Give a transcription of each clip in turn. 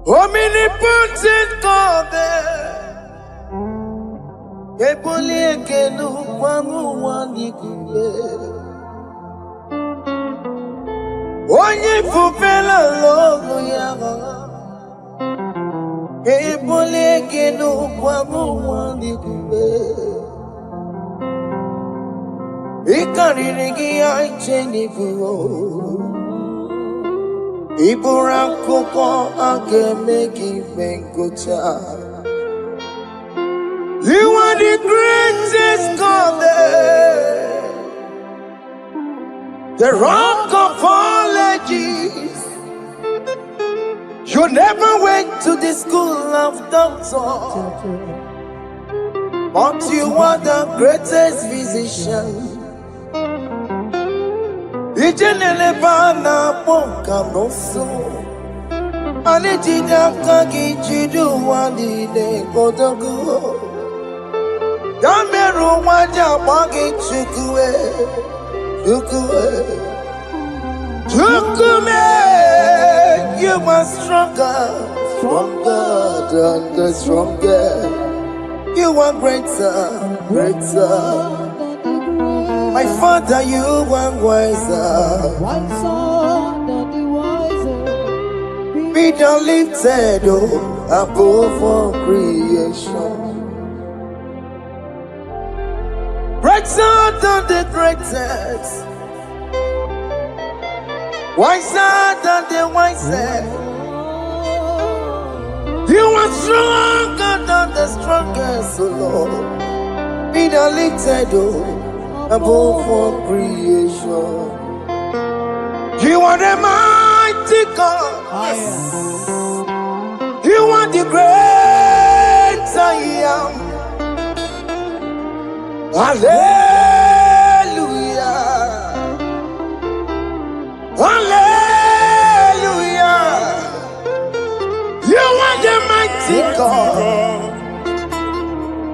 Omnipotent God, Ebole kenu kwangu wanikube. Onye fupela logo yaga. Ebole kenu kwangu wanikube. Ikarigi aicheni fuo. Iburakoko akemeki venkocha. You are the greatest God, the rock of all ages. You never went to the school of doctor, but you are the greatest physician. Ijenele bana ponka noso, anijida kagi jidu wani ne kodogo. Yameru waja wagi chukue, chukume. You are stronger than the strongest. You are greater. My Father, you are wiser than wiser. Be thou lifted above all creation. Greater than the greatest. Wiser than the wisest. You are stronger than the strongest, O Lord. Be thou lifted above all creation. You are the mighty God. You are the great I am. Hallelujah. Hallelujah. You are the mighty God.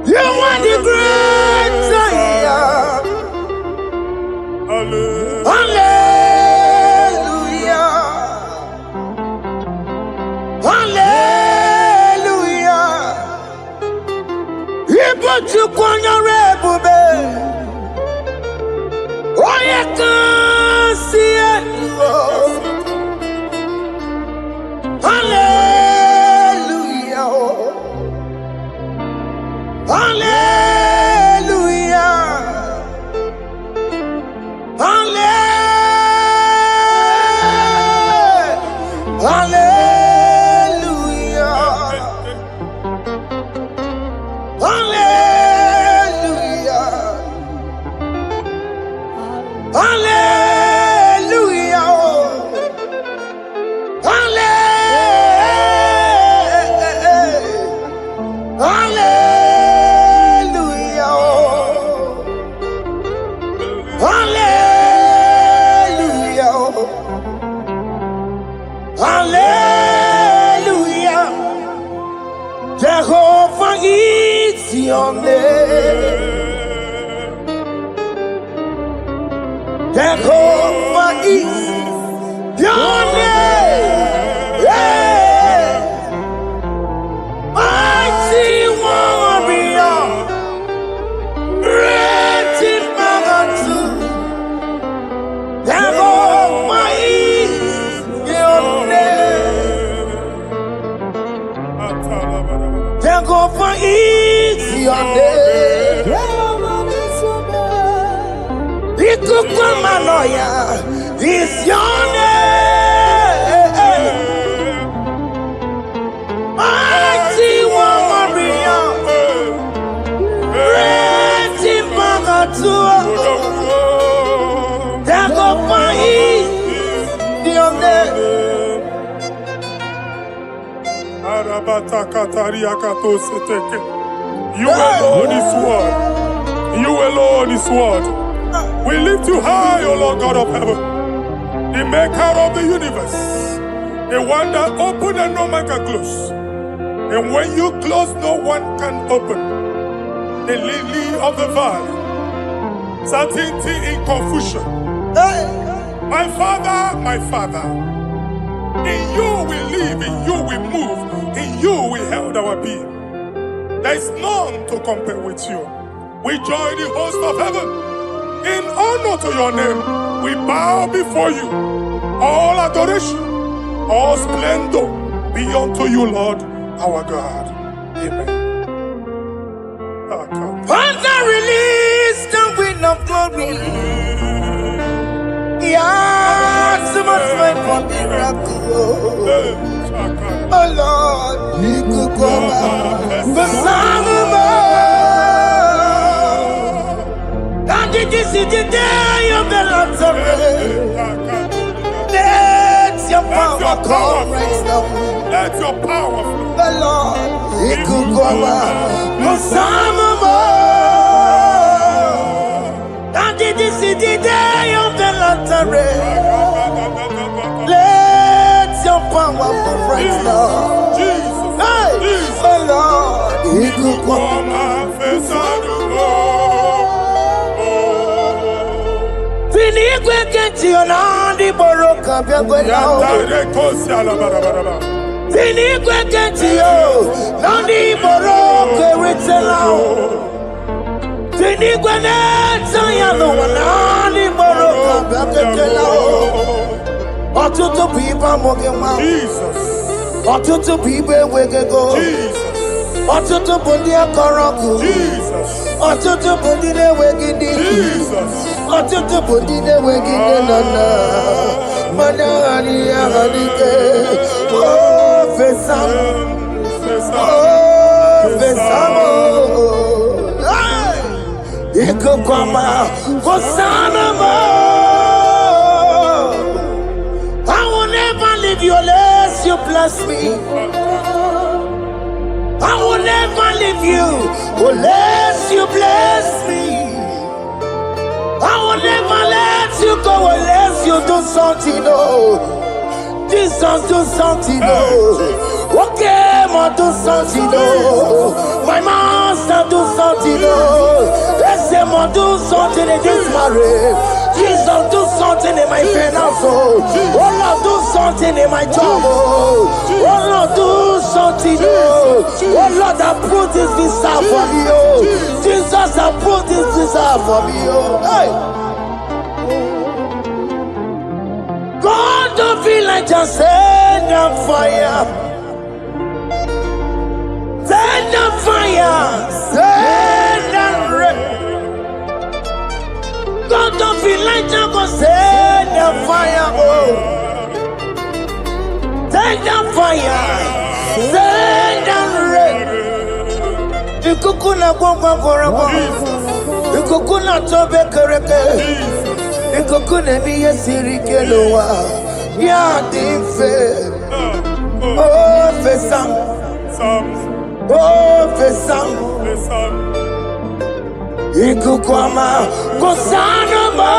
You are the great I am. Hallelujah. Hallelujah. Ibotu kwanya rebube. Oye kasi eluo. Hallelujah. Hallelujah. Hallelujah. Hallelujah. Hallelujah. Hallelujah. Jehovah is your name. Jehovah is your name. Yeah. Mighty warrior, great in magnitude. Jehovah is your name. Jehovah is your name. Ikukumanoya is your name. Mighty warrior, great in magnitude. Jehovah is your name. You alone is word. You alone is word. We lift you high, O Lord God of heaven, the maker of the universe, the one that opened and no man can close. And when you close, no one can open. The lily of the valley, certainty in confusion. My Father, in you we live, in you we move, our being. There is none to compare with you. We join the host of heaven. In honor to your name, we bow before you. All adoration, all splendor be unto you, Lord, our God. Amen. Father, release the wind of glory. Yeah, so much time for miracle. Oh Lord, you could come out. The Son of God. And this is the day of the Lord's Let your power come right now. Let your power flow. The Lord, you could come out. The Son of God. And this is the day of the Lord's Let your power come right now. Jesus. Hey, Jesus. the Lord, you could come out. Finigwe kenti onandi boroka biagwelao. Finigwe kenti yo nandi boroka ritelao. Finigwe neta yalo nandi boroka biagwelao. Otutu pipa mogema. Jesus. Otutu pipa wegego. Jesus. Otutu bundi akoroku. Jesus. Otutu bundi ne wegidi. Jesus. Otutu bundi ne wegidi nana. Manani ahanike. Oh, fesam. Oh, fesamo. Iko kwama. Kosanamo. I will never leave you unless you bless me. I will never leave you unless you bless me. I will never let you go unless you do something. Oh, Jesus, do something. Oh, okay, ma do something. Oh, my master, do something. Oh, let's say, ma do something in this marriage. Jesus, do something in my finance. Oh, Lord, do something in my job. Oh, Lord, do something. Oh, Lord, approve this visa for me. Oh, Jesus, approve this visa for me. Oh, hey. God, don't feel like just send a fire. Send a fire. Send a rain. God don't feel like just go send the fire, oh. Send the fire, send the rain. The kukuna gwangwa gwangwa, the kukuna tobe kereke, the kukuna miye sirike loa, ya dife. Oh fesam, oh fesam. Ikukwama Kosanamo.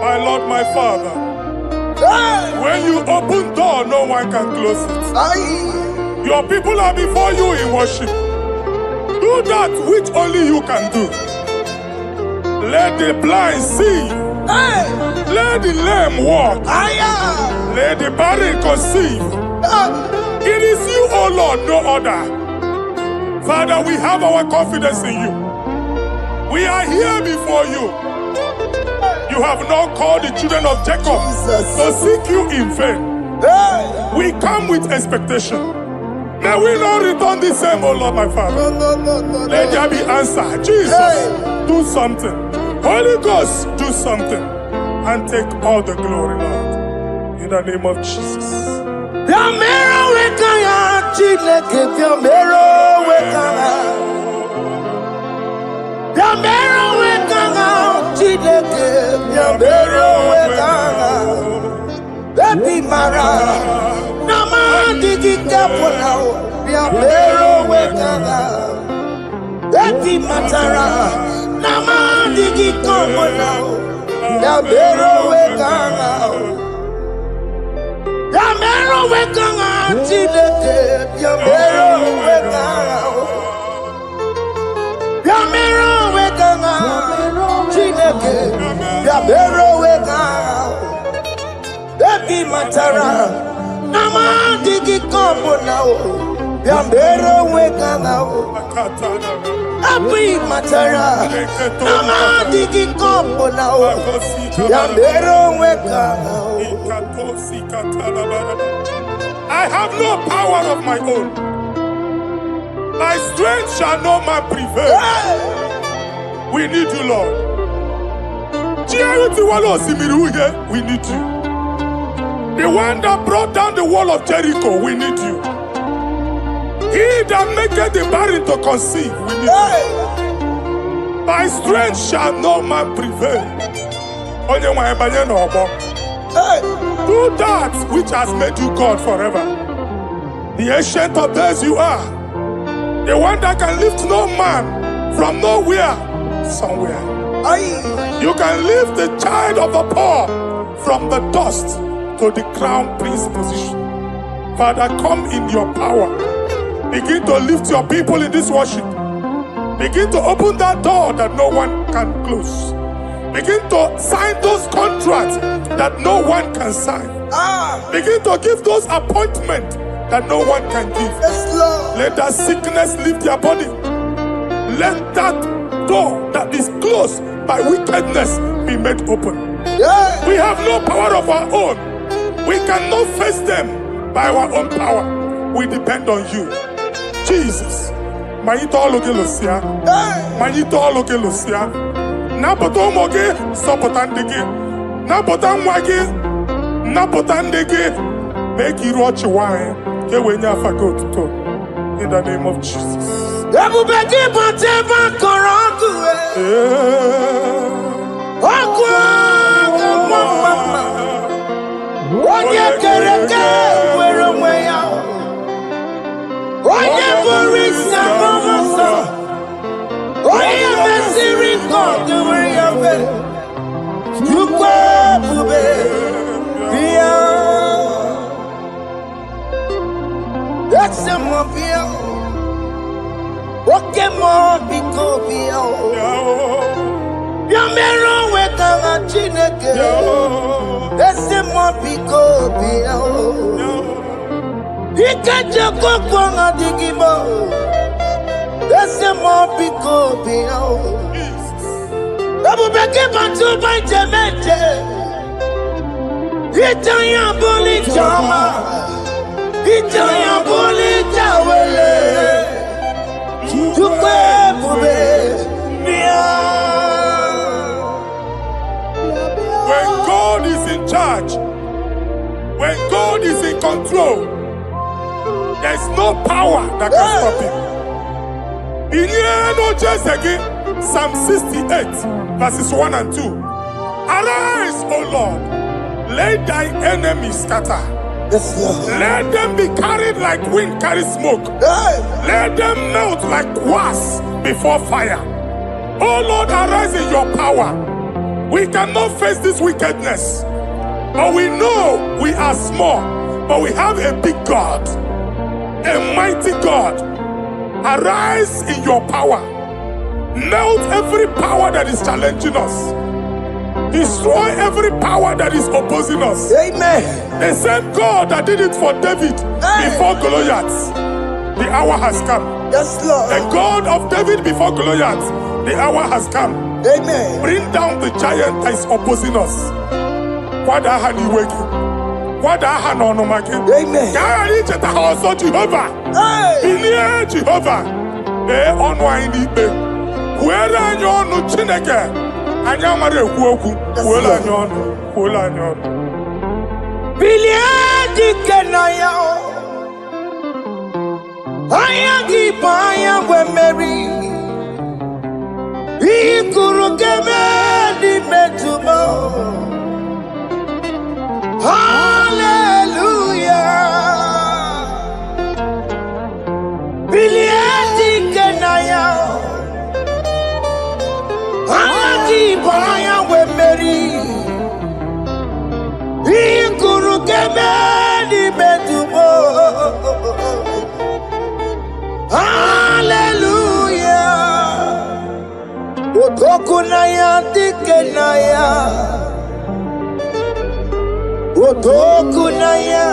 My Lord, my Father, when you open door, no one can close it. Your people are before you in worship. Do that which only you can do. Let the blind see. Let the lame walk. Let the barren conceive. It is you, O Lord, no other. Father, we have our confidence in you. We are here before you. You have not called the children of Jacob to seek you in vain. We come with expectation. May we not return the same, oh Lord, my Father. Let there be answer. Jesus, do something. Holy Ghost, do something. And take all the glory, Lord. In the name of Jesus. Chineke biamero wekanga. Biamero wekanga. Chineke biamero wekanga. Baby Mara, Nama digi kapona. Biamero wekanga. Baby Matara, Nama digi kapona. Biamero wekanga. Biamero wekanga. Chineke, Biamero wekanga. Biamero wekanga. Chineke, Biamero wekanga. Baby Matara, Nama digi kombo now. Yambero weka now. Abi matara. Nama digi kombo now. Yambero weka now. I have no power of my own. My strength shall not man prevail. We need you, Lord. We need you. The one that brought down the wall of Jericho, we need you. He that maketh the barren to conceive, we need you. By strength shall no man prevail. Do that which has made you God forever. The ancient of days you are. The one that can lift no man from nowhere, somewhere. You can lift the child of the poor from the dust to the crown prince position. Father, come in your power. Begin to lift your people in this worship. Begin to open that door that no one can close. Begin to sign those contracts that no one can sign. Begin to give those appointments that no one can give. Let that sickness leave their body. Let that door that is closed by wickedness be made open. We have no power of our own. We cannot face them by our own power. We depend on you. Jesus. Manito Logelosia. Manito Logelosia. Napotomoge, Sopotandege. Napotamwage, Napotandege. Make you watch wine. In the name of Jesus. That's a mobile. What can more be copio? Yamero with a chineke. That's a mobile copio. He can't just go on a digimo. That's a mobile copio. Double back up to my Jamaica. Italian bully drama. Italian bully towel. When God is in charge, when God is in control, there's no power that can stop him. In no just again, Psalm 68, verses 1 and 2. Arise, O Lord, let thy enemies scatter. Let them be carried like wind carries smoke. Let them melt like wax before fire. Oh Lord, arise in your power. We cannot face this wickedness, but we know we are small, but we have a big God, a mighty God. Arise in your power. Melt every power that is challenging us. Destroy every power that is opposing us. Amen. The same God that did it for David before Goliath, the hour has come. Yes, Lord. The God of David before Goliath, the hour has come. Amen. Bring down the giant that is opposing us. Amen. Also Jehovah. Hey. Jehovah. Where are you no Chineke? Anyamare kuoku, wela nyono, wela nyono. Biliadi kenaya, ayagi paya we Mary. Ikuru keme di metumo. Hallelujah. Biliadi kenaya. Baya we Mary, Ikuru kemeni betumo. Hallelujah. Otoku naya dikenaya. Otoku naya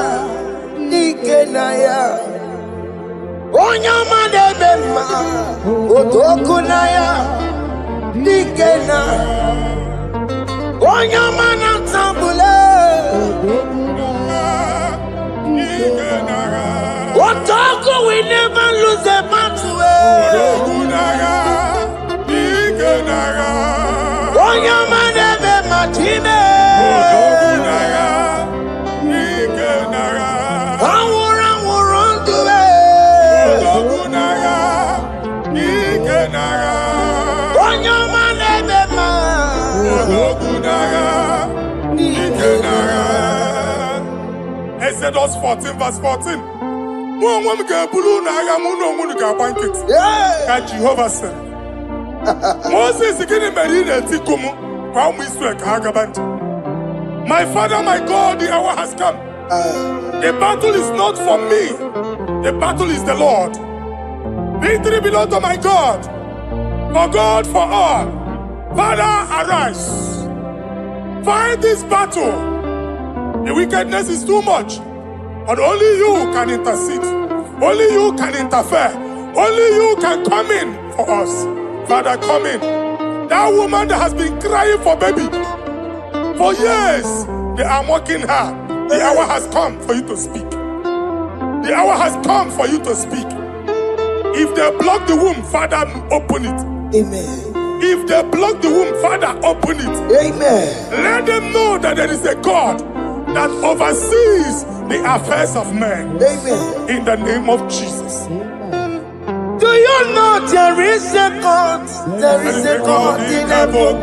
Ikenaya. Onyama de bema. Otokunaya. Ikena. Onyama na tambule. Otoku, we never lose a battle. Onyama de bema time. Exodus 14 verse 14. Jehovah said, Moses my father, my God, the hour has come. The battle is not for me. The battle is the Lord. Victory belongs to my God. For God, for all. Father, arise. Fight this battle. The wickedness is too much. But only you can intercede. Only you can interfere. Only you can come in for us. Father, come in. That woman that has been crying for baby for years, they are mocking her. The hour has come for you to speak. The hour has come for you to speak. If they block the womb, Father, open it. Amen. If they block the womb, Father, open it. Amen. Let them know that there is a God that oversees the affairs of men. Amen. In the name of Jesus. Do you know there is a God? There is a God in heaven.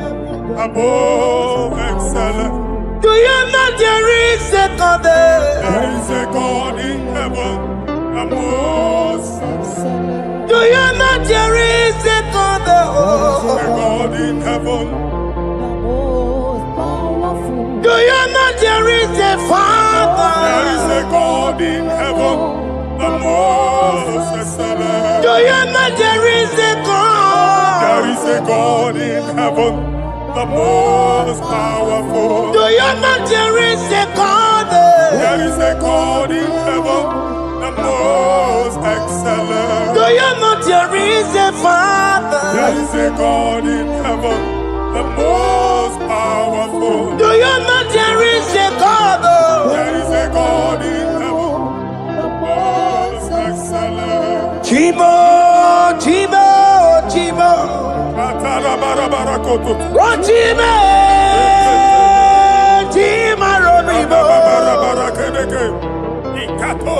Above excellent. Do you know there is a God there? There is a God in heaven. Above excellent. Do you know there is a God there? There is a God in heaven. Do you know there is a Father? There is a God in heaven. The most excellent. Do you know there is a God? There is a God in heaven, the most powerful. Do you know there is a God? There is a God in heaven, the most excellent. Do you know there is a Father? There is a God in heaven, the most powerful. Do you know there is a God? There is a God in heaven, the most excellent. Chimo, Chimo, Chimo. Oh, Chimo, Chimo, Robibo.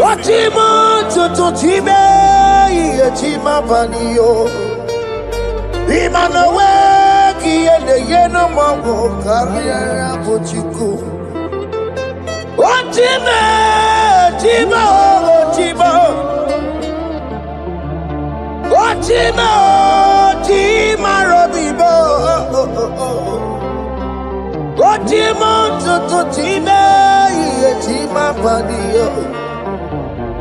Oh, Chimo, Chutu, Chimo, Chimo, Panio. Imanowe, Kiene, Yeno, Mongo, Carriera, Pochiku. Oh, Chimo, Chimo, Chimo. Chima, Chima, Robibo. Chima, Tutu, Chima, Chima, Padio.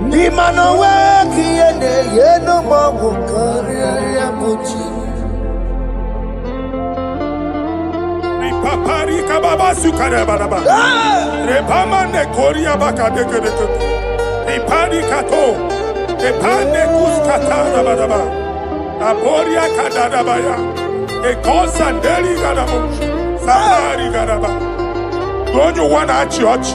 Chima, no work, Yeno, Mongo, Carriera, Pucci. Papari Kababa Sukarababa. Repamane Korea Bakadeke. Repari Kato. Epane kuskatana badaba. Aboria kadadabaya. Ekosandeli gadabo. Samari gadaba. Don't you want a church?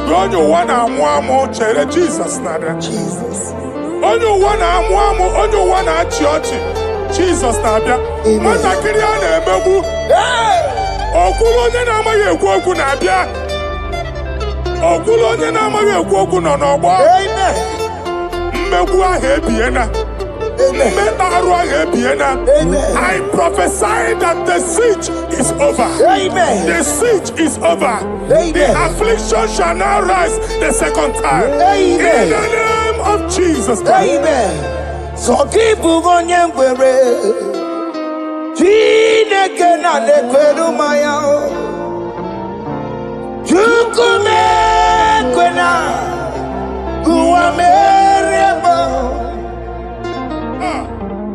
Don't you want a mwamo chere Jesus nada? Jesus. Don't you want a mwamo? Don't you want a church? Jesus nada. Mata kiriane emebu. Okulonye na amaye ekwoku na abia. Okulonye na amaye ekwoku no n'ogbo. Amen. I prophesy that the siege is over. Amen. The siege is over. Amen. The affliction shall now rise the second time. Amen. In the name of Jesus Christ. Amen. So keep on your way. Chineke na lekweru maya. Chukume kwena.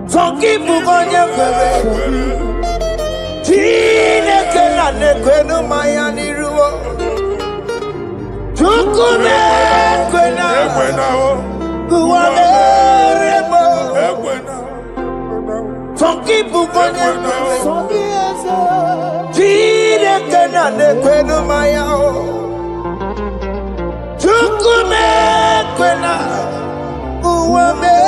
So keep on your way. Chineke na lekweru maya niruo. Chukume kwena. Guameremo. Forgive Guameremo. Jide kena ne kwenu mayao. Chukume kwena. Guameremo.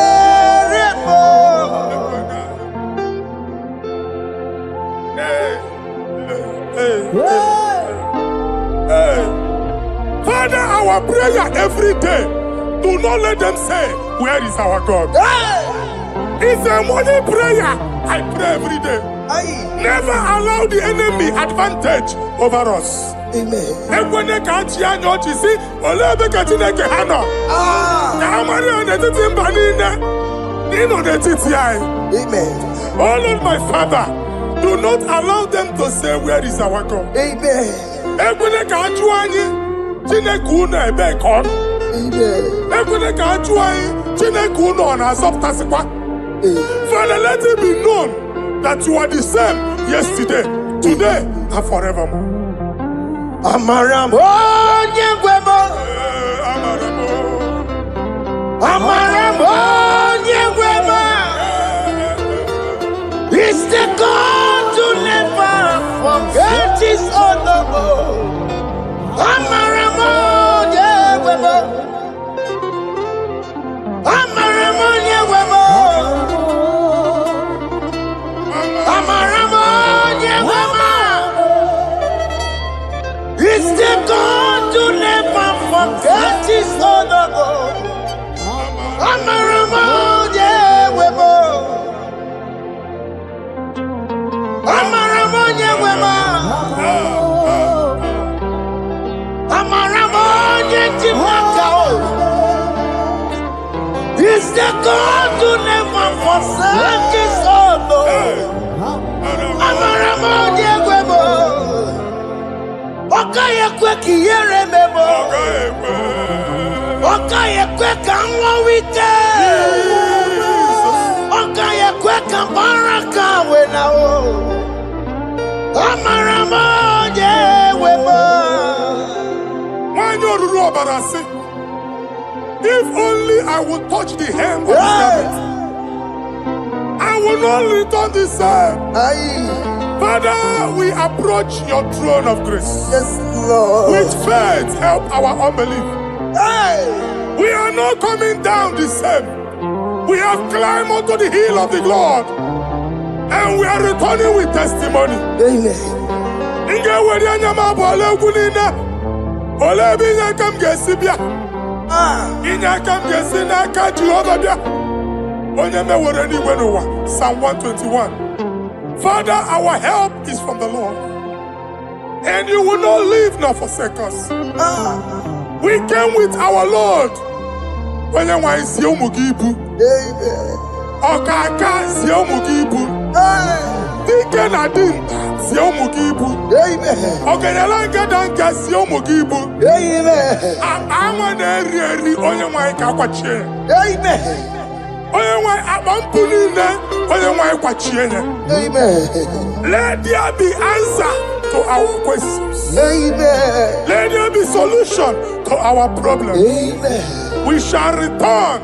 Father, our prayer every day, do not let them say, where is our God? It's a morning prayer. I pray every day. Never allow the enemy advantage over us. Amen. Amen. Oh Lord, my Father, do not allow them to say, where is our God? Amen. Amen. Father, let it be known that you are the same yesterday, today, and forevermore. Amaramo nyegwemo. Amaramo nyegwemo. It's the God to never forget his honor. Amaramo nyegwemo. Amaramo nyegwemo. Amaramo nyegwemo. It's the God to never forget his honor. Amaramo nyegwemo. Amaramo nyegwemo. Amaramo nyegwemo. It's the God to never forsake his honor. Amaramo nyegwemo. Okaye kwe kiyere memo. Okaye kwe kanwa wite. Okaye kwe kambaraka wenao. Amaramo nyegwemo. If only I would touch the hem of his garment, I will not return the same. Father, we approach your throne of grace. Yes, Lord. With faith, help our unbelief. We are not coming down the same. We have climbed onto the hill of the Lord, and we are returning with testimony. Amen. Psalm 121. Father, our help is from the Lord, and you will not leave nor forsake us. We came with our Lord. Amen. Let there be answer to our questions. Amen. Let there be solution to our problems. Amen. We shall return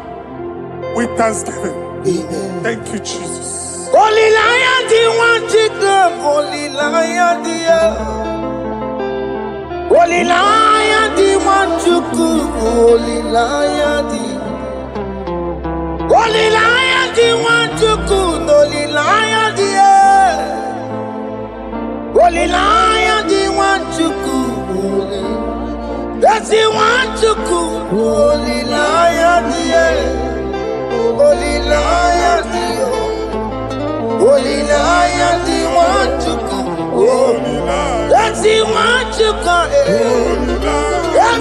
with thanksgiving. Amen. Thank you, Jesus. Holy Lion, the one to come. Holy Lion, the Holy Lion, the one to come. Holy Lion, the Holy Lion, the one to come. Holy Lion, the Holy Lion, the one to come. That's the one to come. Holy Lion, the Holy Lion, the Holy Lion, the one to come. That's the one to come.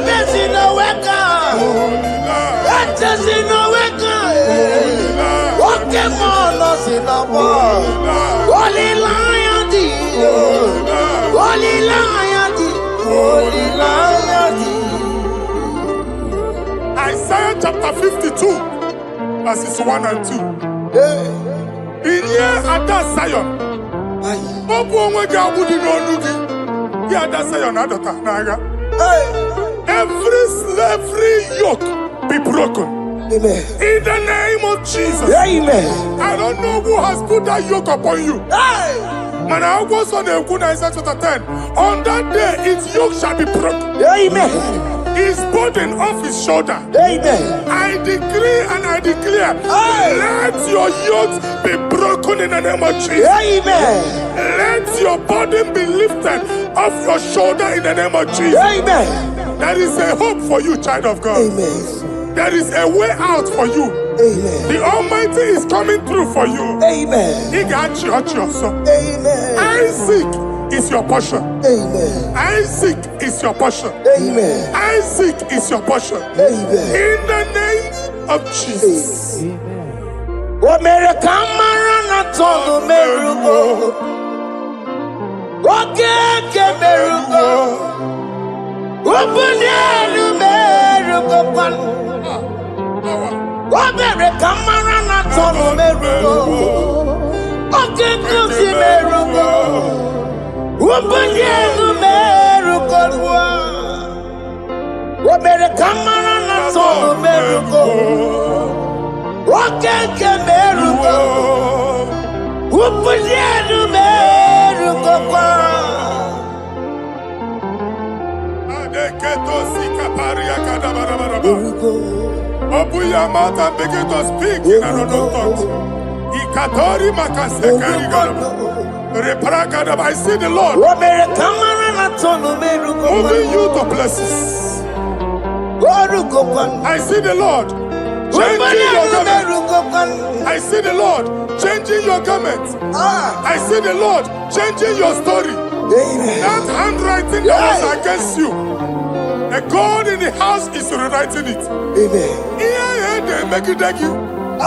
That's in the wake-up. That's in the wake-up. Okay, more lost in the world. Holy Lion, the Holy Lion, the Holy Lion, the Isaiah chapter 52, verses 1 and 2. In here at that Zion, every slavery yoke be broken. Amen. In the name of Jesus. Amen. I don't know who has put that yoke upon you. Hey. Man, I was on the Isaiah chapter 10. On that day, its yoke shall be broken. Amen. His burden off his shoulder. Amen. I decree and I declare, Hey. let your yokes be broken in the name of Jesus. Amen. Let your burden be lifted off your shoulder in the name of Jesus. Amen. There is a hope for you, child of God. Amen. There is a way out for you. Amen. The Almighty is coming through for you. Amen. He got you, so. Amen. Isaac is your portion. Amen. Isaac is your portion. Amen. Isaac is your portion. Amen. In the name of Jesus. What made a camera not on the miracle? What can miracle? Open the miracle. What made a camera not on the miracle? What can the miracle? Open the miracle. What made a camera not on the miracle? What can miracle? Open the miracle. Open your mouth and begin to speak in another tongue. I see the Lord moving you to places. I see the Lord changing your garment. I see the Lord changing your garment. I see the Lord changing your story. That handwriting that was against you, the God in the house is rewriting it. They make it like you. The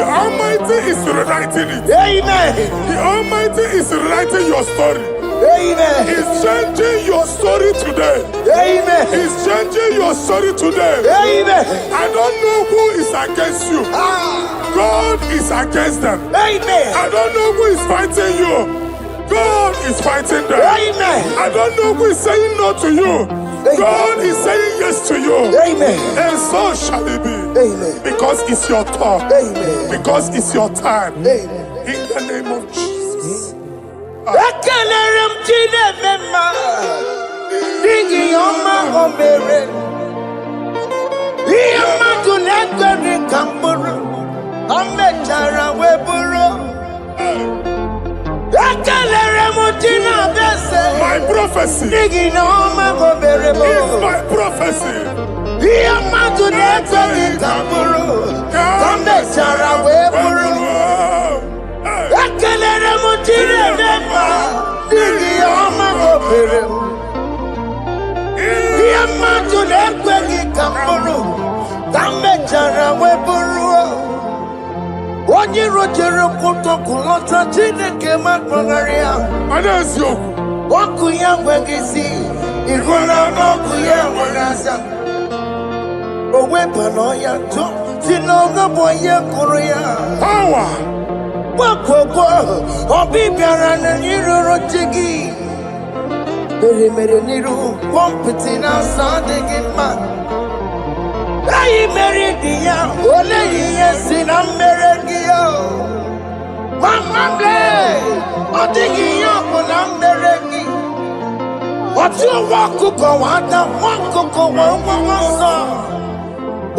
Almighty is rewriting it. The Almighty is rewriting your story. He's changing your story today. He's changing your story today. I don't know who is against you. God is against them. I don't know who is fighting you. God is fighting them. I don't know who is saying no to you. God is saying yes to you. And so shall it be. Because it's your turn. Because it's your time. In the name of Jesus. My prophecy is my prophecy. Onye rojere kutokulota Chineke makpọgharịa. Ọkụ ya nweghị isi, ịhụla n'ọkụ ya nwere asa. O wepụla ya tụ, si n'ọgọ bụ onye kụrụ ya. Power. Gbakọkọ, obi bịara n'iruru chi gị. Mere n'iru, kpọmpụtị na-asa adịghị mma. Anyị mere dị ya, ole ihe si na mmere gị ya. Mama ble, ọ dịghị ihe ọ bụ na mmere gị. Otu nwa ọkụkọ nwata, nwa ọkụkọ nwa nsọ.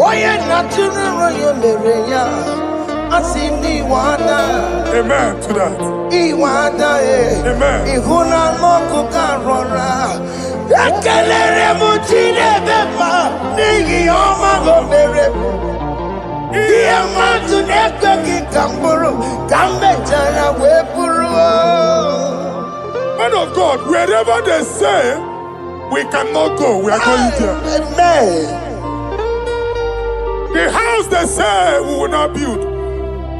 Onye na-atụrụ ya mere ya, asị n'iwe ada. Amen to that. Iwe ada Amen. Ịhụ na anụ ọkụkọ arọra. Ekelere m Chineke ma n'ihi ọma o mere. Ihe mmadụ na-ekweghị ka m bụrụ, ka m mechara wee bụrụ. Man of God, wherever they say we cannot go, we are going there. Amen. The house they say we will not build,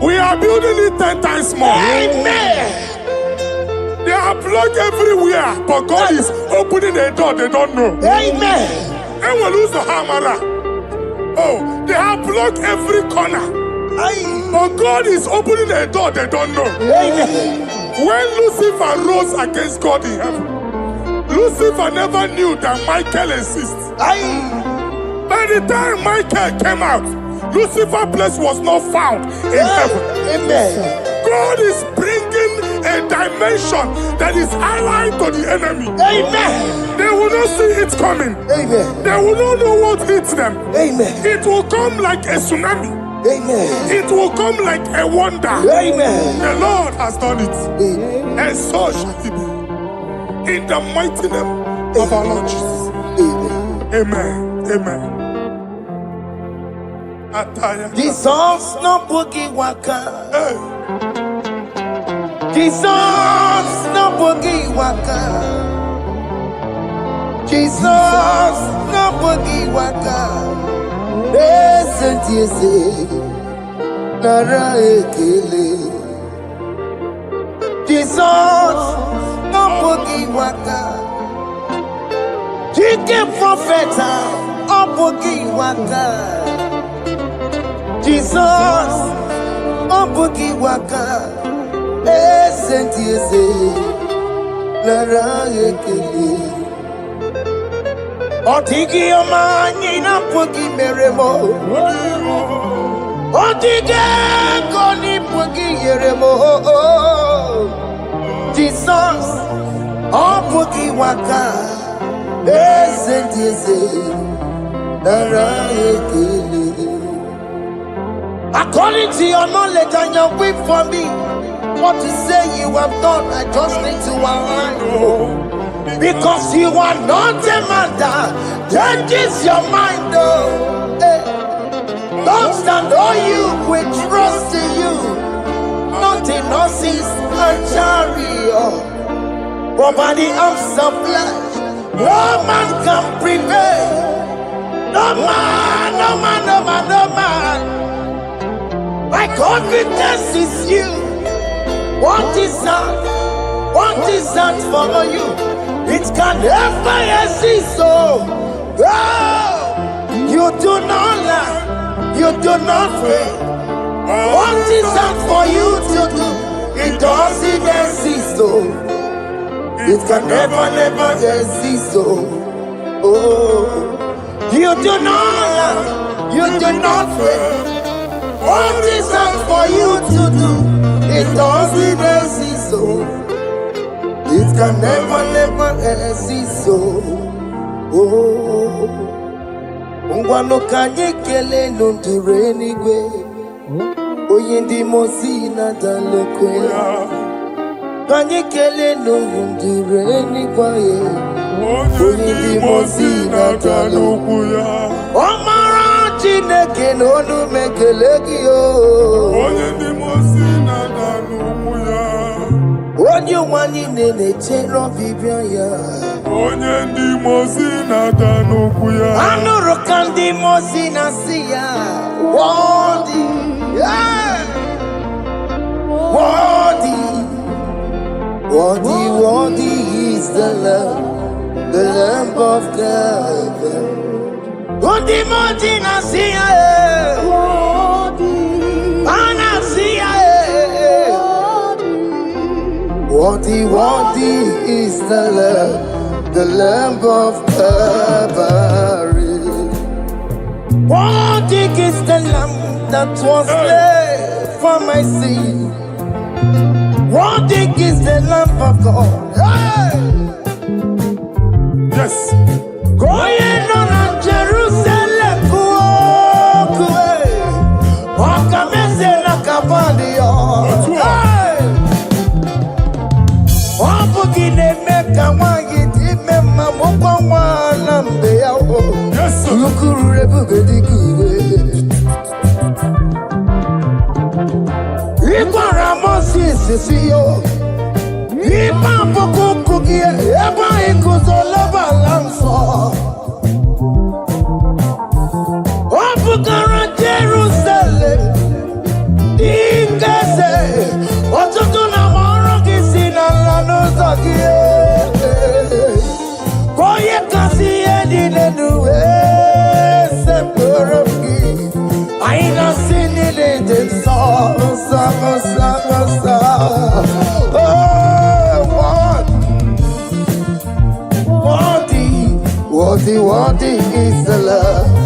we are building it 10 times more. Amen. They are blocked everywhere, but God is opening a door they don't know. Amen. And we lose the hammer. Oh, they have blocked every corner, but God is opening a door they don't know. Amen. When Lucifer rose against God in heaven, Lucifer never knew that Michael exists. By By the time Michael came out, Lucifer's place was not found in heaven. Amen. God is bringing a dimension that is allied to the enemy. Amen. They will not see it coming. Amen. They will not know what hits them. Amen. It will come like a tsunami. Amen. It will come like a wonder. Amen. The Lord has done it. Amen. And so shall it be. In the mighty name of our Lord Jesus. Amen. Amen. Amen. Ataya. Jesus no boogie waka. Hey. Jesus no boogie waka. Jesus no boogie waka. Listen to you say, Nara ekele. Jesus no boogie waka. Jike profeta no boogie waka. Jesus no boogie waka. Listen to you say, Nara ekele. Otigi omani na pogi meremo. Otige koni pogi yeremo. Jesus, oh pogi waka. Esentiese, nara ekele. According to your knowledge and your will for me, what to say you have done, I just need to align. Because you are not a man that changes your mind, oh. Hey. Don't stand on you, we trust in you. Nothing horses and chariot, but by the arms of flesh, no man can prevail. No man, no man, no man, no man. My confidence is you. What is that? What is that for you? It can never exist, so you do not lie, you do not fail. What is that for you to do? It doesn't exist, so it can never, never exist, so you do not lie, you do not fail. What is that for you to do? It doesn't exist, so it can never, never exist, so Ngwano kanye kele nundure nigwe Oyindi mosi na dalokwe Kanye kele nundure nigwe Oyindi mosi na dalokwe Omara chineke nonu mekelegi yo Oyindi mosi na dalokwe Onye wani nene chero bibia ya Onye ndi mosi na danukwu ya Anụrụ ka ndị mosi na si ya Worthy, yeah. Worthy, worthy, worthy is the Lamb of God. Ndị mosi na si ya Ana si ya Worthy, worthy is the Lamb of Calvary. Worthy is the Lamb that was slain for my sin. Worthy is the Lamb of God. Hey! Yes. Going on Jerusalem, yes, sir. Jerusalem, worthy is the Lamb.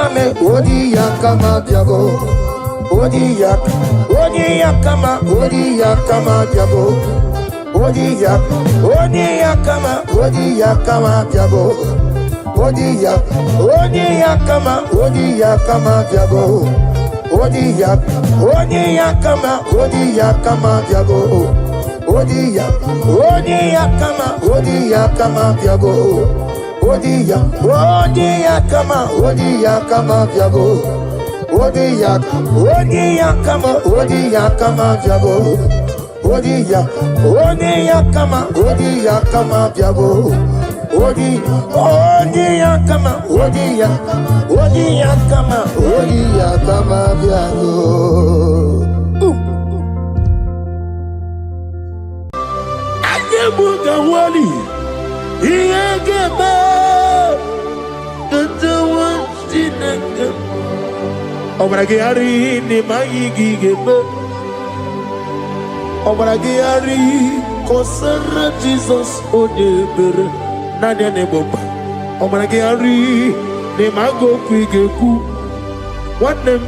me, odi yakama diabo. Odi yakama diabo. Odi yakama diabo. Odi yakama diabo. Odi yakama diabo. Odi yakama diabo. Odi yakama diabo. Odi yakama diabo. Odi yakama diabo. Odi yakama diabo. Ayebuga wali iyegebe katawa sinaka obrage ari ni mayigi gebe obrage ari kosara Jesus odebere nadia ne boba obrage ari ni mago kwigeku wanem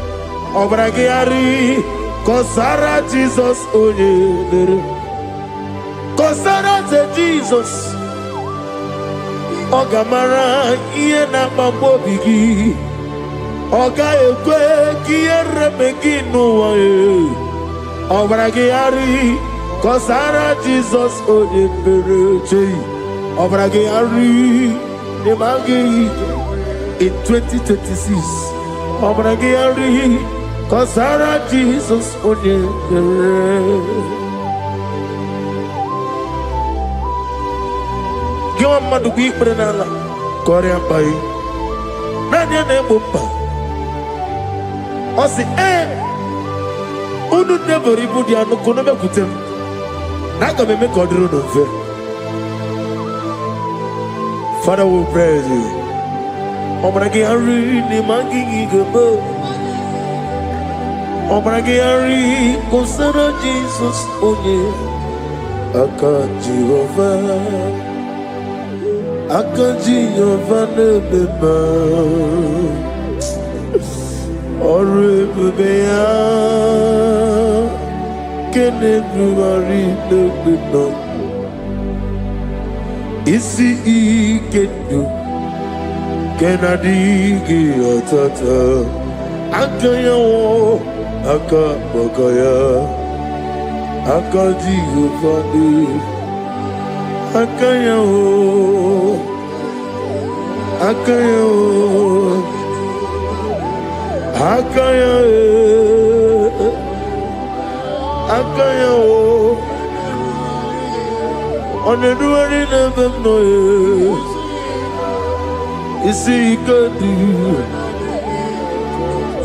obrage ari kosara Jesus odebere kosara te Jesus Ogamara iye na mambo bigi Oga ekwe kiye remegi nuwa Obrage ari kosara Jesus ode pereche Obrage ari ne magi in 2026 Obrage ari kosara Jesus ode pereche Gwa madu gwi prenala Korea pai Nadia ne bumpa Osi Unu nebori budi anu kono me kutem Naga me kodro no fe Father we praise you Obrage hari ni mangi gebo Obrage hari kosara Jesus onye Aka Jehovah Akaji Yovane Beba Orebeya Kene Bruari Nebino Isi Ikenu Kenadigi Otata Akaya wo Akabakaya Akaji Yovane Akaya wo Akaya wo Akaya Akaya wo Oneduari nebemno Isi ikadu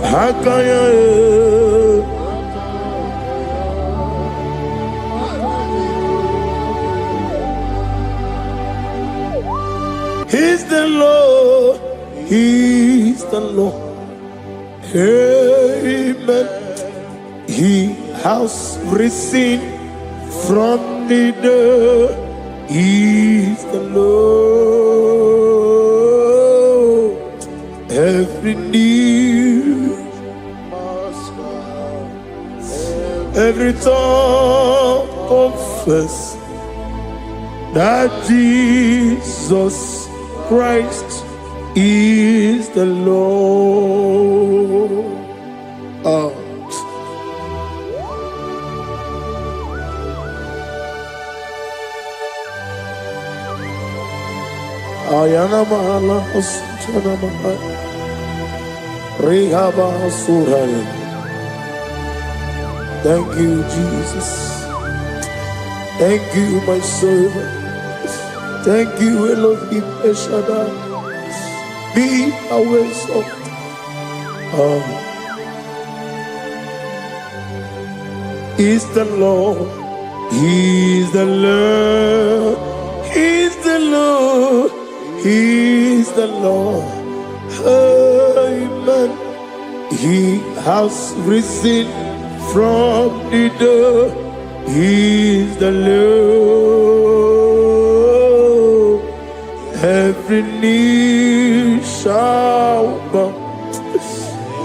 Akaya He's the Lord, He's the Lord. Amen. He has risen from the dead. He's the Lord. Every knee, every tongue confess that Jesus Christ is the Lord. Ayana mahala osana mahala Rehaba suraya. Thank you, Jesus. Thank you, my servant. Thank you, Elohim Eshadai. Be our salt. He's the Lord. He's the Lord. He's the Lord. He's the Lord. Amen. He has risen from the dead. He's the Lord. Every knee shall bow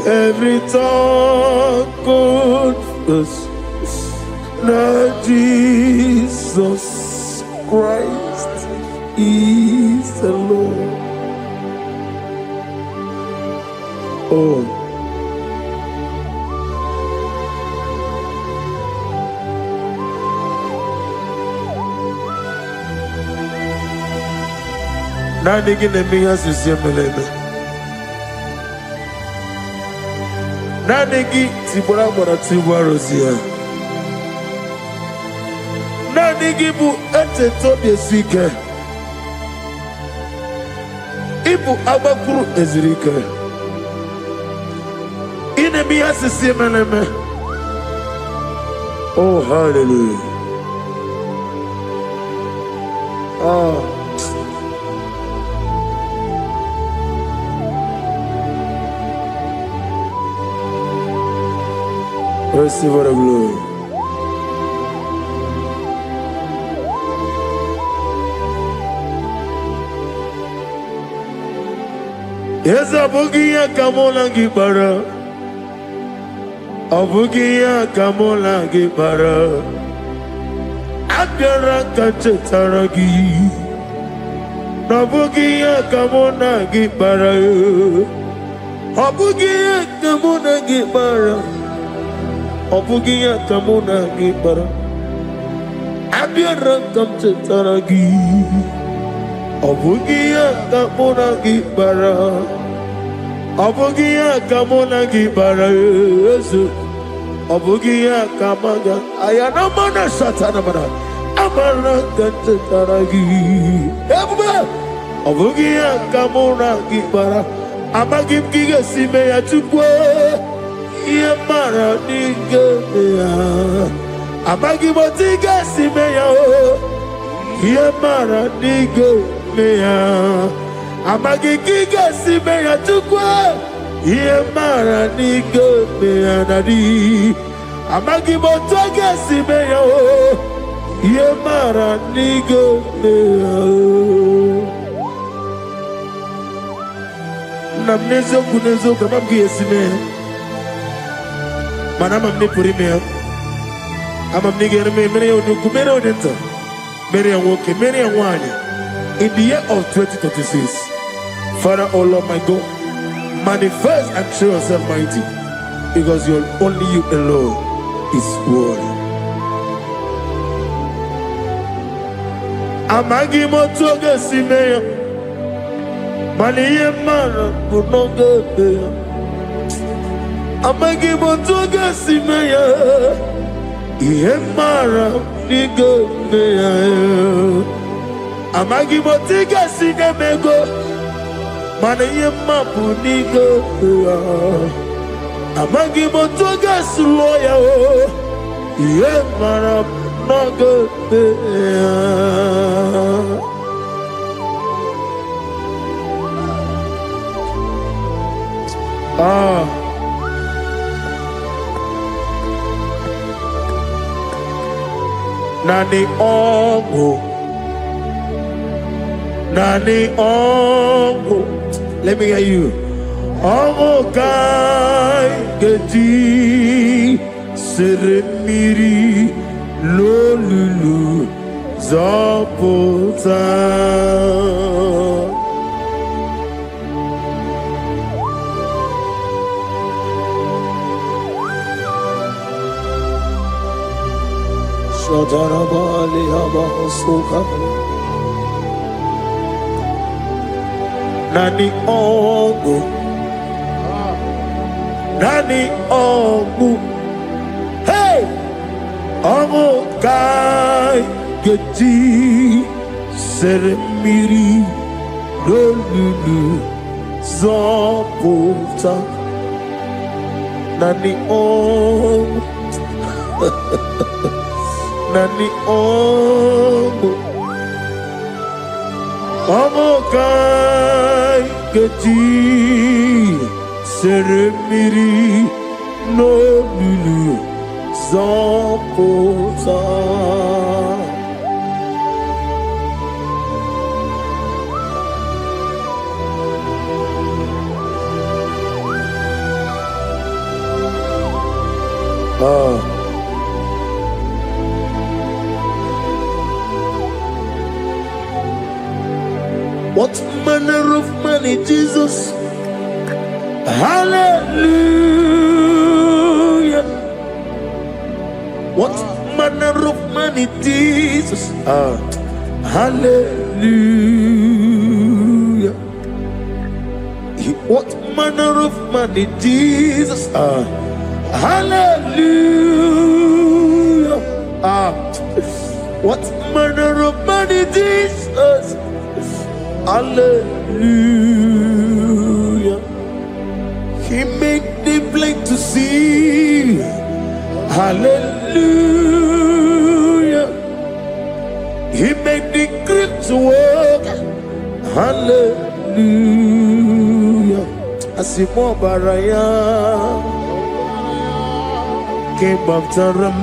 every tongue confess that Jesus Christ is the Lord. Oh. Nani gine mi asisi meleme. Nani gi tibora bora tibora zia. Nani gi bu ete tobi esike. Ibu abakuru ezirike. Ine mi asisi meleme. Oh, hallelujah. Oh. Receive the glory. Yes, Abugia Kamola Gibara. Abugia Kamola Gibara. Abdara Kachetaragi. Abugia Kamona Gibara. Abugia Kamona Gibara. Obugia kamuna gibara, abiara kamchetaragi. Obugia kamuna gibara, obugia kamuna gibara. Obugia kamaga, ayana mana satana mana, amara kamchetaragi. Obugia kamuna gibara, amagim giga sime ya chukwe. Yemara nigeya, amagi botiga simeya o. Yemara nigeya, amagi giga simeya tukwa. Yemara nigeya nadi, amagi botiga simeya o. Yemara nigeya. Namnezo kunezo kamamgi simeya. Manama mne purimea, ama mnige me mere onuku mere odenta, mere awoke mere awani. In the year of 2026, Father, oh Lord my God, manifest and show yourself mighty, because only you alone is worthy. Amagi motoge simeya, maniye mara kunoge. Amagi motoga simeya, Yemara nigo meya. Amagi motiga sinemego, mana yemapu nigo meya. Amagi motoga suloya o, Yemara nogo meya. Ah. Nani ongo. Let me hear you. Ongo kai geti seremiri lolulu zapota. Shadarabali Habahosuka Nani Ongu Hey Ongu Kai Geti Seremiri Lolulu Zapota Nani Ongu Nani ongo kai geti seremiri no lulu zapota. What manner of money, Jesus? Hallelujah. What manner of money, Jesus? Hallelujah. What manner of money, Jesus? Hallelujah. What manner of money, Jesus? Hallelujah. He made the blind to see. Hallelujah. He made the crippled to walk. Hallelujah. Asimo baraya kebamtaram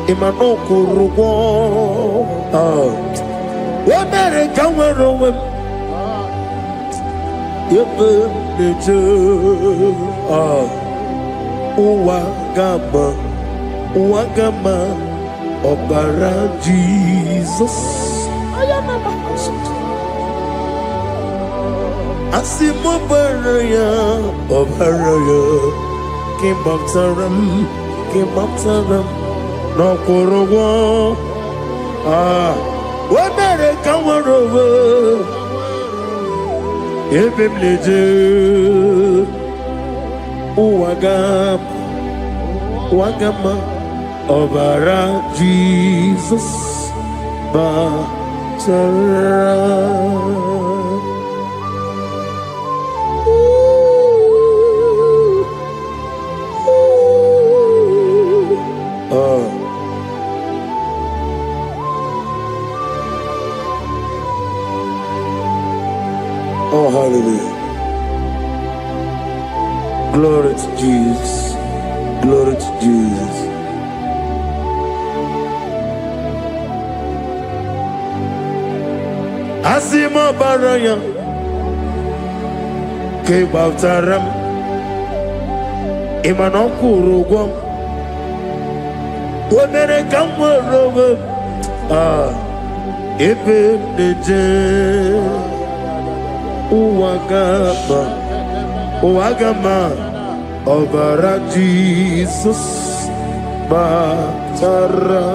imano kurugo. Wabere kawarowem yebe neje uwagama obara Jesus asimo baraya obaraya kimbaptaram no korogo Wabere kawarowe ebemleje wagama obara Jesus batara. Oh, hallelujah. Glory to Jesus. Glory to Jesus. Asimo baraya kebaftaram imanokurugom wonere kamorobe ebe neje Uwagama obara Jesus batara.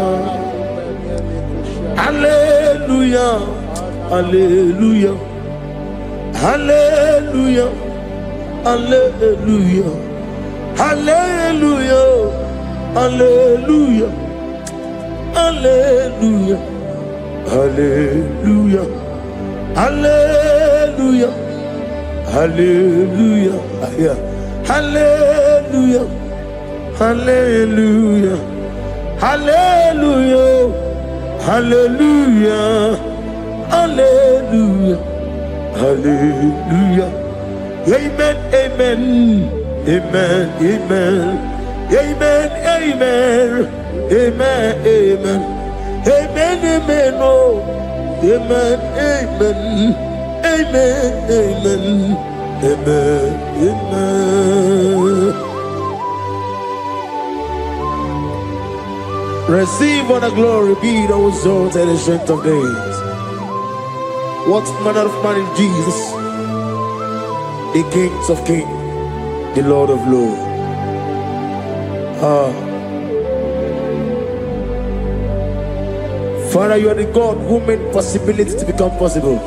Hallelujah, hallelujah, hallelujah, hallelujah, hallelujah, hallelujah, hallelujah, hallelujah. Hallelujah, hallelujah, hallelujah, hallelujah, hallelujah, hallelujah, hallelujah, hallelujah. Amen, amen, amen, amen, amen, amen, amen, amen, amen, amen, oh. Amen, amen, amen, amen, amen, amen. Receive all the glory, be thou exalted and strength of days. What manner of man is Jesus? The King of kings, the Lord of lords. Father, you are the God who made possibility to become possible.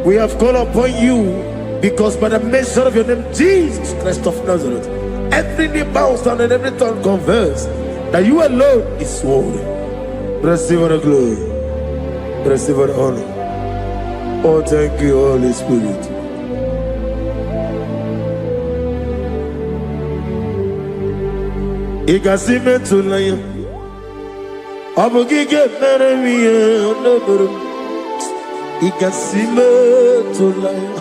We have called upon you because by the mention of your name, Jesus Christ of Nazareth, every knee bows down and every tongue confess that you alone is worthy. Receive all the glory. Receive all the honor. Oh, thank you, Holy Spirit. Igasime tulaya. Abogige meremiye neberum. Igasime tulaya.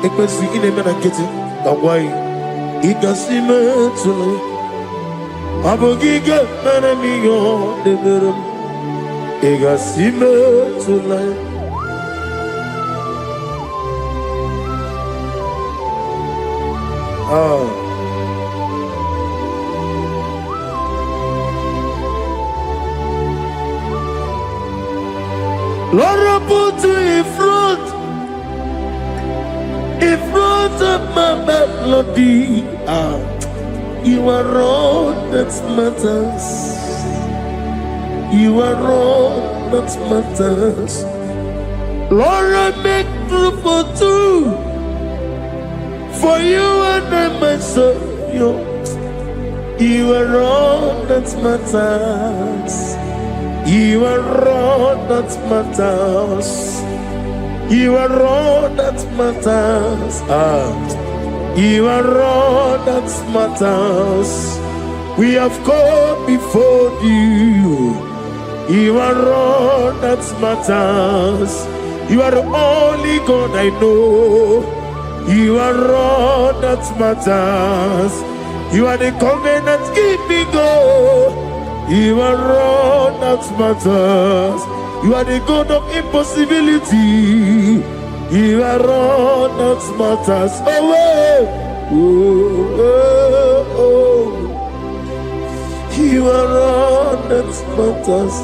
Ekwensi inemena kete kawai. Igasime tulaya. Abogige meremiye neberum. Igasime tulaya. Lord, I put you in front of my melody. You are all that matters. You are all that matters. Lord, I make room for two. For you and I myself, you are all that matters. You are all that matters. You are all that matters. You are all that matters. We have come before you. You are all that matters. You are the only God I know. You are all that matters. You are the covenant keeping God. You are all that matters. You are the God of impossibility. You are all that matters. You are all that matters.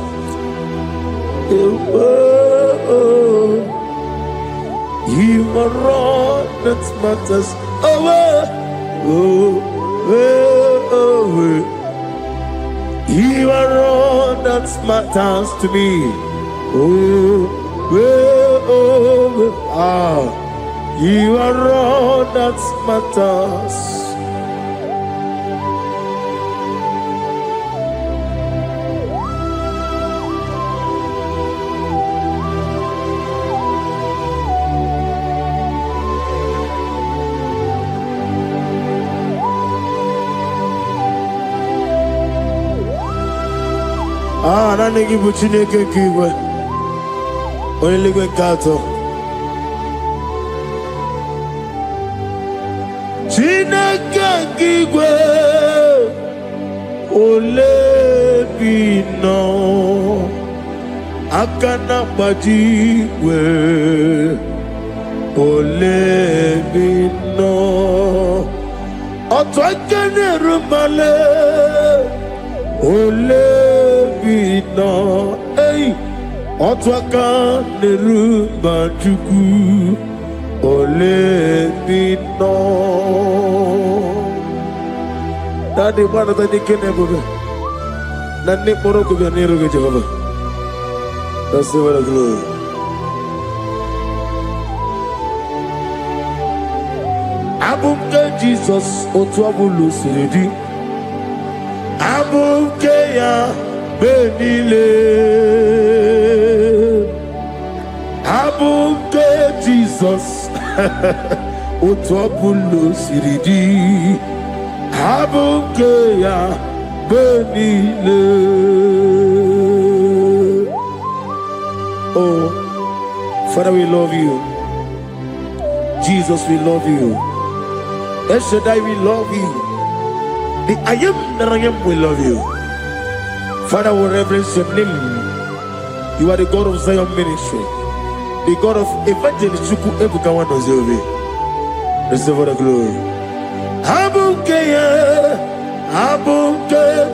You are all that matters. You are all that matters to me. You are all that matters. Nani gibu Chineke kigwe. Oyeligwe kato. Chineke kigwe. Olebino. Akana bajiwe. Olebino. Otwakene rumale. Olebino, hey, otwaka nerumba chuku. Olebino. Daddy, what are the Keneboga? Nani Moroko Ganero Jehovah. That's the word of glory. Abumka Jesus, Otwabulu Siridi. Abukeya benile, abuke Jesus, utwapulo siridi, abukeya benile. Oh, Father, we love you. Jesus, we love you. El Shaddai, we love you. The I am that I am will love you. Father, we reverence your name. You are the God of Zion ministry, the God of evangelist Chuku Ebukawan Ozeovi. Receive all the glory. Abuke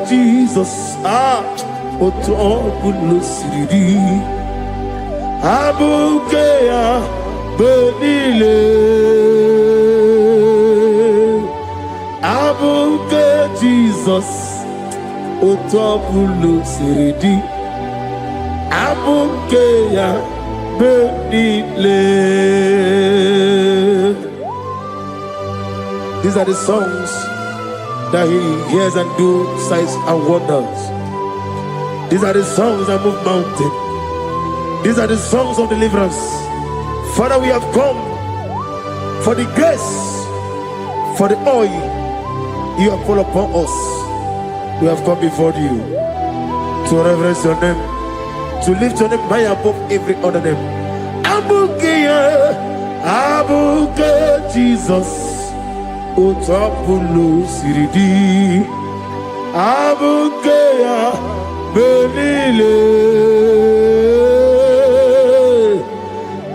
Jesus. Otobulo siridi. Abuke benile. Abuke Jesus, Otobulo siridi. Abuke ya benile. These are the songs that he hears and do signs and wonders. These are the songs that move mountain. These are the songs of deliverance. Father, we have come for the grace, for the oil you have poured upon us. We have come before you to reverence your name, to lift your name high above every other name. Abuke Jesus, Otobulo siridi. Abuke benile.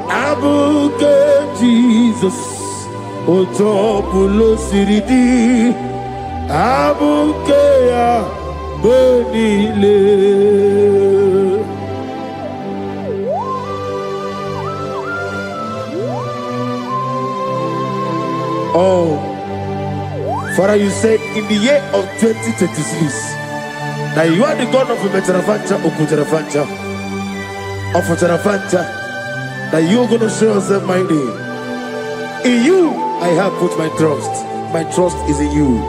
Abuke Jesus, Otobulo siridi abukeya benile. Oh, Father, you said in the year of 2026 that you are the God of Metarafanta, Okutarafancha, of Tarafanta, that you are going to show yourself mighty. In you, I have put my trust. My trust is in you.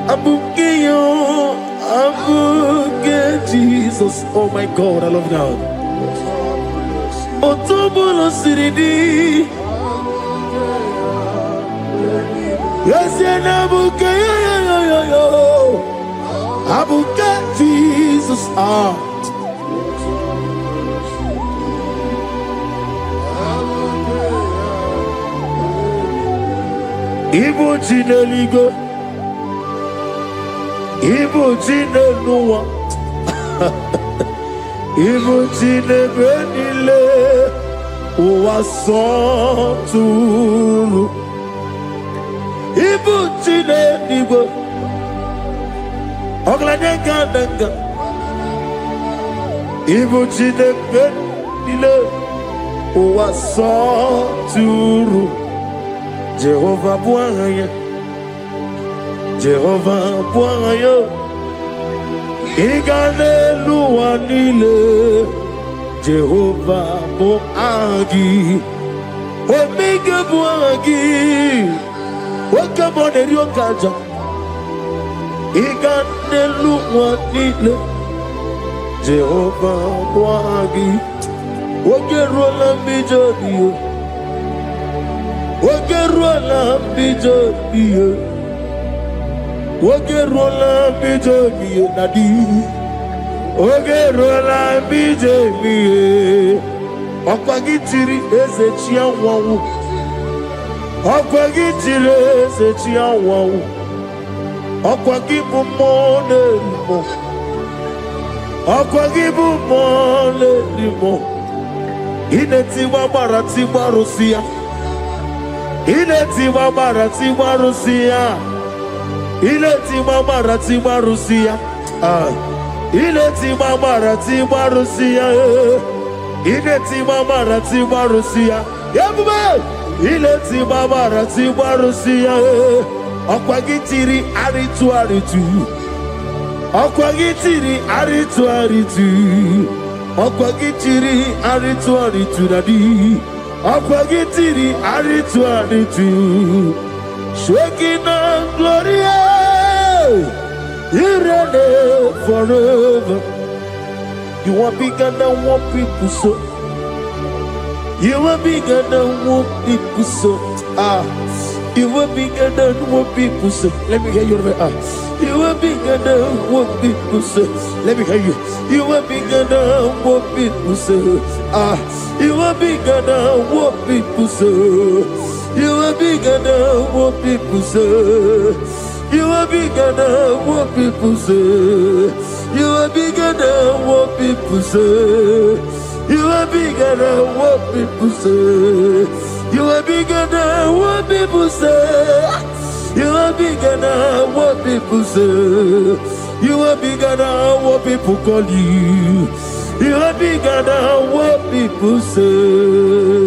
Abukeyo, Abuke Jesus. Oh my God, I love you now. Otobulo siridi. Yes, Abukeyo, Abuke Jesus. Ibu Chineligo, Ibu Chineluwa, Ibu Chinebenile, Uwasoturu, Ibu Chineligo, Oglanenga, Ibu Chinebenile, Uwasoturu. Jehovah Bwaya, Jehovah Bwaya, Igalelua nile, Jehovah Boagi, Omega Boagi, Wakabone Ryokaja, Igalelua nile, Jehovah Boagi, Wakerola Mijodio. Wakerola bijobiye, Wakerola bijobiye nadi, Wakerola bijobiye. Okwagitiri ezechia wawu, Okwagitiri ezechia wawu, Okwagibu mone limo, Okwagibu mone limo. Inetiwa baratiwa Rusia. Iletiwa baratiwa Rusia. Iletiwa baratiwa Rusia. Iletiwa baratiwa Rusia. Iletiwa baratiwa Rusia. Yabube. Iletiwa baratiwa Rusia. Okwagitiri aritu aritu. Okwagitiri aritu aritu. Okwagitiri aritu aritu nadi. Akwagitiri aritu aritu, Shekinah Gloria, you reign forever. You are bigger than what people so. You are bigger than what people so. You are bigger than what people say. Let me hear you. You are bigger than what people say. Let me hear you. You are bigger than what people say. You are bigger than what people say. You are bigger than what people say. You are bigger than what people say. You are bigger than what people say. You are bigger than what people say. You are bigger than what people say. You are bigger than what people say. You are bigger than what people call you. You are bigger than what people say.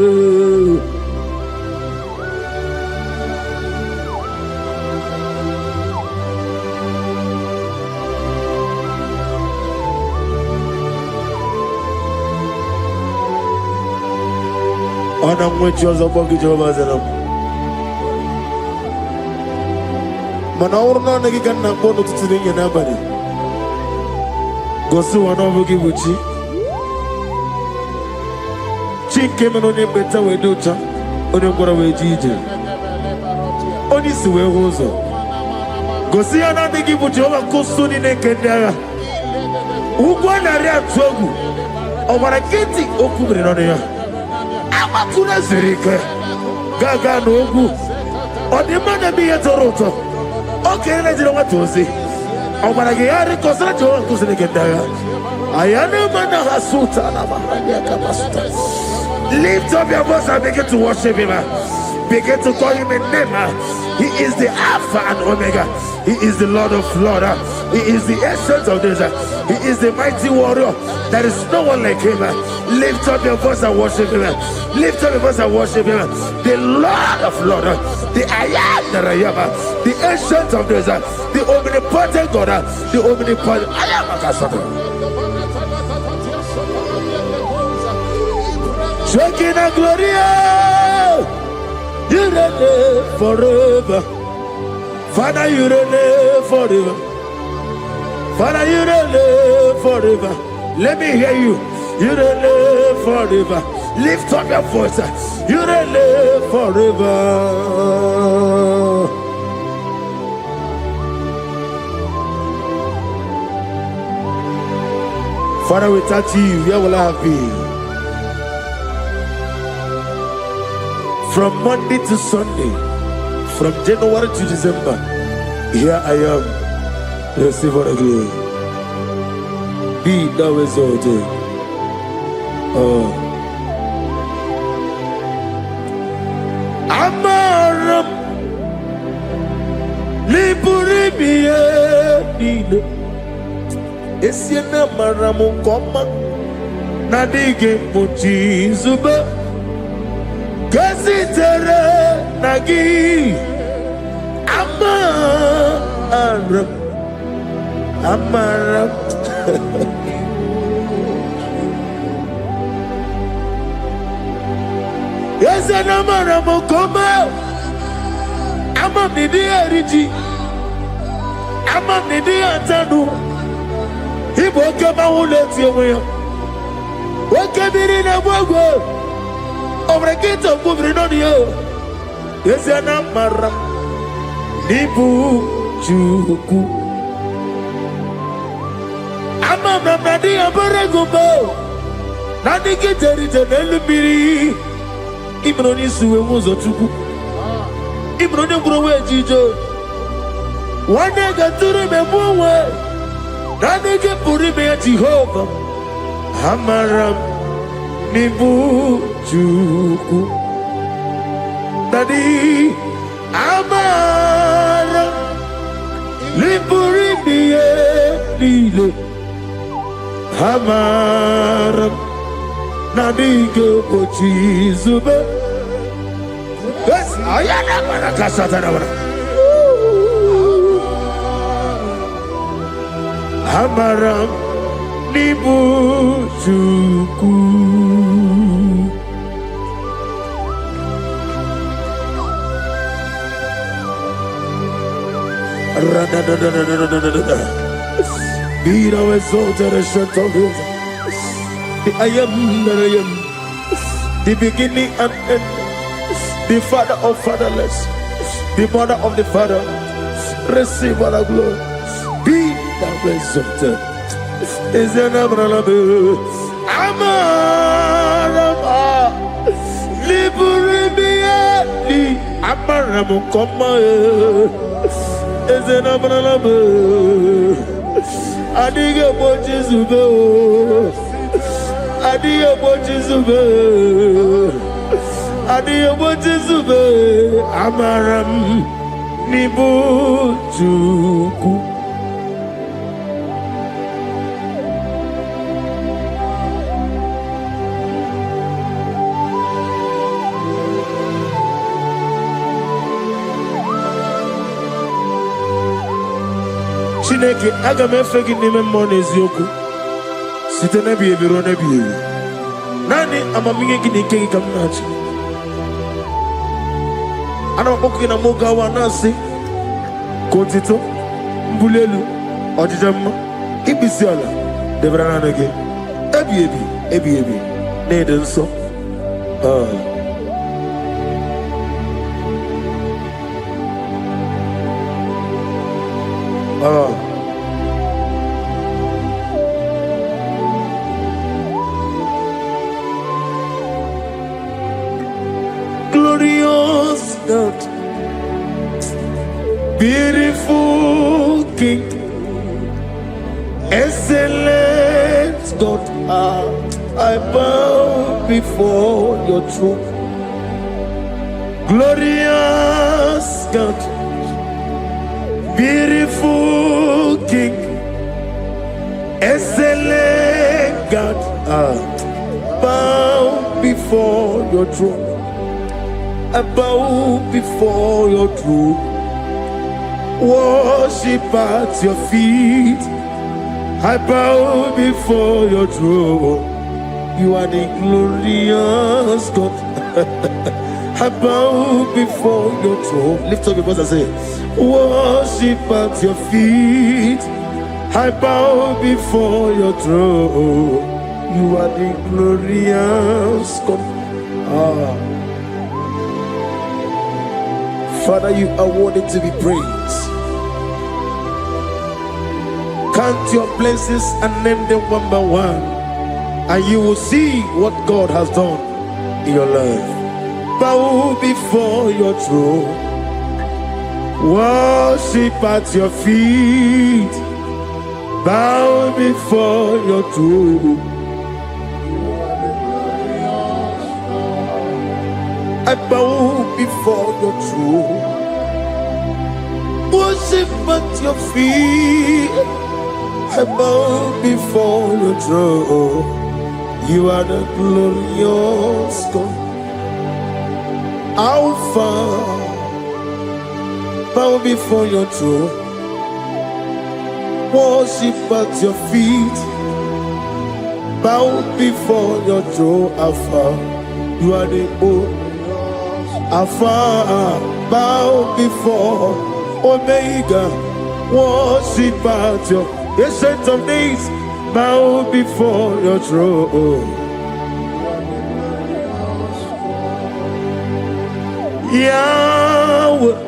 Ana mwechoza kwa kichwa zenu. Mana urna nagi kanna bono tutsirinye nabari. Gosu wana vugi buchi. Chike meno ni beta wedocha. Oni ngora wejije. Oni siwe hozo. Gosi ana nagi buchi oba kusuni nekendaya. Ugwana ria twogu. Omara kiti okubire noneya. Amatuna zirike gaga n'ogwu ọdịmma bi ya tọrọ ụtọ oke na-ejiri nwata ozi ọ gwara gị ya rịkọsịrị Jehova nkụziri gị ndị agha aya na-eme na ha sụta na mahadum aka masụta Lift up your voice and begin to worship him. Begin to call him a name. He is the Alpha and Omega. He is the Lord of Lords. He is the Ancient of Days. He is the mighty warrior. There is no one like him. Lift up your voice and worship him. Lift up your voice and worship him. The Lord of Lords, the I am that I am, the Ancient of Days, the omnipotent God, the omnipotent I am. Shekinah Gloria, you reign forever. Father, you reign forever. Father, you reign forever. Let me hear you. You reign forever. Lift up your voice. You reign forever. Father, without you, where will I have been? From Monday to Sunday, from January to December, here I am. Receive all the glory. Be thou exalted. Amaram Liburibie Nino Esiena Maramu Koma Nadige Muchizuba Gazitere Nagi Amaram Yes, and Amaram Koma Amam Nidi Ariji Amam Nidi Antanu He woke up my whole let you away. Woke up in a wogo over a gate of moving on you. Yes, and Amaram Nibu Juku Amam Nadi Abaragubo Nadi Kitari Janelubiri Ibroni Suwe Mozotuku Ibroni Browe Jijo one day got to remember where Nadi Puri me Jehovah Amaram Nibu Juku Nadi Amaram Niburi Nile Amaram Nadiga Pochizube. Yes, I am a Casatana. Amaram Nibu Chuku. Be thou exalted and shut of his. The I am that I am, the beginning and end, the father of fatherless, the mother of the father. Receive all the glory. Be thou exalted. Is an Abraham, Amarama, Liburibi, Abraham, come. Is an Abraham, Adiga Bochizube. Adiyo Bochizube, Amaram Nibu Juku. Chineke aga me fegi n'ime mmụọ n'eziokwu site n'ebi ebi ruo n'ebi ebi. Nani amamihe gị na ike gị ka m na-achị. Ana m akpọkụ gị na mụ gawa na-asị ka otito mbuli elu ọdịda mma ibisi ala debere naanị gị ebi ebi ebi ebi na-ede nsọ. Glorious God, beautiful King, excellent God, I bow before your throne. Glorious God, beautiful King, excellent God, bow before your throne. I bow before your throne, worship at your feet. I bow before your throne. You are the glorious God. I bow before your throne. Lift up your voice and say, worship at your feet. I bow before your throne. You are the glorious God. Father, you are worthy to be praised. Count your blessings and name them one by one, and you will see what God has done in your life. Bow before your throne, worship at your feet. Bow before your throne. I bow before your throne, worship at your feet. I bow before your throne. You are the glorious God. Alpha, bow before your throne, worship at your feet. Bow before your throne, Alpha. You are the old Alpha. Bow before Omega, worship at your Ancient of Days. Bow before your throne. Yahweh,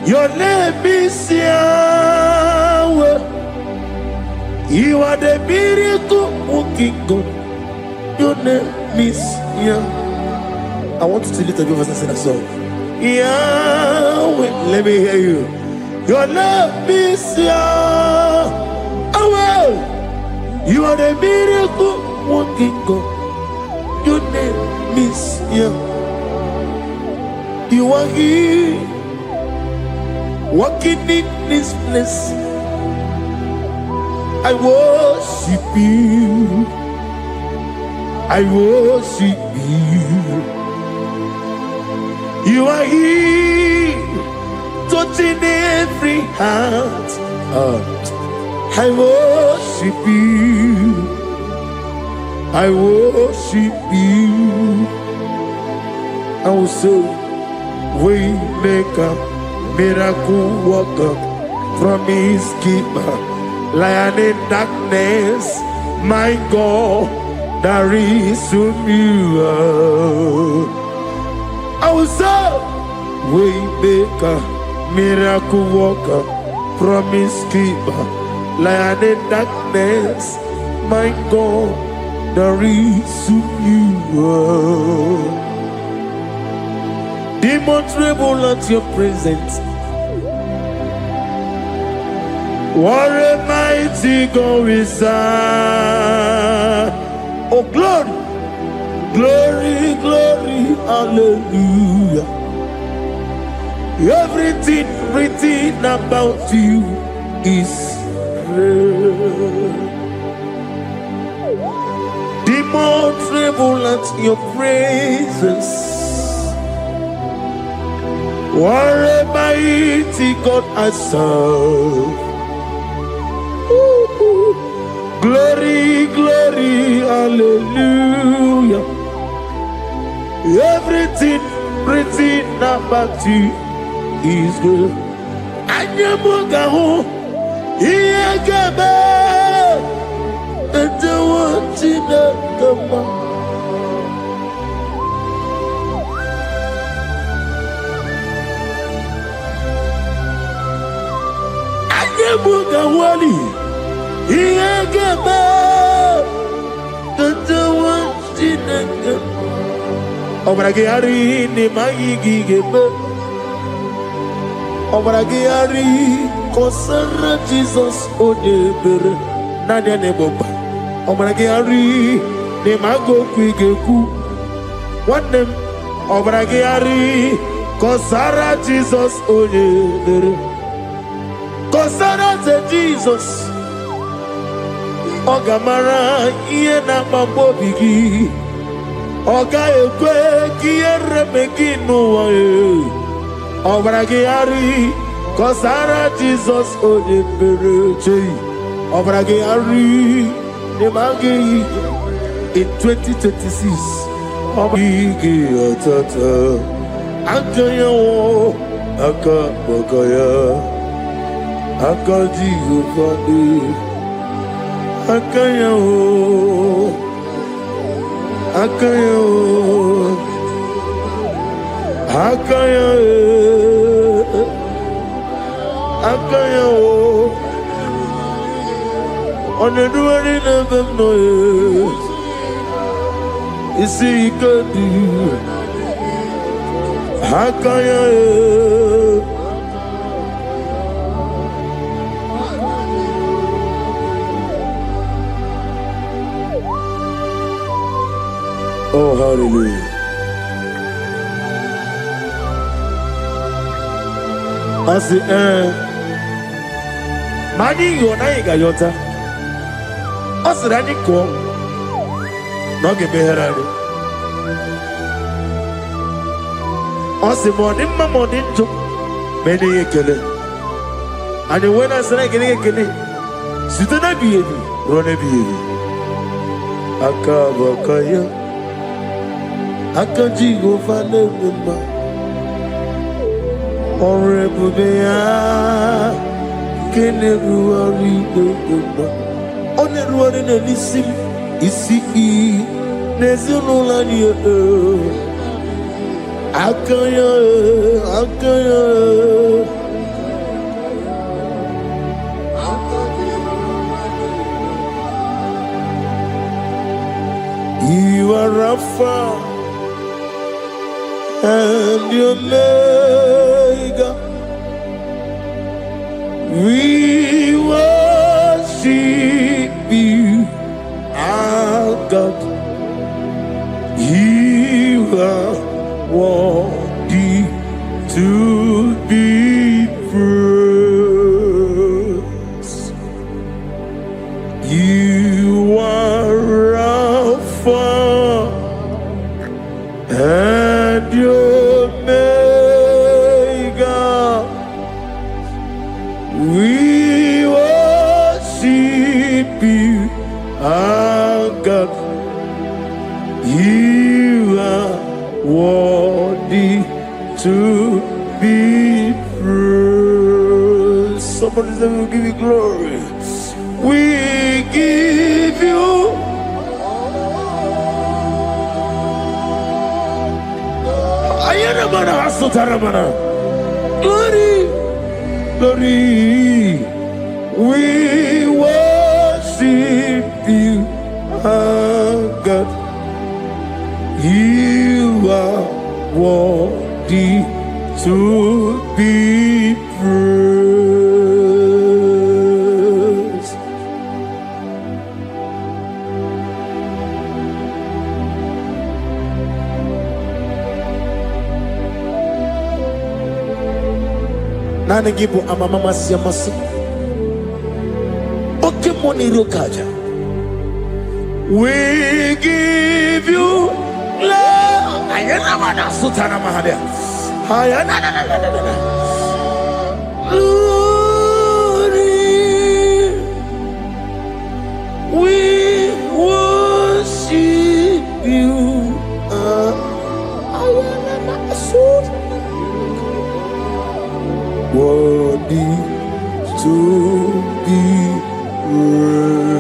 your name is Yahweh. You are the miracle working God. Your name is Yahweh. I want you to lift up your voice and sing a song. Yahweh, let me hear you. Your name is Yahweh. You are the miracle working God. Your name is Yahweh. You are here, walking in this place. I worship you. I worship you. You are here, touching every heart. I worship you. I worship you. I will say, Waymaker, miracle worker, promise keeper, lion in darkness, my God, there is whom you are. I will say, Waymaker, miracle worker, promise keeper, lion in darkness, my God, there is whom you are. Demons tremble at your presence. What a mighty God we serve. Oh, glory, glory, glory, hallelujah. Everything written about you is real. Demons tremble at your presence. What a mighty God I serve. Glory, glory, hallelujah. Everything written about you is good. Anyamugaho, Iyagaba, and the one in the Bugawali, Iyagaba, the one in the Obragiari, Nimaigi, Obragiari, Kosara Jesus, Odeber, Nadia Neboba, Obragari, Nemago Quigeku, one name, Obragari, Kosara Jesus, Oye, Kosara Jesus, Ogamara, Iena Mambo Bigi, Oga Ekwe, Kiere Megino, Obragari, Kosara Jesus, Oye, Obragari, Nemagi in 2026. Obigi atata akaya wo akabakaya akaji ufadi akaya wo akaya wo akaya akaya wo. On the doing of them noise, you see, you could do. How can you? Oh, hallelujah. I say, Mani, you're not yota. Asirani ko no ge beherani asimo nimma modinjo meni yekele ani wena sara gele yekele sitana biyebi rone biyebi akabakaya akaji go fale mma orebubeya kene ruari do Only running and listen, isi nezulani akaya. You are Alpha and Omega. We worship you, our God. You are worthy to be praised. You are Alpha and Omega. We worship you, our God. You are worthy to be praised. Somebody say, we'll give you glory. We give you glory, glory. We worship you, our God. You are worthy to be praised. Nani gibu amamama siyamasi oke moni rokaja. We give you love. Ayana mana sutana mahadia. Ayana na. Glory. We worship you. Ayana mana sutana. Worthy to be praised.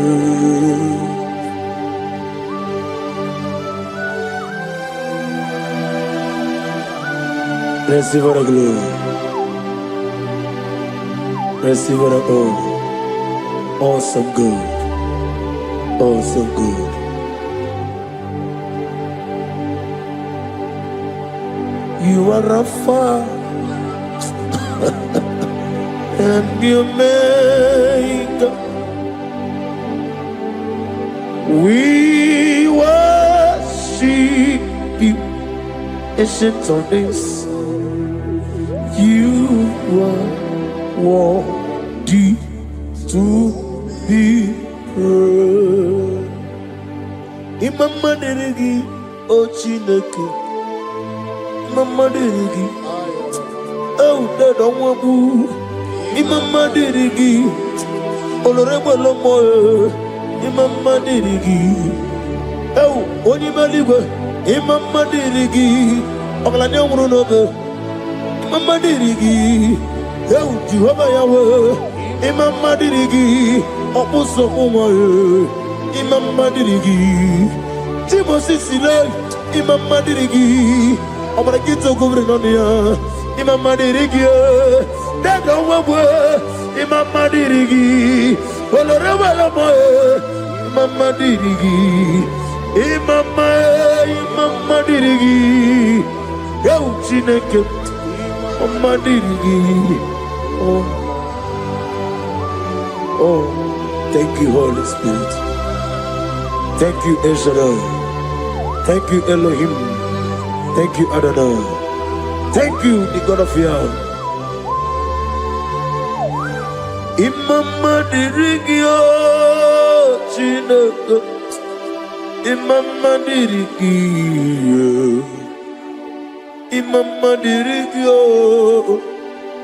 Receive our glory. Receive our honor. Awesome God. Awesome God. You are Alpha and Omega. We worship you, ancient of days. You are worthy to be praised. Imama deregi o Chineke, Imama deregi o Dadonwabu, Imama deregi Olorebo lomo, Imama deregi o Onimaligwe, Imama deregi Oglanya Murunobe, Imama deregi eu Jehovah Yahweh, Imama deregi Opuso Umaye, Imama dirigi, Timosi Sile, Imama dirigi, Omarakito Governonia, Imama dirigi, Dagawawe, Imama dirigi, Olorewalamoe, Imama dirigi, Imama dirigi, Eu Chineke, Imama dirigi, oh, thank you, Holy Spirit. Thank you, El Shaddai. Thank you, Elohim. Thank you, Adonai. Thank you, the God of Yah. Imama dirigio, Chineke. Imama dirigio. Imama dirigio.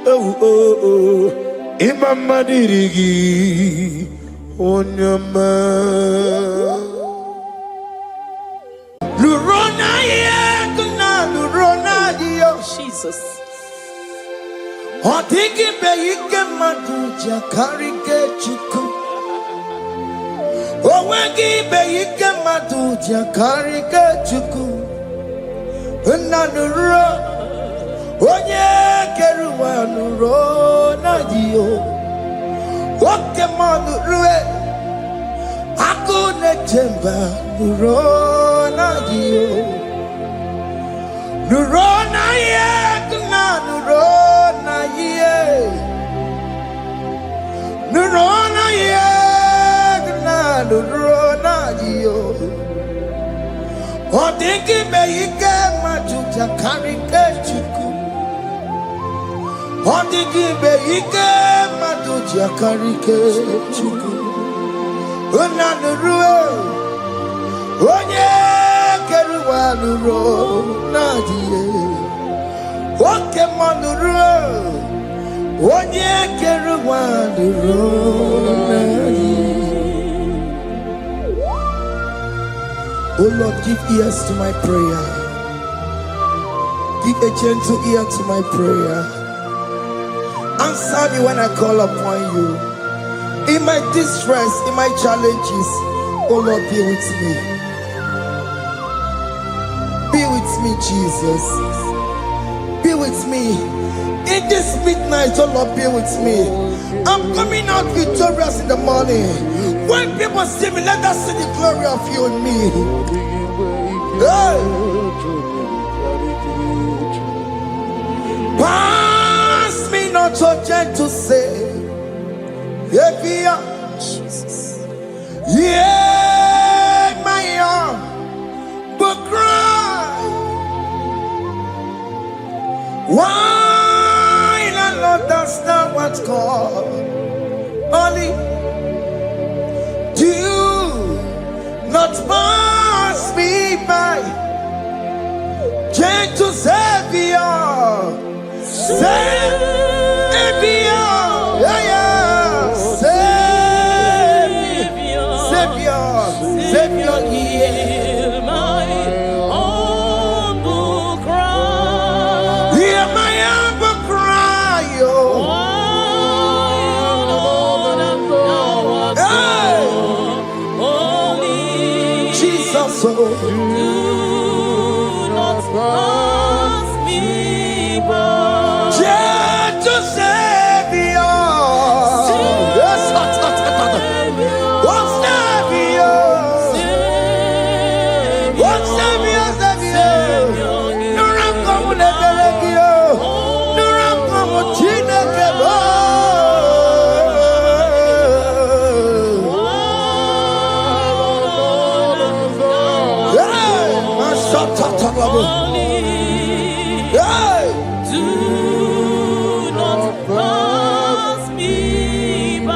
Oh. Imama dirigi. Onyama. Jesus. Otiki beike maduja karike chiku. Owegi beike maduja karike chiku. Nanuro. Onye keruwa nuro na dio. Oke manurue. Akune chemba nuro na dio. Nurona ye, nurona ye, nurona ye, nurona yo. Odingi beike majuja karike chiku. Odingi beike majuja karike chiku. Una nurue, onye. Nuro nadie oke manuro onye keruwa nuro nadie. Oh Lord, give ears to my prayer. Give a gentle ear to my prayer. Answer me when I call upon you. In my distress, in my challenges, oh Lord, be with me. Be with me, Jesus. Be with me. In this midnight, oh Lord, be with me. I'm coming out victorious in the morning. When people see me, let us see the glory of you in me. Hey. Pass me not so gentle say, Jesus. Yeah, my arm, but cry. Why not understand what's called? Only do not pass me by. Gentle Savior, Savior, yeah. Savior, hear my humble cry. Hear my humble cry, Jesus, do not pass me by. Gentle Savior, Hey. Do not pass me by.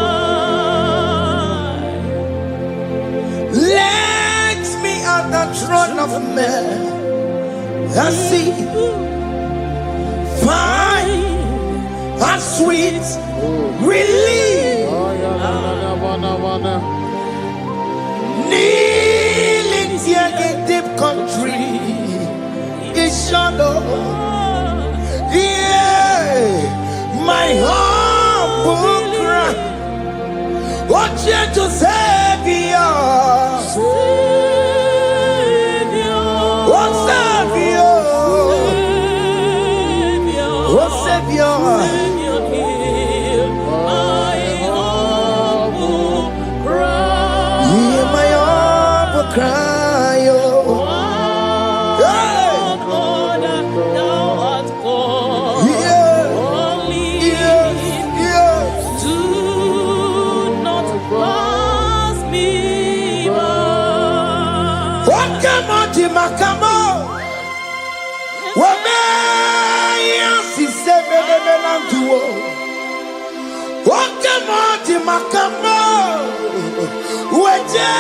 Let me at the throne of men and see, find a sweet relief. Kneeling here in deep country, in shadow. Yeah, my humble cry. What you to Savior? What Savior? What Savior? Hear my humble cry. Makamo, Wamea, si semelantuo. Wakamo, Makamo, Weje,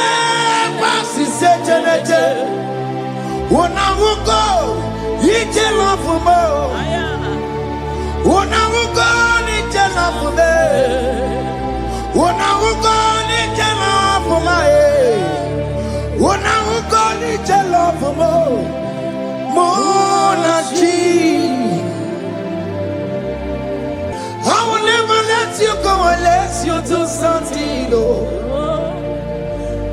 Pasi Setenete, Wanamugo, Yitelafumo, Wanamugo, Nitelafume, Wanamugo, Nitelafumae. Wanamugo, Nitelafumo, Monachi. I will never let you go unless you do something.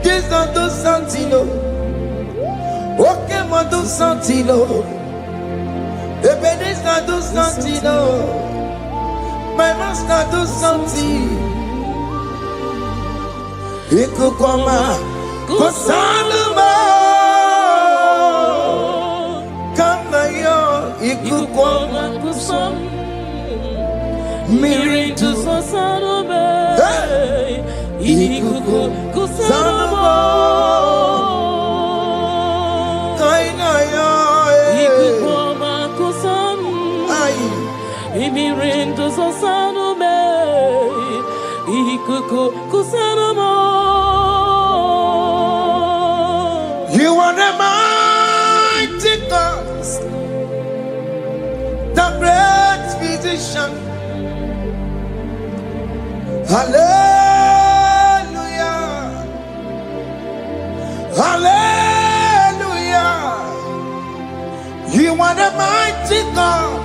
Just don't do something. Okay, ma do something. Baby, this not do something. My master do something. He could come out. Kosanuma, come yo, ikukoma kusam, miri tu sosanuma, ikukusanuma, kaina yo, ikukoma kusam, miri tu sosanuma, ikukusanuma. You are the mighty God, the great physician. Hallelujah, hallelujah. You are the mighty God,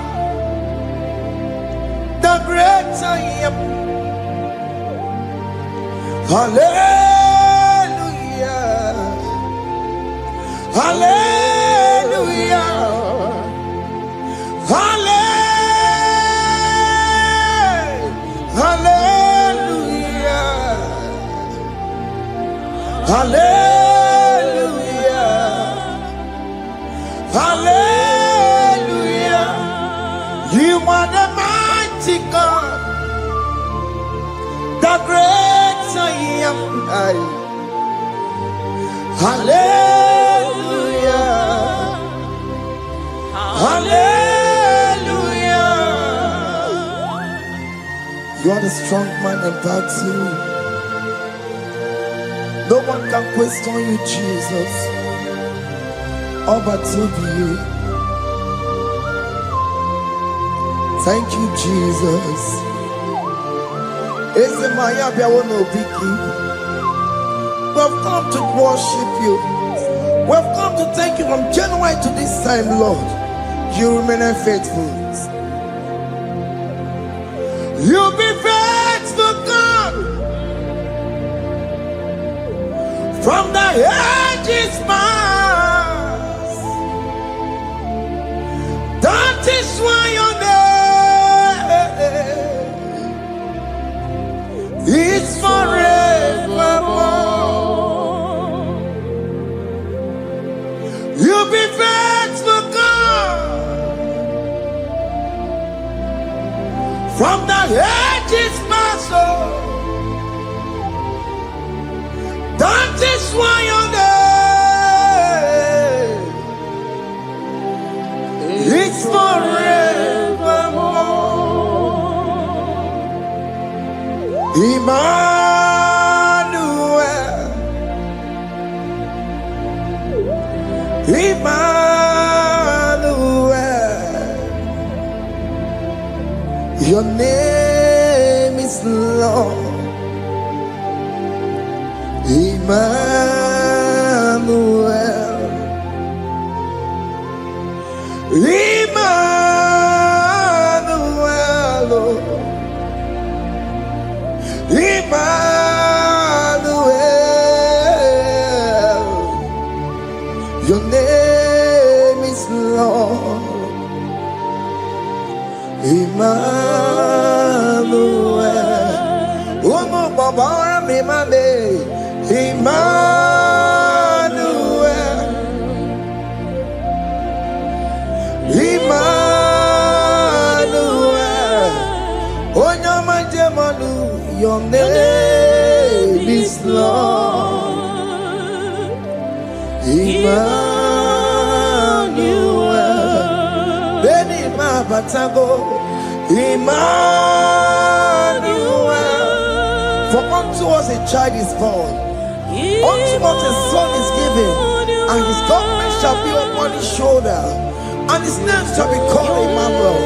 the great I am. Hallelujah. Hallelujah. Hallelujah. Hallelujah. Hallelujah. Hallelujah. You are the mighty God, the great I am. Hallelujah. Hallelujah. You are the strong man in battle. No one can question you, Jesus. All but to be. Thank you, Jesus. Is it my happy? I want to be keep. We've come to worship you. We've come to thank you from January to this time, Lord. You remain faithful. You'll be faithful, God. From the ages past. That is why your name is forevermore. You'll be faithful, God. From the ages past, that is why your name Emmanuel, your name is Lord. Emmanuel, Emmanuel, Emmanuel, your name is Lord. Emmanuel, oh no, Baba, me mame, Emmanuel, Emmanuel, oh no, my Jemanu, your name is Lord. Emmanuel, Beni Mabatago, Emmanuel, for unto us a child is born, unto us a son is given, and his government shall be upon his shoulder, and his name shall be called Emmanuel,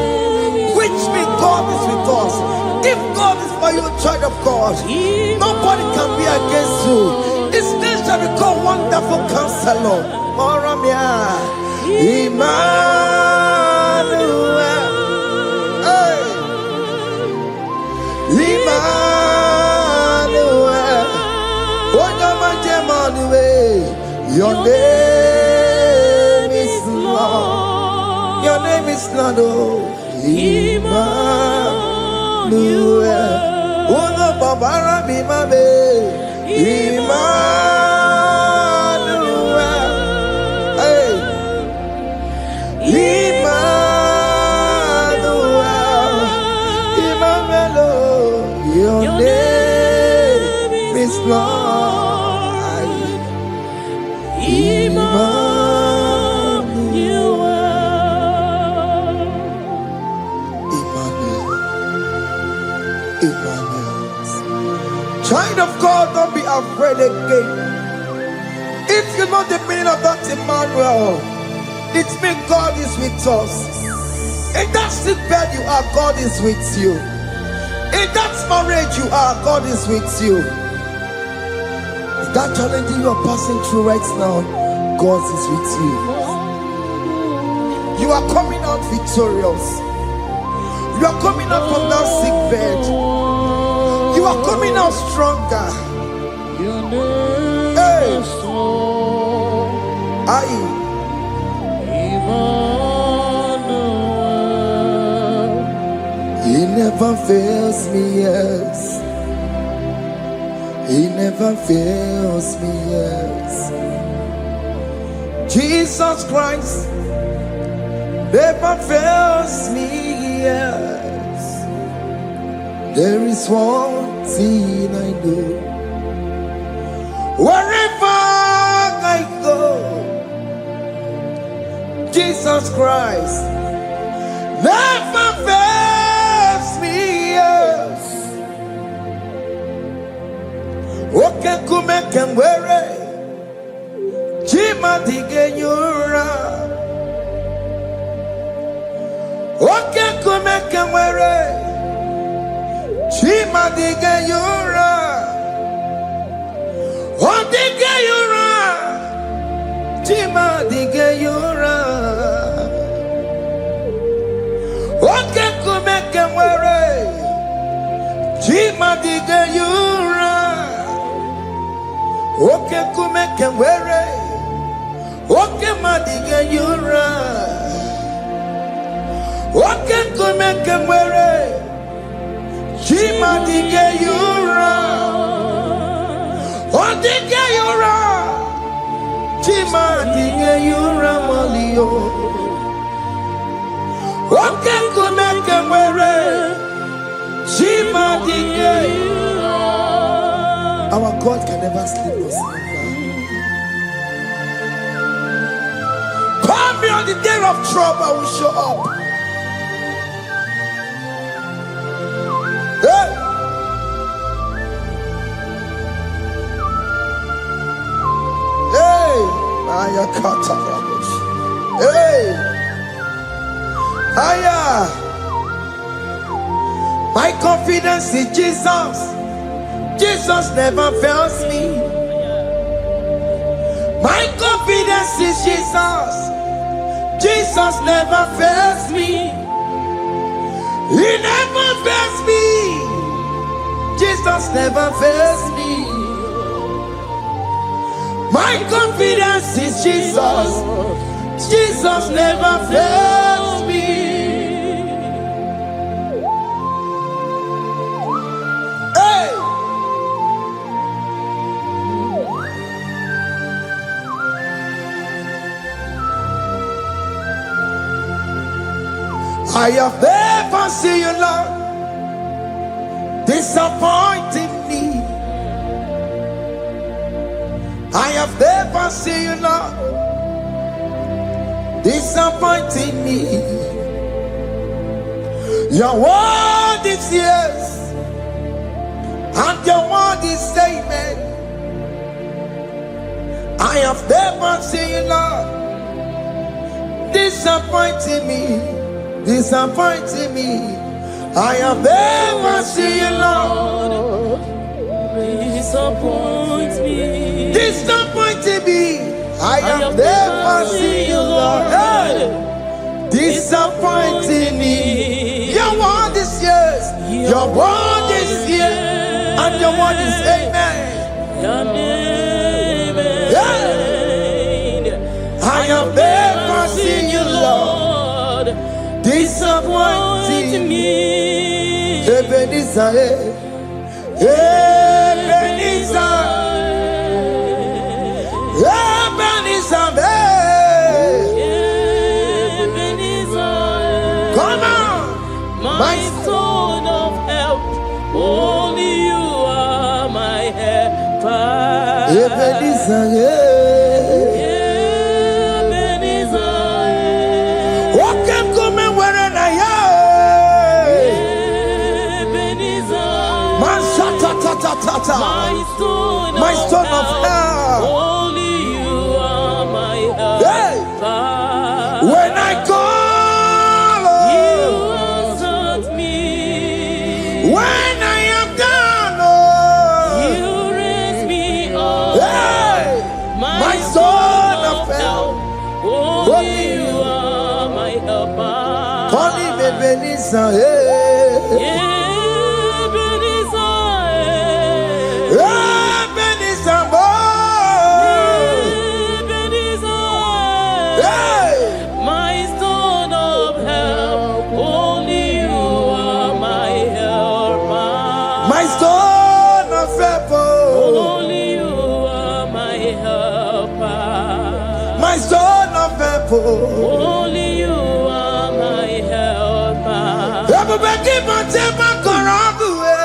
which means God is with us. If God is for you, child of God, nobody can be against you. His name shall be called Wonderful Counselor. Moramia, Emmanuel, hey, Emmanuel, your name is Lord. Your name is Lord. Oh, Emmanuel. Uno babara bimame. Emmanuel. Hey. Emmanuel. Emmanuel. Your name is Lord. Child of God, don't be afraid again. If you know the meaning of that Emmanuel, it means God is with us. In that sick bed you are, God is with you. In that marriage you are, God is with you. In that challenge you are passing through right now, God is with you. You are coming out victorious. You are coming out from that sick bed. You are coming out stronger. Hey. He never fails me, yes. He never fails me, yes. Jesus Christ never fails me, yes. There is one thing I know. Wherever I go, Jesus Christ never fails me, yes. Okay, come and wear it. Jima digenyura. Okay, come and wear it. Chima digayura, oh digayura, Chima digayura, okay kumeke mwere, Chima digayura, okay kumeke mwere, okay madigayura, okay kumeke mwere. Chima digayura, oh digayura, Chima digayura malio, okay kumeke mwere, Chima digayura. Our God can never sleep or slumber. Call me on the day of trouble, I will show up. Hey, higher. My confidence in Jesus. Jesus never fails me. My confidence is Jesus. Jesus never fails me. He never fails me. Jesus never fails me. My confidence is Jesus. Jesus never fails me. Hey! I have never seen you, Lord, disappointing me. I have never seen you, Lord, disappointing me. Your word is yes, and your word is amen. I have never seen you, Lord, disappointing me. Disappointing me. I have never seen you, Lord. Disappoint me. Disappointing me. I have never seen you, Lord. Hey. Disappointing me. Your word is yes. Your word is yes. And your word is amen. Yeah. I have never seen you, Lord, disappointing me. Ebenezer, Ebenezer, Ebenezer, Ebenezer. come on, My stone of help, only you are my helper. Ebenezer, Ebenezer. what can come and where I am? Ebenezer. Man, shata, My stone of help. only you are my Hey. helper. When I call, You answered me. when I am down, You raise me up. hey, my stone son of help. only you are my helper. Call him Ebenezer, hey. Ebenezer, boy. Hey, My stone of help, only you are my helper. my son of help, Only you are my helper. my son of help. Only you are my helper. Everybody keep on taking my corrupt way.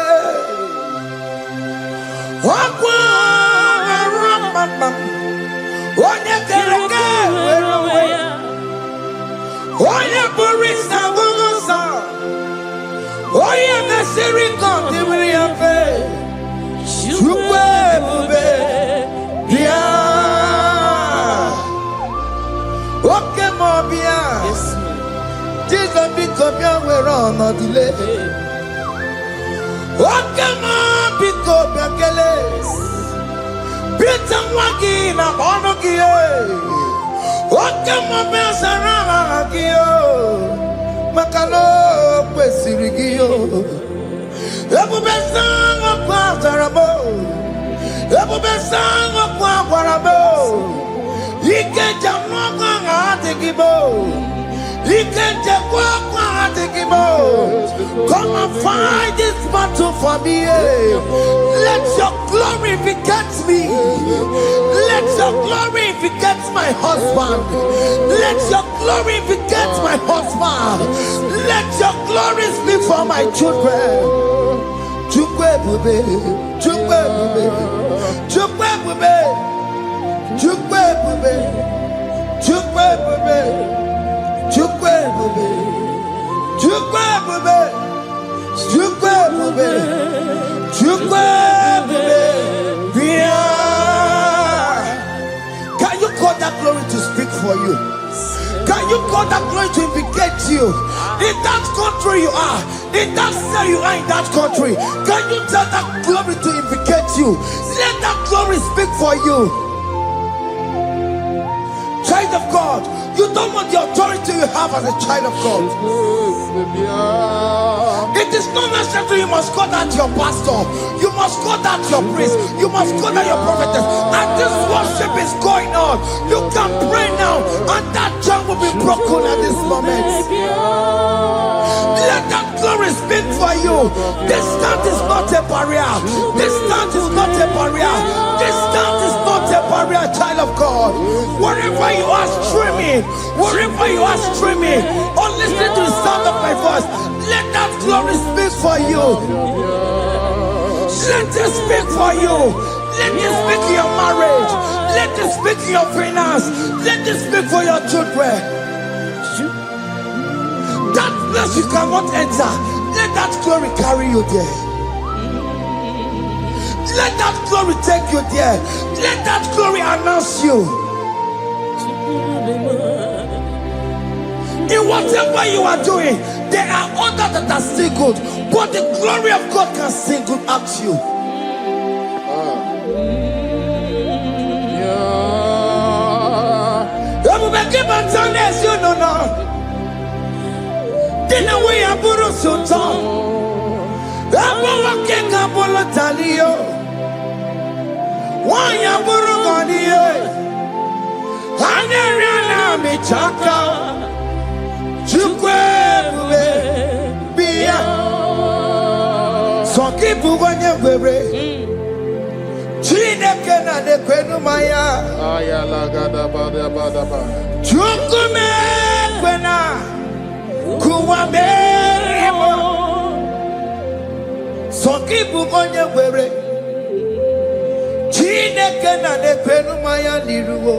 Onye kereke were onwe ya. Onye pụrụ ịsa ụzọ. Onye mesịrị ka ọ dịrị ya mfe. Chukwu ebube bịa. Oke ma ọ bịa. Jizọs biko bịa were ọnọdụ lee. Oke ma biko bịa kelee. Pita nwa gị na ọnụ gị. Oke ma bịa sara aha gị. Maka na o kwesịrị gị. Ebube sang ọkụ azara m. Ebube sang ọkụ agwara m. Ike njem ọkụ ahụ adịghị m. Ike njem ọkụ ahụ adịghị m. Come and fight this battle for me. Let your glory beget me. Let your glory beget my husband. Let your glory beget my husband. Let your glory speak for my children. Chukwu ebube, Chukwu ebube, Chukwu ebube, Chukwu ebube, Chukwu ebube, Chukwu ebube, Chukwu ebube, Chukwu ebube, Chukwu ebube. Can you call that glory to speak for you? Can you call that glory to vindicate you? In that country you are, in that cell you are in that country, can you tell that glory to vindicate you? Let that glory speak for you. Child of God, you don't want the authority you have as a child of God. It is not necessary you must call that your pastor, you must call that your priest, you must call that your prophetess. And this worship is going on. You can pray now, and that chain will be broken at this moment. Let that glory speak for you. Distance is not a barrier. Distance is not a barrier. Distance is not a barrier, child of God. Wherever you are streaming, wherever you are streaming, or listening to the sound of my voice, let that glory speak for you. Let it speak for you. Let it speak in your marriage. Let it speak in your finance. Let it speak for your children. That place you cannot enter, let that glory carry you there. Let that glory take you there. Let that glory announce you. In whatever you are doing, there are others that are still good, but the glory of God can still good up to you. You know now. Dina we aburu sultan, abu wake kabolo talio, wan aburu ganiye, aneriana michaka, chukwe bube biya, sonki buganye bebe, chine kena de kwenu maya, ayala gada bada ba, chukume kwena. Kuwamerimo Sokibu konye were Chineke na nekwenu maya niruo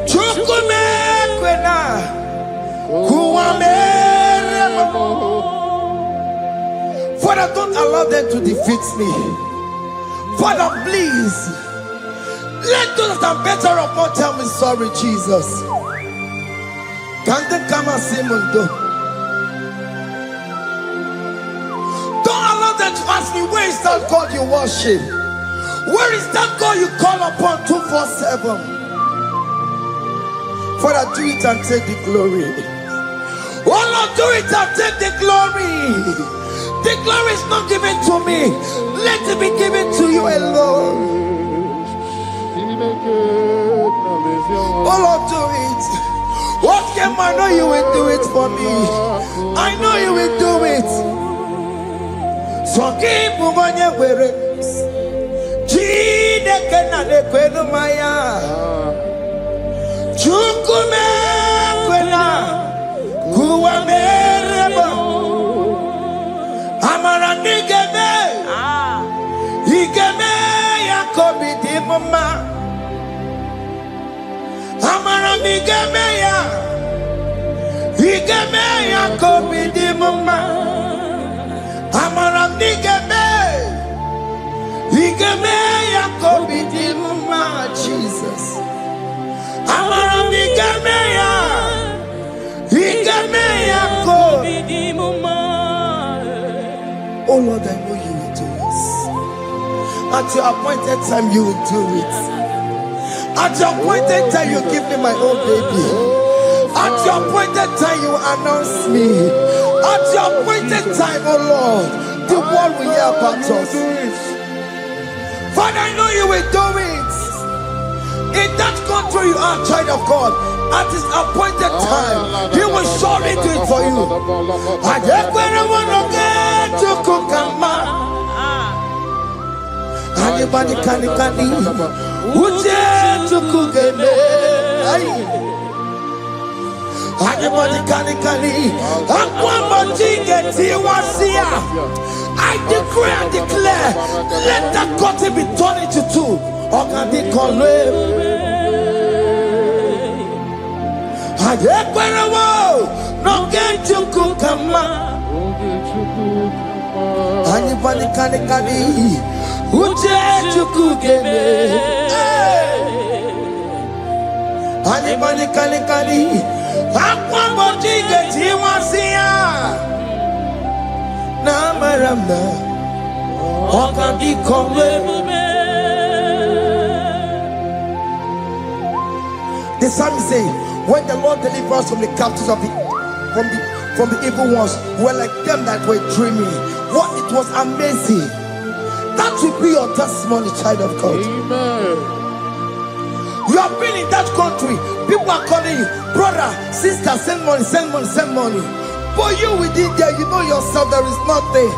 Chukume kwena Kuwamerimo. Father, don't allow them to defeat me. Father, please let those that are better off not tell me sorry, Jesus. Can't they come and say Mundo? Don't allow them to ask me, where is that God you worship? Where is that God you call upon 247? Father, do it and take the glory. Oh Lord, do it and take the glory. The glory is not given to me. Let it be given to you alone. Oh Lord, do it. What can I know you will do it for me? I know you will do it. So keep moving where it. Chide kena de kwenu maya. Chukume kwena kuwa mereba. Amara nigeme. Igeme yakobi di mama. Amara migeme ya. Igeme yakobi di mama. Amara migeme. Igeme yakobi di mama. Jesus. Amara migeme ya. Igeme yakobi di mama. Oh Lord, I know you will do it. At your appointed time, you will do it. At your appointed time, you give me my own baby. At your appointed time, you announce me. At your appointed time, oh Lord, the world will hear about us. Father, I know you will do it. In that country you are, child of God, at his appointed time, he will surely do it for you. I just want to get to Kukama. Anybody can Uje to Kugeme. Anybody can I decree and declare, let that curtain be torn into two. Or can they call him? No get to Kukama. Anybody can Uje to Kugeme. Anybody kali. Akwa bojiga tiwasia. Na maramna. Oka di kombe. The psalmist say, when the Lord delivers us from the captives of from the evil ones, we're like them that were dreaming. What it was amazing. That will be your testimony, child of God. Amen. You have been in that country. People are calling you, brother, sister, send money, send money, send money. But you within there, you know yourself, there is nothing.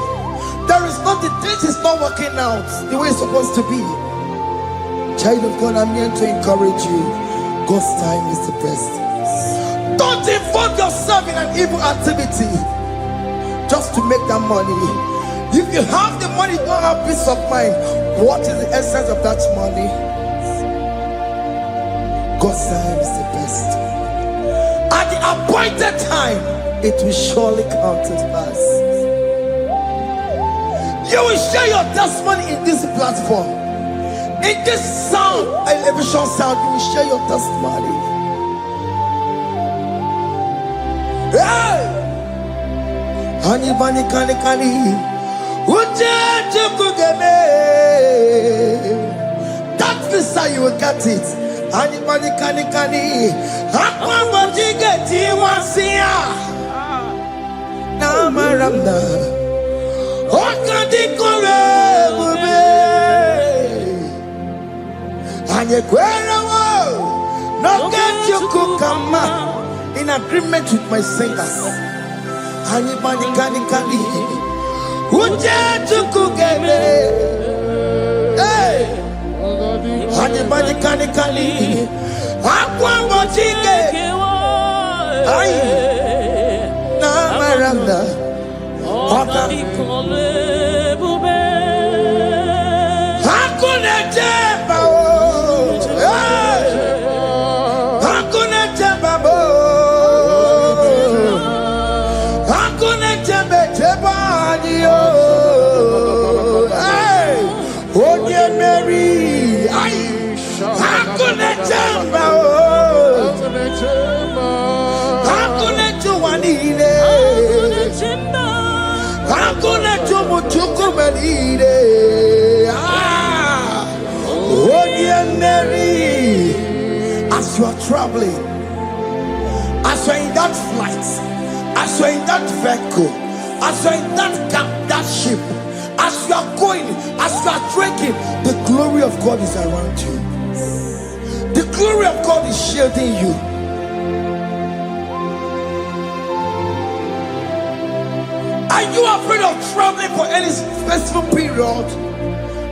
There is nothing. This is not working out the way it's supposed to be. Child of God, I'm here to encourage you. God's time is the best. Don't involve yourself in an evil activity just to make that money. If you have the money, you don't have peace of mind. What is the essence of that money? God's time is the best. At the appointed time, it will surely come to pass. You will share your testimony in this platform. In this sound, elevation sound, you will share your testimony. Hey! Anybody kali. That visa you will get it. Anybody kali. Akwa bojiga tiwasia. Na maramna. Oka di kombe. No get you kukama in agreement with my singers. Anybody kali. Uja chukugeme. Hey. Anybody kali. Akwa bojiga. Ay. Na maranda. Oka di kombe. Hakuna jeba. As you are traveling, as you are in that flight, as you are in that vehicle, as you are in that ship, as you are going, as you are drinking, the glory of God is around you. The glory of God is shielding you. Are you afraid of traveling for any specific period?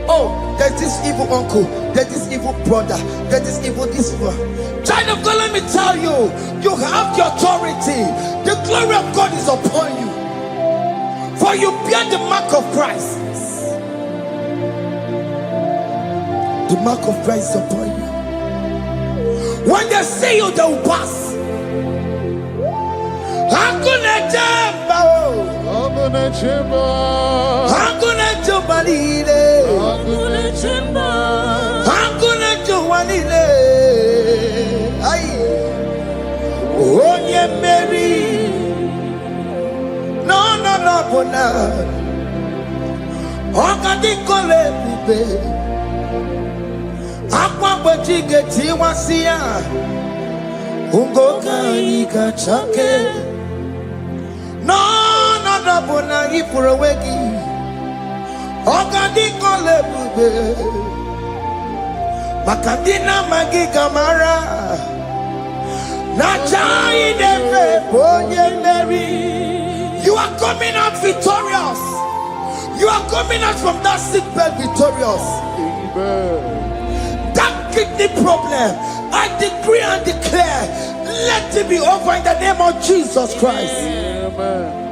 Oh, there's this evil uncle, there's this evil brother, there's this evil this one. Child of God, let me tell you, you have the authority. The glory of God is upon you. For you bear the mark of Christ. The mark of Christ is upon you. When they see you, they will pass. Hakuna jubalile. Ay, onye Mary. No, bona. Oka di kole bube. Akwa bojiga tiwasia. Ungoka ika chake. No, bona ifurowegi. Oka di kole bube. Makadina magiga mara. Nachai deve bonye Mary. You are coming out victorious. You are coming out from that sick bed victorious. Amen. That kidney problem, I decree and declare, let it be over in the name of Jesus Christ. Amen.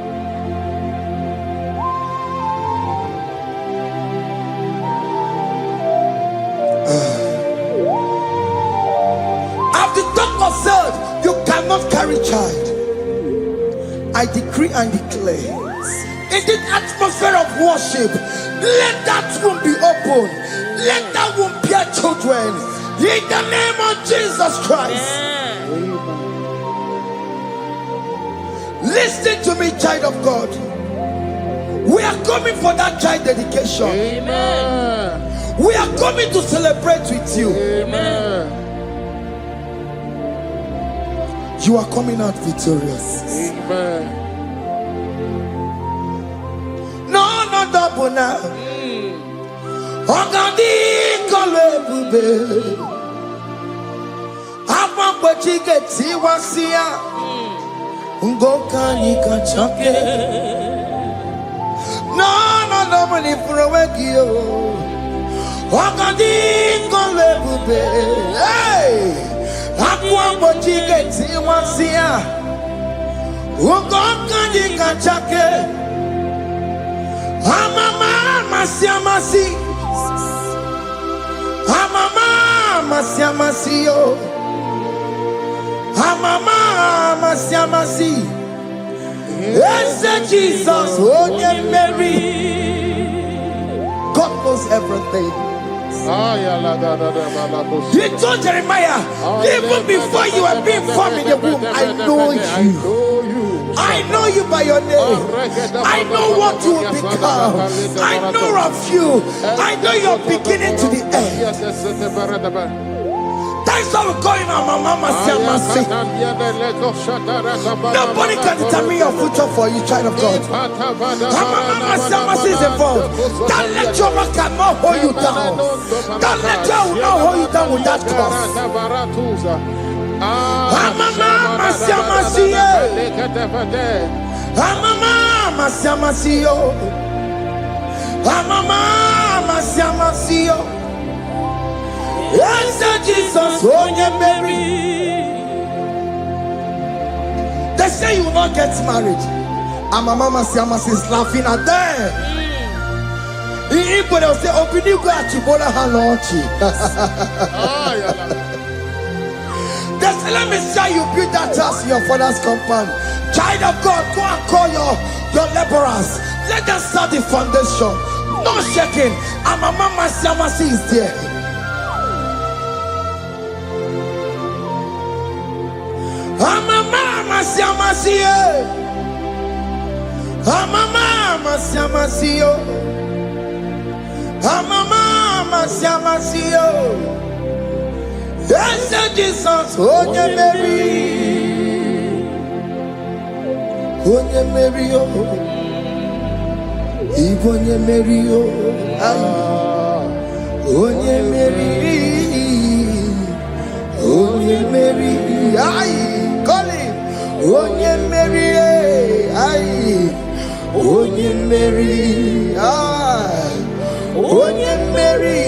As the doctor said, you cannot carry child. I decree and declare, in the atmosphere of worship, let that womb be open. Let that womb bear children. In the name of Jesus Christ. Listen to me, child of God. We are coming for that child dedication. Amen. We are coming to celebrate with you. Amen. You are coming out victorious. Amen. No, no double now. Ogadi kolebube. Apa pachike tiwasia. Ngoka nikachake. No, no double ni furawekio. Ogadi kolebube. Hey! Apa pachike tiwasia. Ngoka nikachake. Amama masiamasi. Amama masiamasi yo. Amama masiamasi. Yes, Jesus, oh yeah, Mary. God knows everything. He told Jeremiah, even before you were being formed in the womb, I know you. I know you by your name. I know what you will become. I know of you. I know your beginning to the end. That's how we're going on, Mama Siamasi. Nobody can determine your future for you, child of God. Mama Siamasi is involved. Don't let your man cannot hold you down. Don't let your will not hold you down with that cause. Mama Siamasi. Mama Siamasi. Mama Siamasi. Yes, Jesus, oh yeah, Mary. They say you will not get married. And my mama Siamasi is laughing at them. If they say, open you go at Chibola Hanochi. They say, let me say you build that house in your father's compound. Child of God, go and call your laborers. Let them start the foundation. No shaking. And my mama Siamasi is there. Mama Siamasi, Mama Siamasi, Mama Siamasi. Yes, Jesus, oh yeah, Mary, oh yeah, Mary, oh yeah, Mary, oh yeah, Mary, oh yeah, Mary, aye. Call him. Oh, yeah, Mary. Aye. Oh, yeah, Mary. Ah. Oh, yeah, Mary.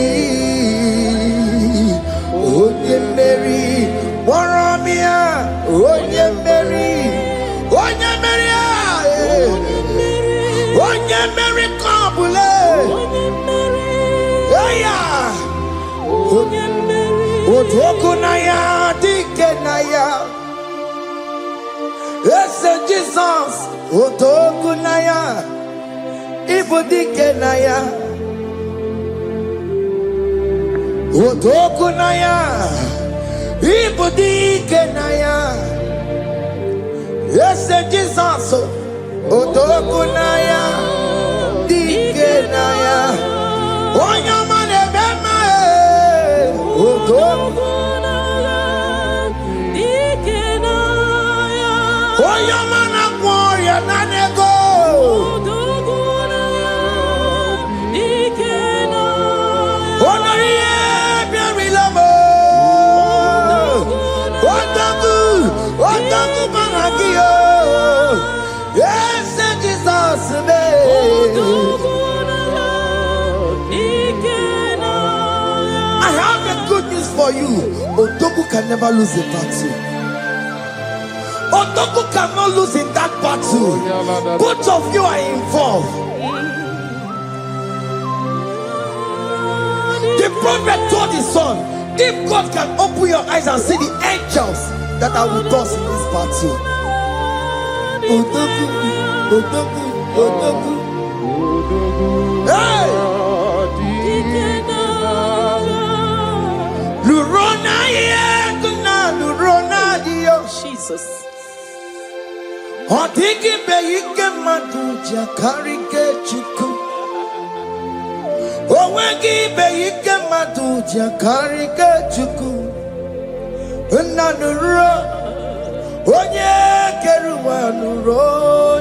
Oh, yeah, Mary. Waramia. Oh, yeah, Mary. Oh, yeah, Mary. Oh, yeah, Mary. Kabule. Yeah. Oh, yeah, Mary. Oh, Tokunaya. Dikenaya. Yes, Jesus, Otokunaya, Ibudikenaya, Otokunaya, Ibudikenaya. Yes, Jesus, Otokunaya, Dikenaya. Onyamane bema, Otokunaya, Dikenaya. Oyamana warrior nanego. Onoye biari lamo. Otagu managio. Yes, Jesus me. I have a good news for you. Otagu can never lose a battle. Otoku cannot lose in that battle. Both of you are involved. The prophet told his son, if God can open your eyes and see the angels that are with us in this battle. Otoku, Otoku, Otoku. Hey! You run Jesus. Odigi beyike maduja karike chuku. Owegi beyike maduja karike chuku. Unanuro onye keruwa nuro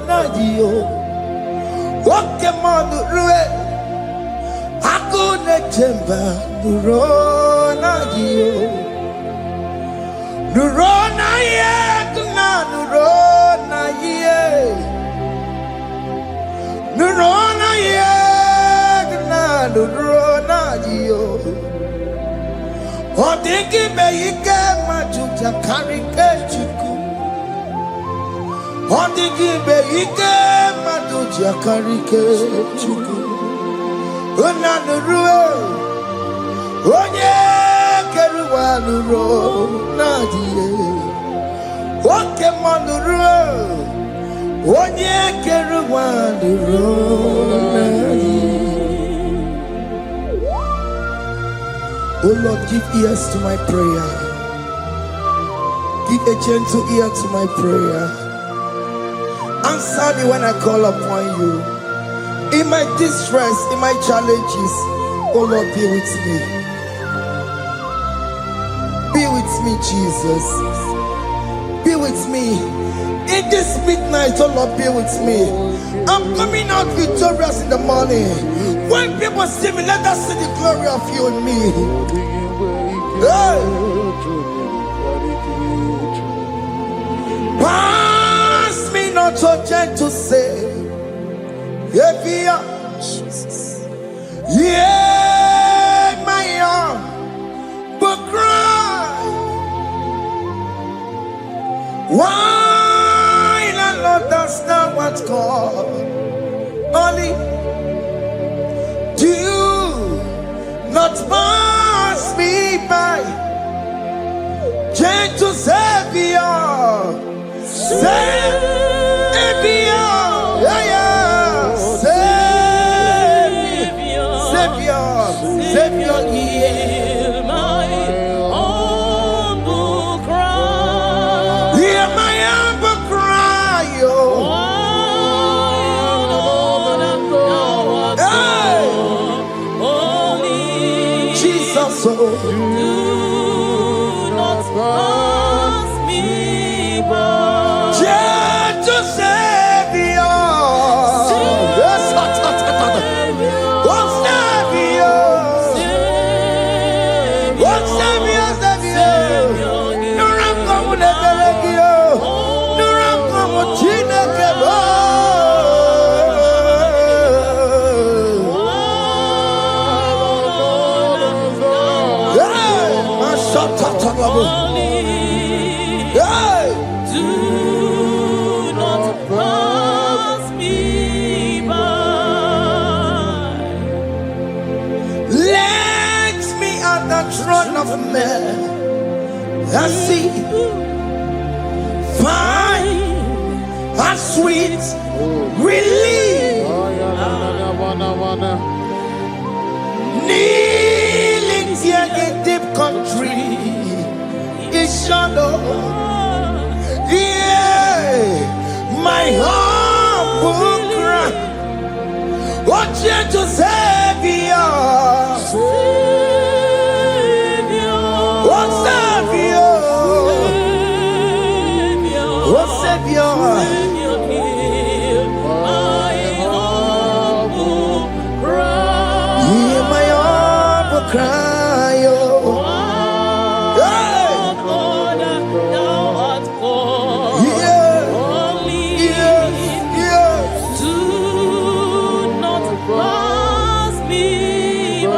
na dio. Oke manurue akune chemba nuro na dio. Nuro na ye kuna nuro na ye. Nuro na ye kuna nuro na dio. Odigi beyike majuja karike chuku. Odigi beyike majuja karike chuku. Unanurue onye keruwa nuro na die. Oke manurue onye keruwa nuro na die. Oh Lord, give ears to my prayer. Give a gentle ear to my prayer. Answer me when I call upon you. In my distress, in my challenges, oh Lord, be with me. Be with me, Jesus. Be with me. In this midnight, oh Lord, be with me. I'm coming out victorious in the morning. When people see me, let us see the glory of you in me. Hey. Pass me not so gentle, say. Jesus. Yeah, my arm, but cry. Why not understand what's called? Only do not pass me by. Gentle Savior, Savior, Savior, hear my humble cry. Hear my humble cry, oh. Jesus, oh. Do not pass me by. Gentle Savior. Do not pass me by. Let me at the throne of men. I see fine and sweet relief. Kneeling here in deep country is shadow. Yeah, my humble cry. Oh, gentle Savior. Oh, Savior. Oh, Savior. Hear my humble cry. Hear my humble cry, oh. Hey. Do not pass me by.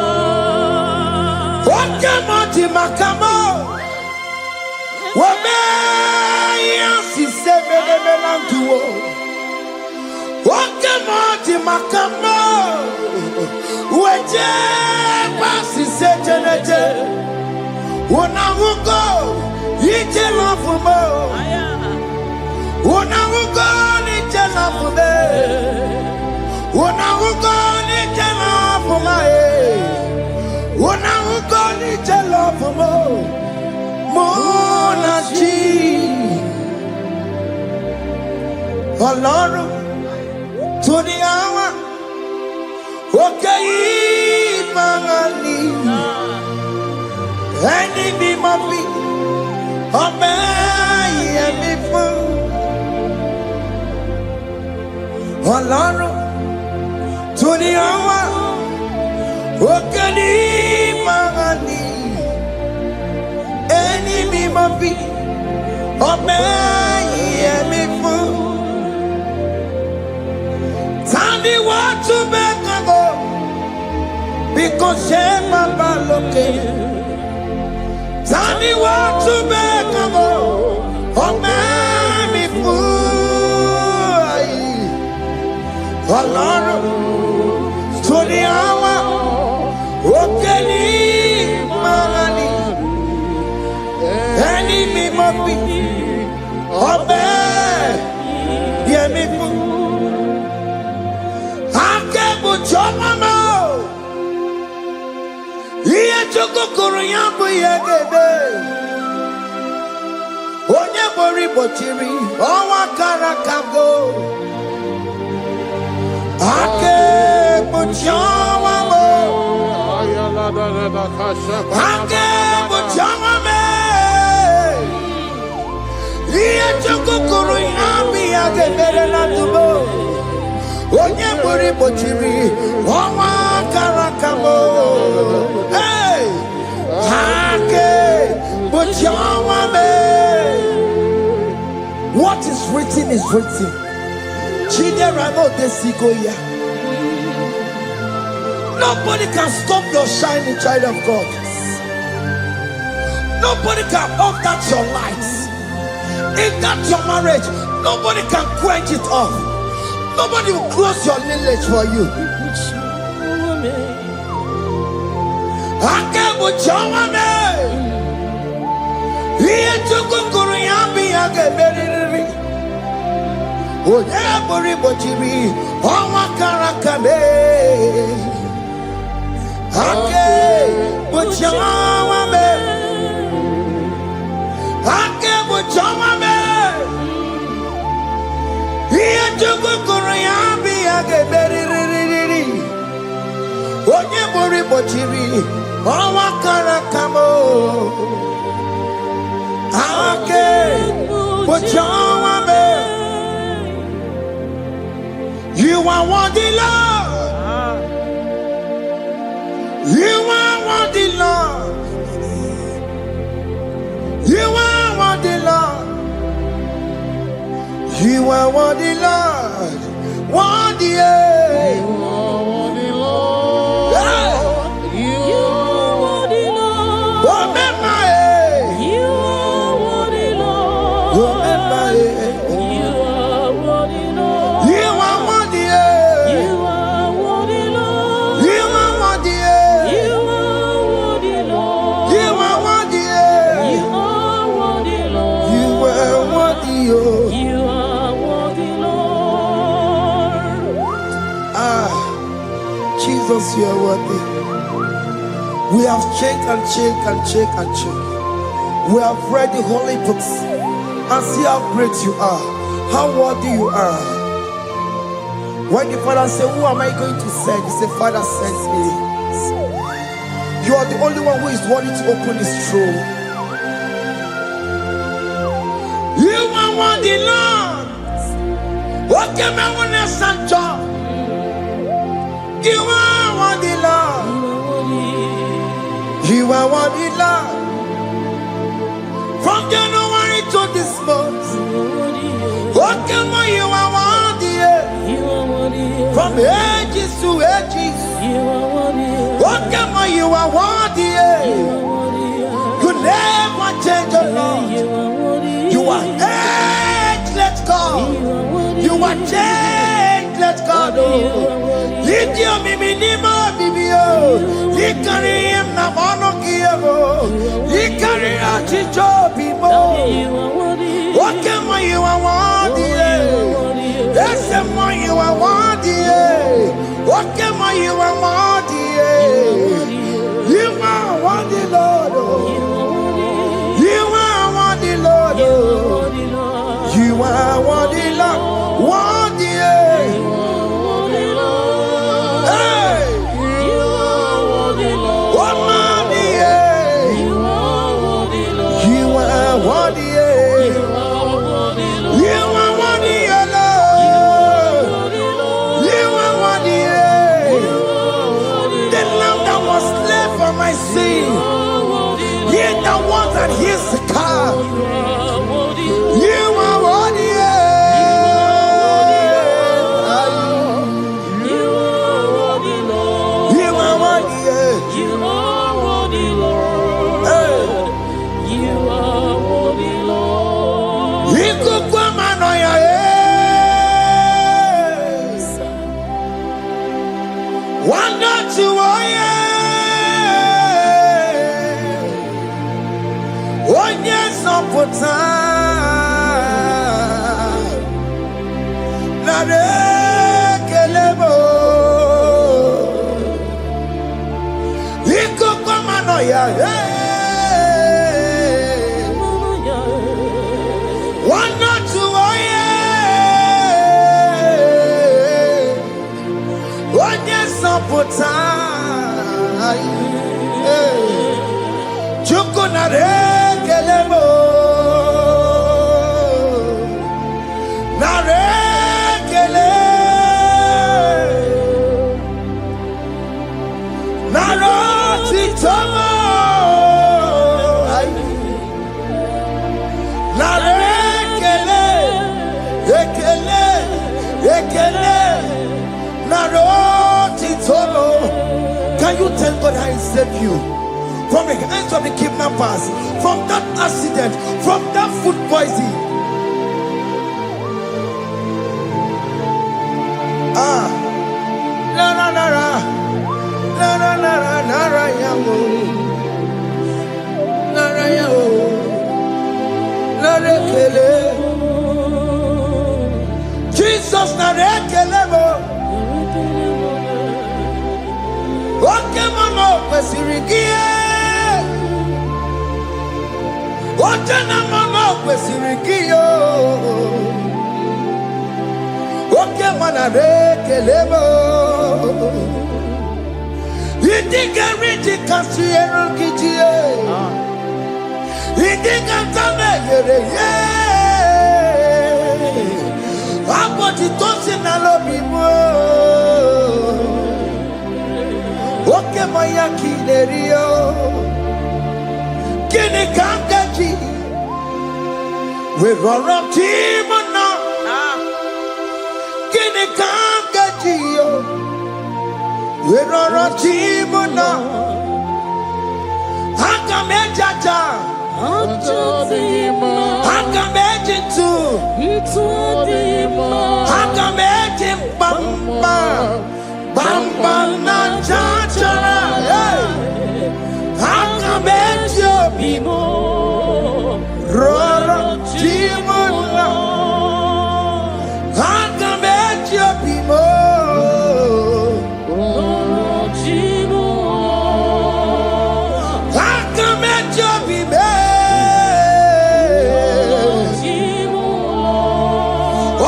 What come on, Timakamo? What may you say, Melantuo? What come on, Timakamo? What you say, Jenete? When I will go, you tell off for more. When I will go, you tell off for me. When I will go, you tell off for my head. When I will go, you tell off for more. Monachi. Ọlọ́run tó ní àwa òkè yìí máa ní ẹni mímọ́ bí ọmọ ẹ̀yẹmí fún. Ọlọ́run tó ní àwa òkè yìí máa ní ẹni mímọ́ bí ọmọ ẹ̀yẹmí fún. Tani wọ́n tún bẹ́ẹ̀ kan bọ̀ bí kò ṣe bàbá lókè. Tani wọ́n tún bẹ́ẹ̀ kan bọ̀ ọmọ mi fún. Ọlọ́run tó ní àwa òkè ní máa ní ẹni mímọ́ bí ọmọ yẹmí fún. Chomamo, iye chokokoro yambo yegebe. Onye bori bochiri, owa karakago. Ake buchomamo, ake buchomame. Iye chokokoro yambo yegebe na tubo. Onye bori bochiri, owa karakamo. Hey, hake bochawame. What is written is written. Chidera desigoya. Nobody can stop your shining, child of God. Nobody can off that your lights. In that your marriage, nobody can quench it off. Nobody will close your lineage for you. Akebujawame. Iye chukukuru yambi ageberiri. Oye bori bochiri. Owa karakame. Akebujawame. Akebujawame. Iye chukukuru yambi ageberiri. Onye bori bochiri, owa karakamo. Ake bochawame. You are worthy, Lord. You are worthy, Lord. You are worthy, Lord. You are worthy, Lord. Worthy, You are worthy, Lord. You are worthy, Lord. You are worthy, Lord. You are worthy, Lord. You are worthy, You are worthy, Lord. You are worthy, You are worthy, Lord. You are worthy, You are worthy, Lord. You are worthy, You are worthy, Lord. Jesus, you are worthy. We have checked and checked and checked and checked. We have read the holy books and see how great you are, how worthy you are. When the Father said, who am I going to send? He said, Father, send me. You are the only one who is worthy to open his throne. You are worthy, Lord. What can I want to send job? You are worthy, Lord. You are worthy, Lord. From January to this month, what can you are worthy? From ages to ages, what can you are worthy? You never change, oh Lord. You are ageless God. You are changeless God. Lift your minima bibio. You carry him na mono kiyo. You carry a chicho bibo. What can you are worthy? That's the one you are worthy. What can you are worthy? You are worthy, Lord. You are worthy, Lord. You are worthy, Lord. worthy. Hey, what worthy? You are worthy. You are worthy, Lord. You are worthy. The lamb that was slain for my sin. He the one that heals the car. You are worthy. You are worthy, Lord. You are worthy. You are worthy, Lord. You are worthy, Lord. He could come and why not you? Oh yes, on for time. Not a kelebo. He could come and why not you? Oh yes, on for time. Chukunare kelebo. Narekele, narotitomo, narekele, ekele, ekele, narotitomo. Can you tell God how He saved you from the hands of the kidnappers, from that accident, from that food poisoning? Jesus narekelebo. Okay, mama, kwesirigie. Okay, mama, kwesirigio. Okay, mana rekelebo. Idiga riti kasiyero kijiye. Idiga kame yere ye. Aboti tosi na lobi mo. Oke maya kinerio. Kini kangaji. We roll up team na. Kini kangaji yo. We roll up team na. Hanga mejaja. Hanga mejintu. Hanga mejim bamba. Bamba na chachara. Hanga mejo bimo. Roro timo na. Hanga mejo bimo. Roro timo. Hanga mejo bimo.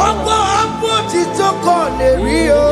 Opo apo titoko ne rio.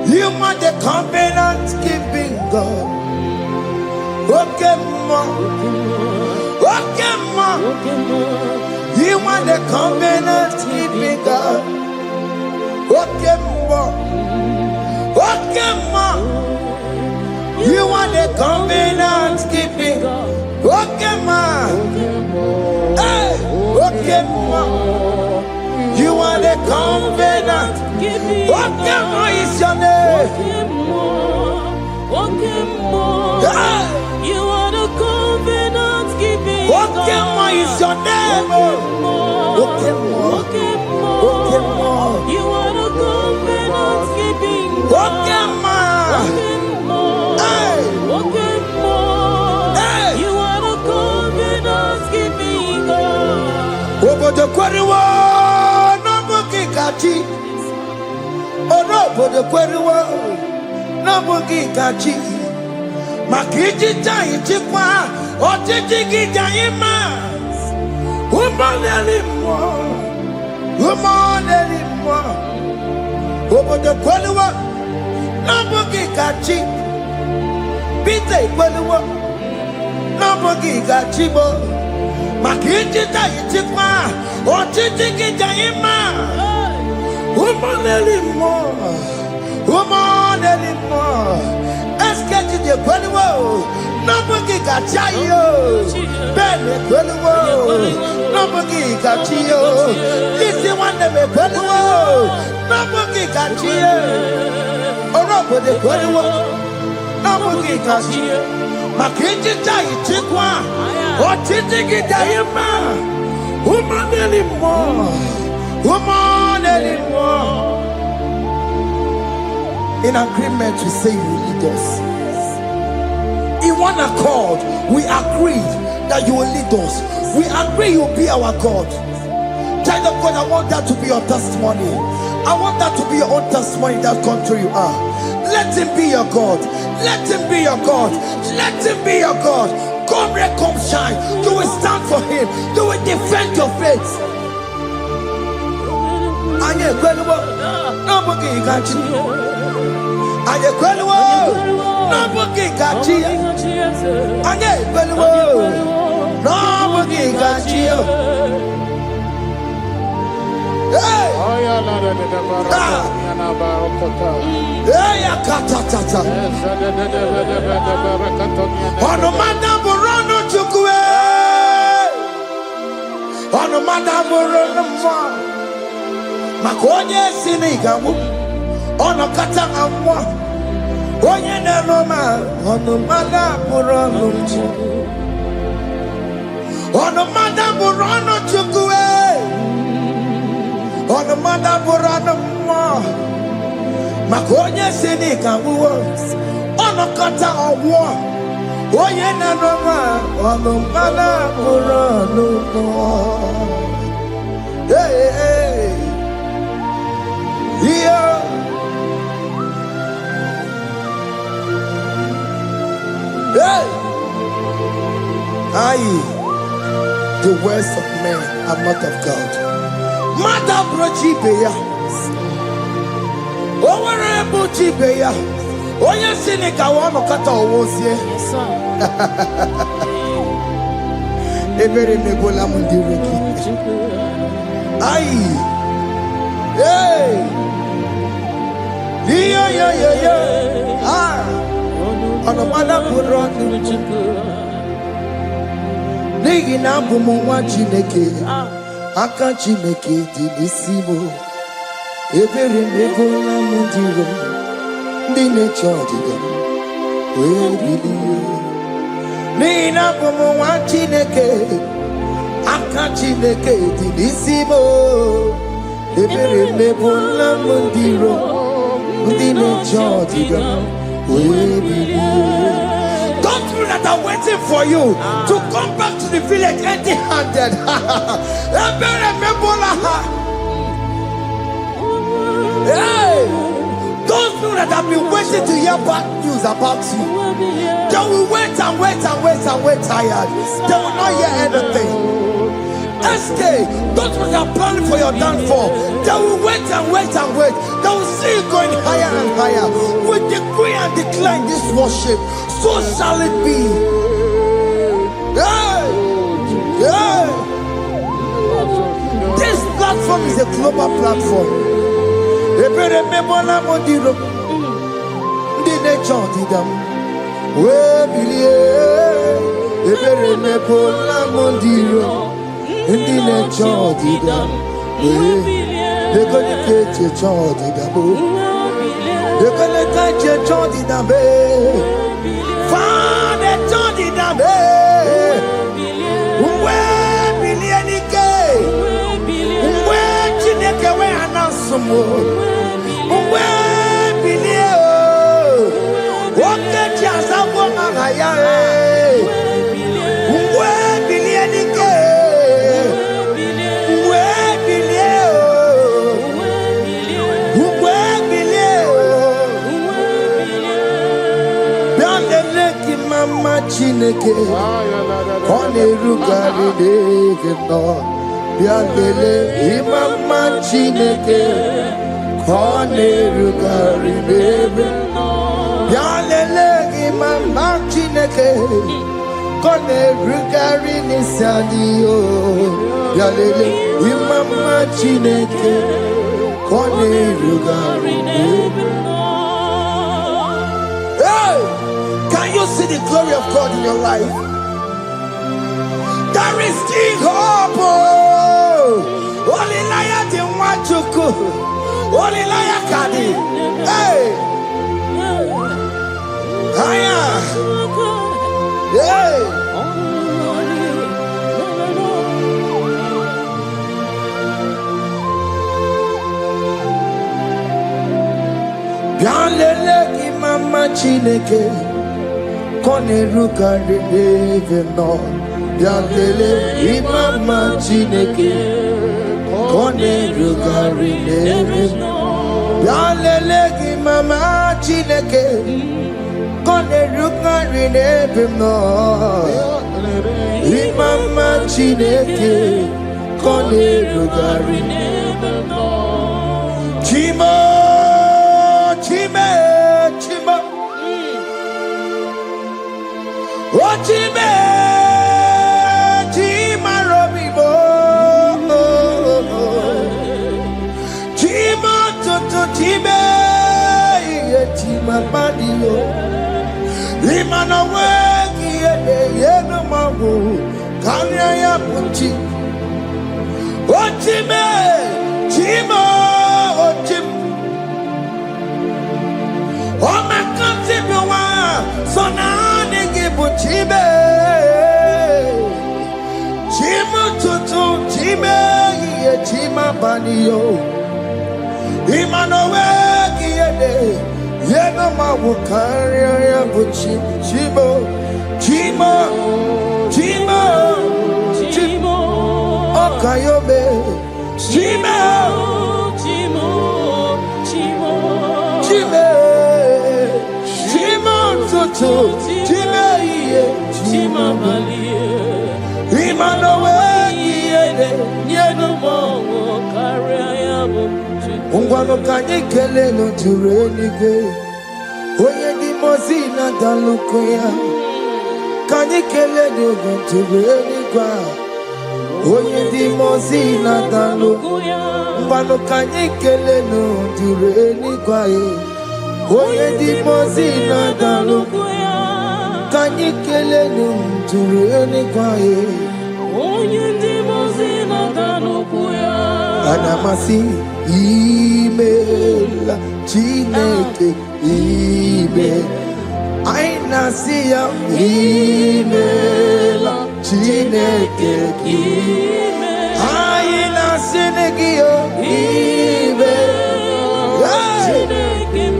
You are the covenant keeping God. Okay, ma. You are the covenant keeping God. Okay, ma. You are the covenant keeping. Okay, man. Hey, okay, man. You are the covenant. Okay, man is your name. Hey. You are the covenant keeping. Okay, man is your name. Okay, man. Okay, man. You are the covenant keeping. Okay, man. Hey. Hey. You are the covenant keeping. Obodo kwariwo no bugi gachi. Oro obodo kwariwo no bugi gachi. Makiji jai chikwa otiji gijai ma. Umoneli mo. Obodo kwariwo no bugi gachi. Bite kwariwo no bugi gachi bo. Makiji jai chikwa otiji gijai ma. Umoneli mo. Esketi de kweliwo, nobugi gachayo. Bene kweliwo, nobugi gachiyo. Lisi wande me kweliwo, nobugi gachiyo. Orobo de kweliwo, nobugi gachiyo. Makiji jai chikwa, otiti gidayima. Umaneli mo. In agreement, we say you will lead us. In one accord, we agreed that you will lead us. We agree you will be our God. Child of God, I want that to be your testimony. I want that to be your own testimony in that country you are. Let him be your God. Let him be your God. Let him be your God. Come red, come shine. You will stand for him. You will defend your faith. Anye kweliwo, nobugi gachi. Anye kweliwo, nobugi gachi. Anye kweliwo, nobugi gachi. Hey, hey, akatatata. Onomada burono chukwe. Onomada burono mwa. Makonye sinigamu ono kata amwa onye nenoma ono mada burono chukwe ono mada burono mwa makonye sinigamu ono kata amwa onye nenoma ono mada burono hey, hey. Yeah. Hey. The words of men are not of God. Mother Brochibeya. Overable Chibeya. Oya Sinica one kata owosie. Yes, sir. Ebere mebola mundireki. Hey! Yeah. On a mother put on Nigi na bumu chineke. Aka chineke di nisimo. Ebere mebola mundiro. Dine chodiga. Nigi na bumu chineke. Aka chineke di nisimo. Ebere mebola mundiro. Dine chodiga. Those people that are waiting for you to come back to the village empty-handed. Hey! Those people that have been waiting to hear bad news about you, they will wait tired. They will not hear anything. SK, those people that are planning for your downfall, they will wait. They will see you going higher and higher. We decree and declare this worship, so shall it be. Hey! This platform is a global platform. we bilie ebere mepola mondiro ndi ne chodi dam de kone keche chodi dam de kone keche chodi dam fa de chodi dam we bilie nike we chineke we anasumo we bilie oke chiasa wo ngaya we bilie nike we bilie biandeleki mama chineke kone rugari deke no biandele mama chineke kone rugari deke biandele mama chineke kone rugari nisadio biandele mama chineke kone rugari deke. Hey, can you see the glory of God in your life? There is still hope. Only liar didn't want to go. Only liar can. Hey, hiya. Hey, bialele ki mama chineke kone rukari deve no. Bialele ki mama chineke kone rugari deve no. Bialele ki mama chineke kone rugari deve no. Ki mama chineke kone rugari deve no. Chimo chime chimo o chime chima robibo chimo toto chime ye chima badio imana wegi ye no mawu kanya ya puchi o chime chimo o chimo oh my God, so now they give you chibe, chima tutu chibe, ye chima banio, imano wegi ye no mawukari ya buchi chibo, chima, chima, chimo, okayobe, chima, chimo, chimo, chime. Chime iye chima balie imano wegi yeno mo kare ayabo ungwano kanyikele no turenige oye di mozina dalukoya kanyikele no turenigwa oye di mozina dalukoya ungwano kanyikele no turenigwa oye di mozina dalukoya kanyikele ntureni kwae oye di mozina dalukoya anamasi email chineke email aina siya email chineke email aina sinegio email chineke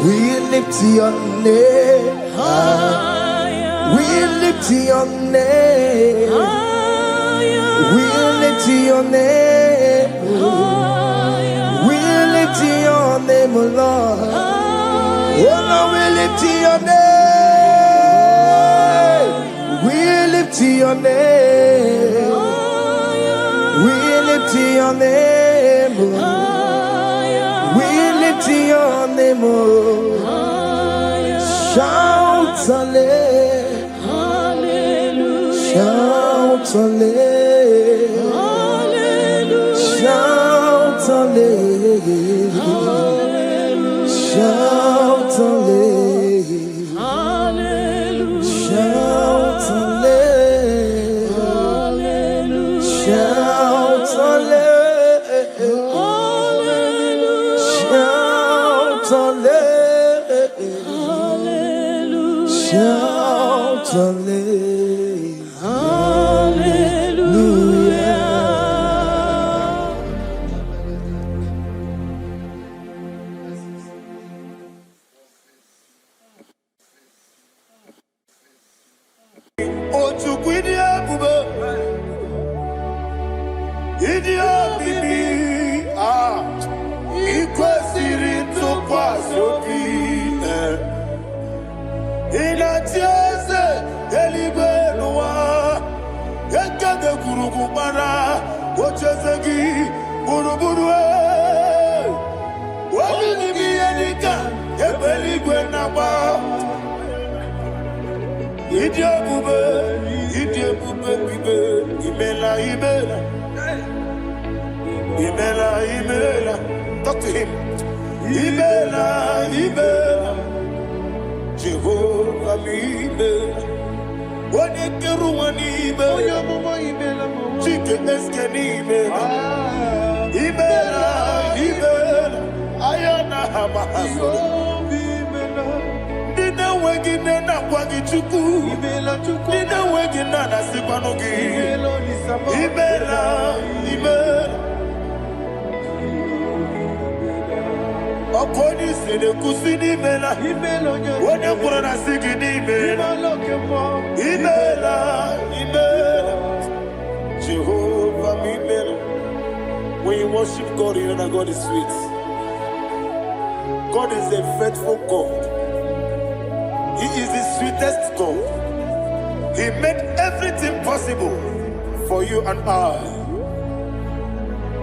We lift your name. We lift your name. We lift your name. We lift your name, oh Lord. Oh Lord, we lift your name. We lift your name. We lift your name. We lift your name. Shout hallelujah. Shout hallelujah. Shout hallelujah. Shout hallelujah. Shout hallelujah. Shout hallelujah. Shout hallelujah. Shout hallelujah. Talk to him. Jehovah Ibela. Chicken Escanime. Ibela. Ayana Hamahaso. Nina Wagina Wagichuku. Nina Wagina Nasipanogi. Ibela. Okoni sede kusini mela. Wone kurana sigini mela. Ibela. Jehovah Ibela. When you worship God, you know that God is sweet. God is a faithful God. He is the sweetest God. He made everything possible for you and I.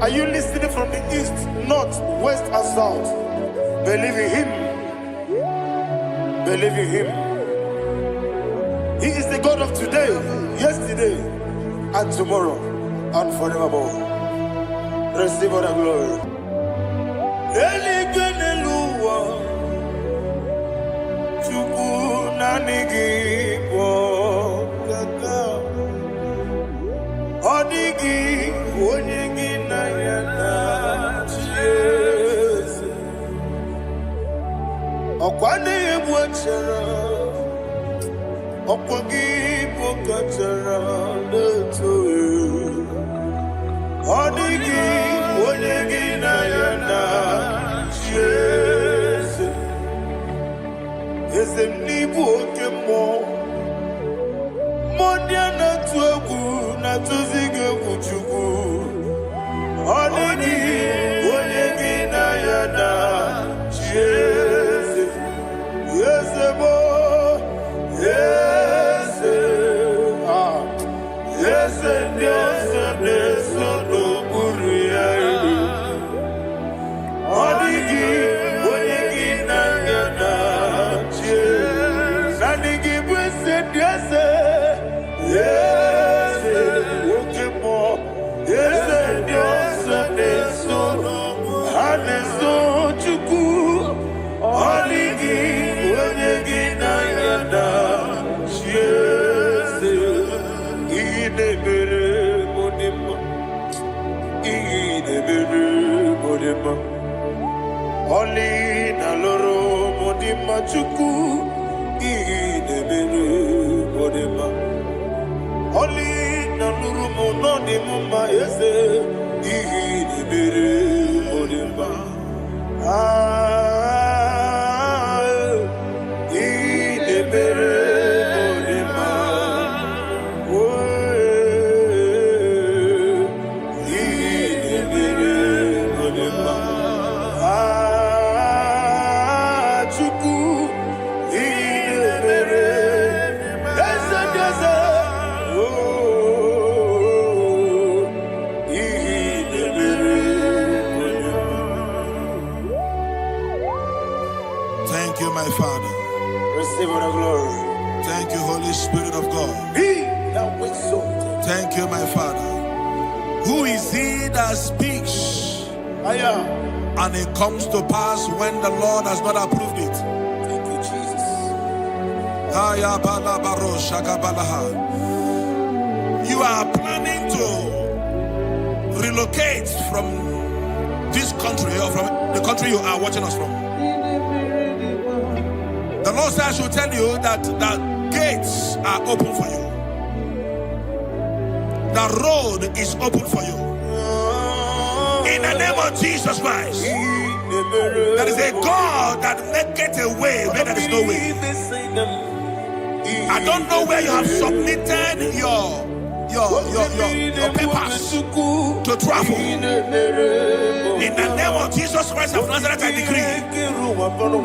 Are you listening from the east, north, west, and south? Believe in him. Believe in him. He is the God of today, yesterday, and tomorrow, and forevermore. Receive all the glory. Oli na loro modima chuku idebere modima. Oli na loro monodi mumma yese idebere modima. Idebere Thank you, my Father. Receive all the glory. Thank you, Holy Spirit of God. He that waits so. Thank you, my Father. Who is he that speaks and it comes to pass when the Lord has not approved it? Thank you, Jesus. You are planning to relocate from this country or from the country you are watching us from. The Lord says I should tell you that the gates are open for you. The road is open for you. In the name of Jesus Christ. There is a God that maketh a way where there is no way. I don't know where you have submitted your papers to travel. In the name of Jesus Christ of Nazareth, I decree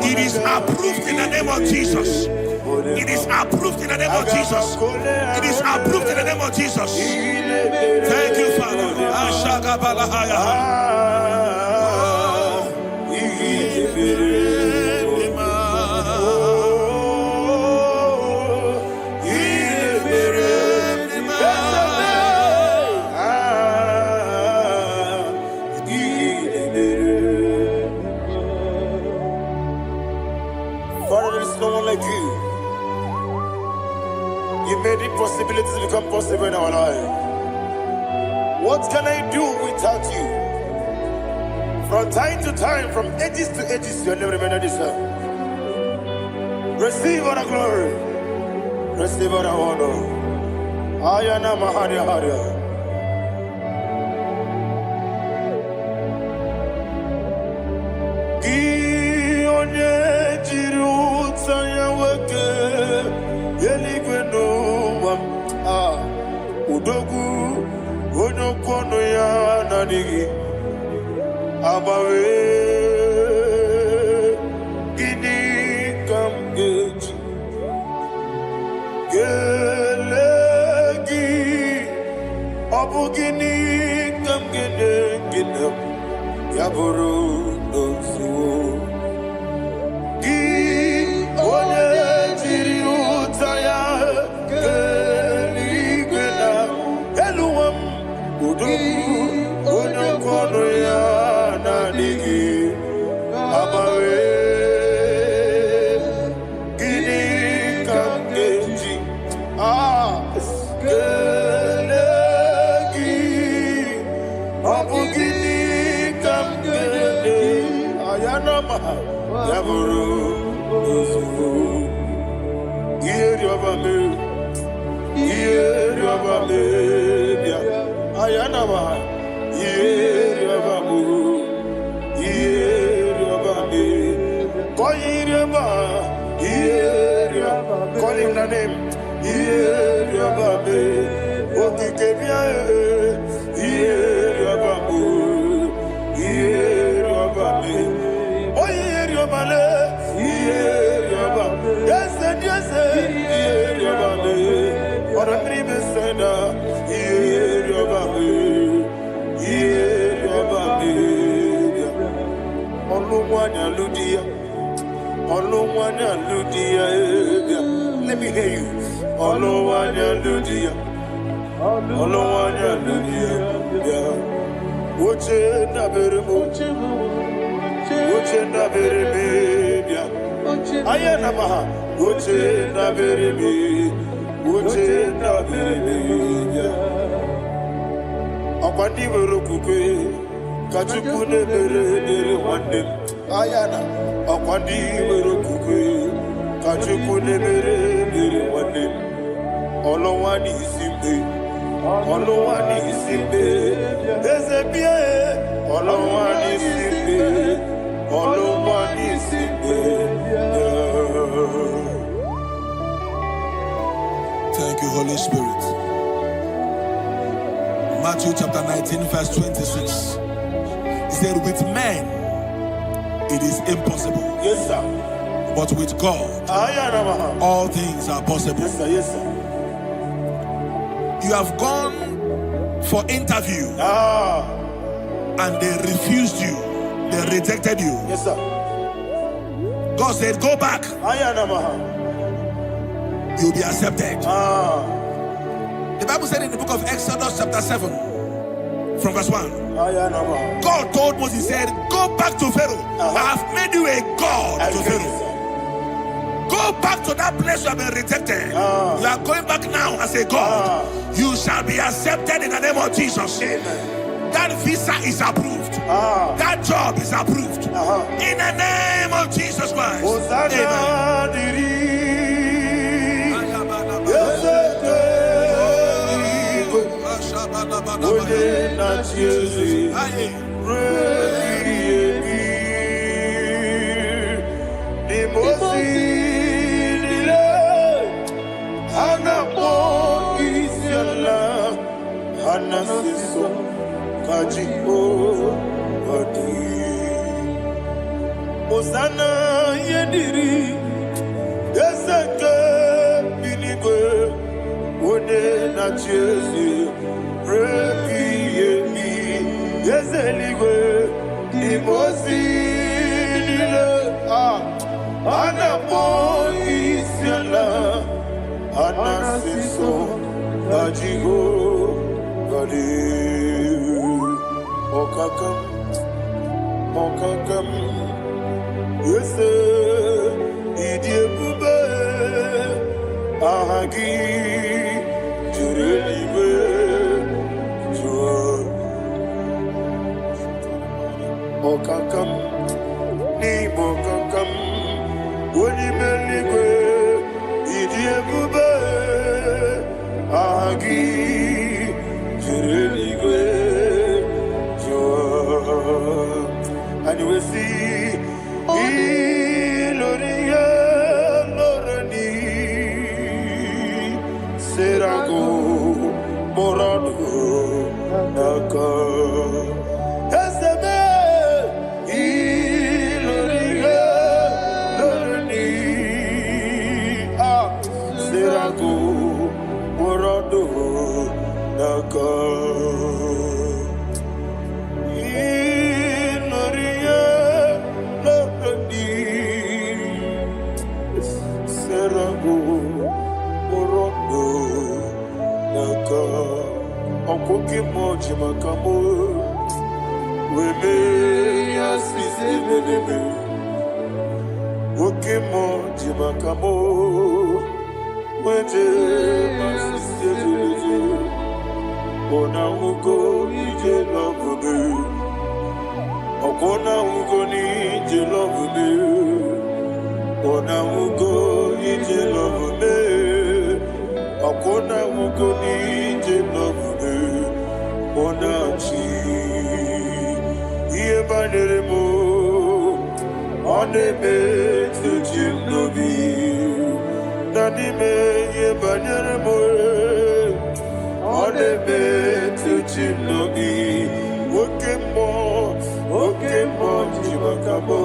it is approved in the name of Jesus. It is approved in the name of Jesus. It is approved in the name of Jesus. Thank you, Father. Father, there is no one like you. You made impossibilities become possible in our life. What can I do without you? From time to time, from ages to ages, you never remain the same. Receive all the glory. Receive all the honor. Ayana Maharia Haria. Udogu onokono ya nadigi abawe ini kamgeji gelegi abugini kamgene ginem yaburu nosuo gi onye jiri utaya kono ya nadigi abawe gini kamgeji gelegi abu gini kamgene ayana maha yaburu uzufu yeri obame bia ayana maha call him the name. Let me hear you. Ayana akwandi merokukwe kachukune mere wane olowani isimbe ezebie olowani isimbe. Thank you, Holy Spirit. Matthew chapter 19 verse 26. He said, with men it is impossible. Yes, sir. But with God, all things are possible. Yes, sir. Yes, sir. You have gone for interview and they refused you. They rejected you. Yes, sir. God said, go back. You'll be accepted. The Bible said in the book of Exodus chapter 7 from verse 1, God told Moses, he said, go back to Pharaoh. I have made you a God to Pharaoh. Go back to that place you have been rejected. You are going back now as a God. You shall be accepted in the name of Jesus. That visa is approved. That job is approved. In the name of Jesus Christ. Osana yediri Ezeke binigwe One na Chezi Repi yemi Ezeligwe Imosi nile Anapo isiala Anasiso Najigo Gadi Okakam Yese Idiebube Ahagi Jurelibe Jua Okakam Nibokakam Wonimeligwe Idiebube Ahagi Jurelibe Jua And you will see Iloria Lorani Serago Morado Naka Esebe Iloria Lorani Serago Morado Naka Okoke moji makamo Weme yasisi meneme Oke moji makamo Wete masisi jeje Ona ugo ije love me Okona ugo ni ije love me Ona ugo ije love me Okona ugo ni ije love me Onachi Iye banere mo Onebe Tujim nobi Nanime Iye banere mo Onebe Tujim nobi Okemo Jimakamo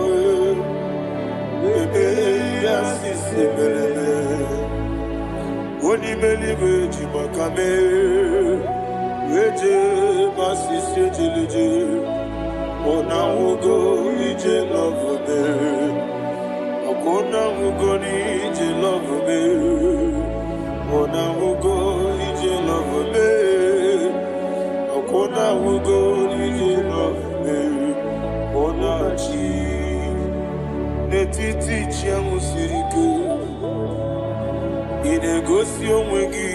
Ebe Yasisi Melele Onimelibe Jimakame Eje masisi jilije Ona ugo ije love me Okona ugo ni ije love me Ona ugo ije love me Okona ugo ije love me Ona chi Netiti chiamu sirike Inegosi onwegi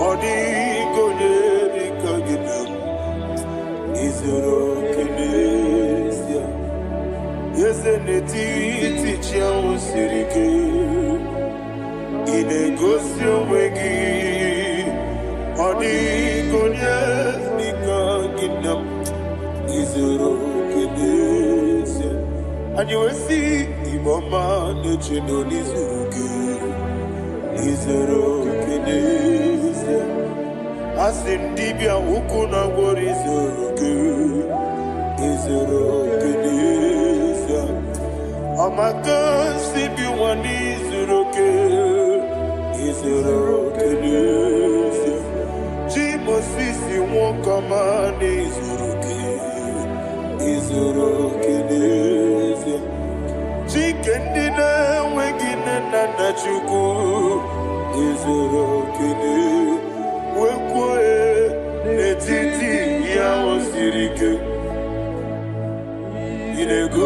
Odi konye dikaginam Izoro kenesia Yese neti tichia usirike Inegosio wegi Odi konye dikaginam Izoro kenesia And you will see Iboma nechino nizuruke Izoro kenesia Asindibia ukuna wori Izoro kenesia Amakan sibi wani Izoro kenesia Jimo sisi wakamani Izoro kenesia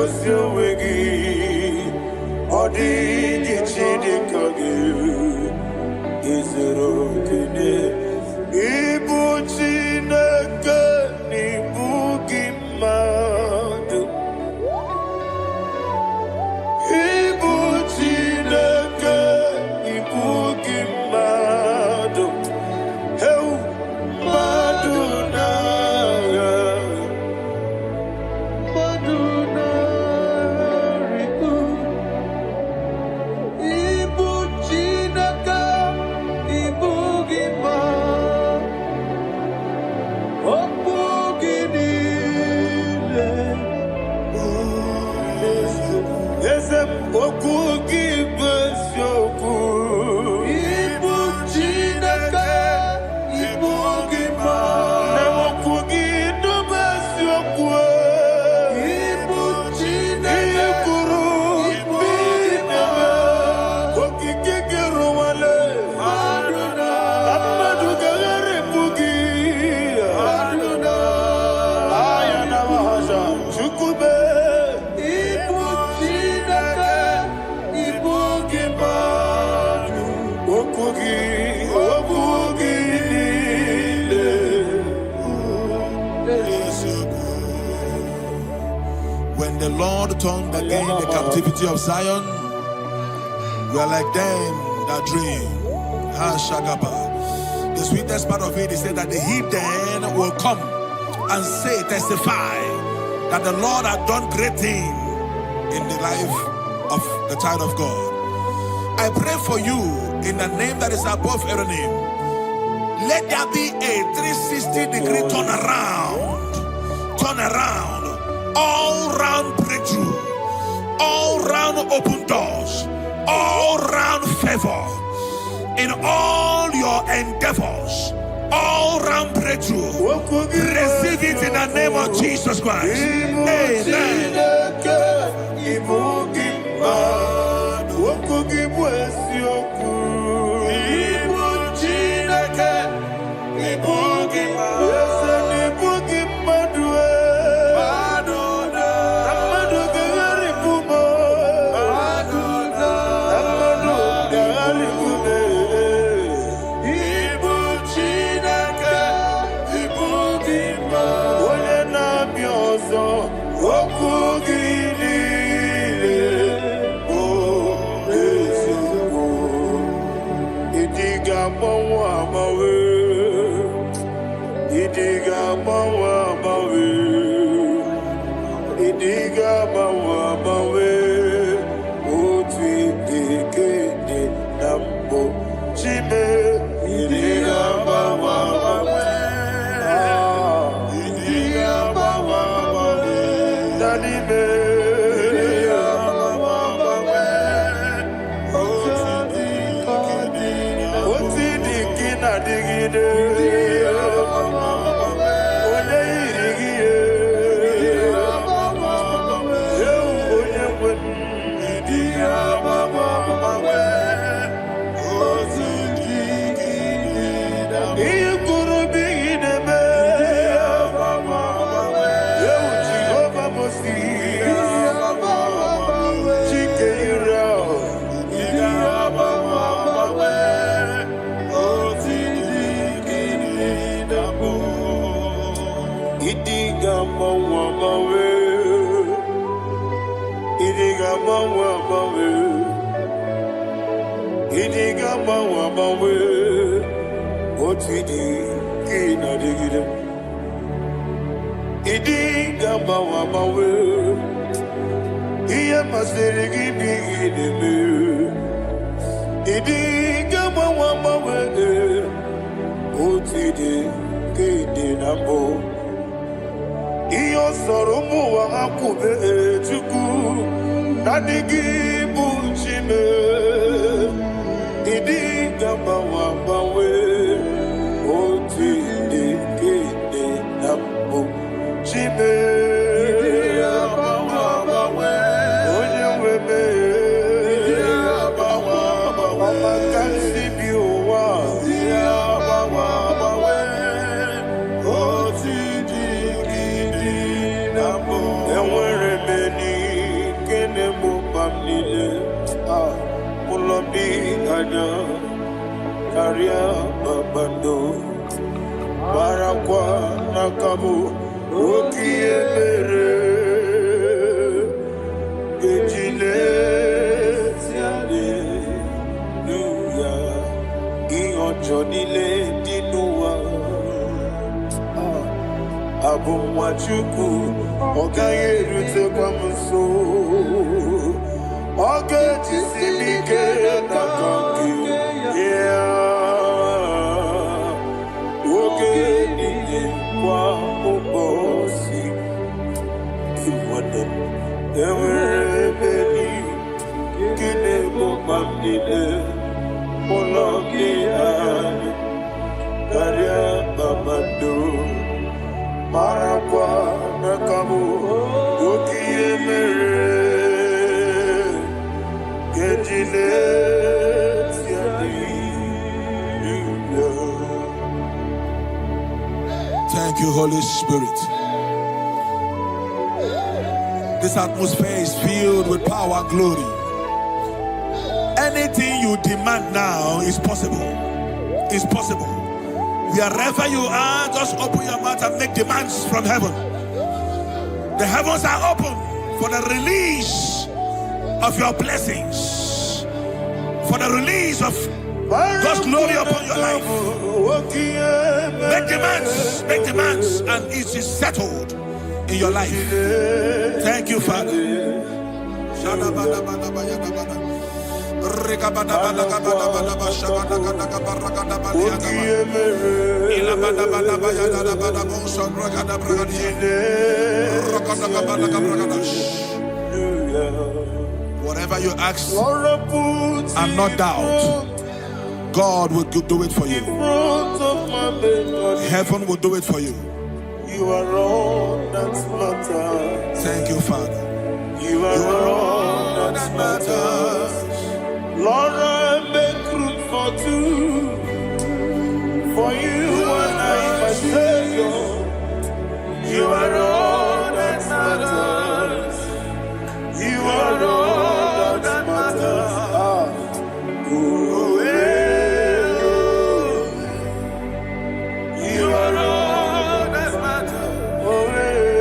gosi wegi odi gichidi kage izero kene ibu chineke ibu gimadu ibu chineke ibu gimadu heu maduna When the Lord turned again the captivity of Zion, we are like them that dream. The sweetest part of it is that the heathen will come and say, testify that the Lord had done great things in the life of the child of God. I pray for you in the name that is above every name. Let there be a 360-degree turn around, all round breakthrough, all round open doors, all round favor in all your endeavors, all round breakthrough. Receive it in the name of Jesus Christ. Amen. Many kanya karia babando barakwa nakabu okiemere gejile siale nuya ionjonile dinuwa abumwachuku ogaye rute kwa mso oge jisimike na kanki oge nile kwa ubosi iwanem eweremeni kine mumamnile mologi ani karia babando Marakwa nakabu okiemere gejile siali. Thank you, Holy Spirit. This atmosphere is filled with power and glory. Anything you demand now is possible. It's possible. Wherever you are, just open your mouth and make demands from heaven. The heavens are open for the release of your blessings, for the release of God's glory upon your life. Make demands, and it is settled in your life. Thank you, Father. Whatever you ask and not doubt, God will do it for you. Heaven will do it for you. You are all that matters. Thank you, Father. You are all that matters. Lord, I make room for two. For you and I, my Savior. You are all that matters. You are all that matters. You are all that matters.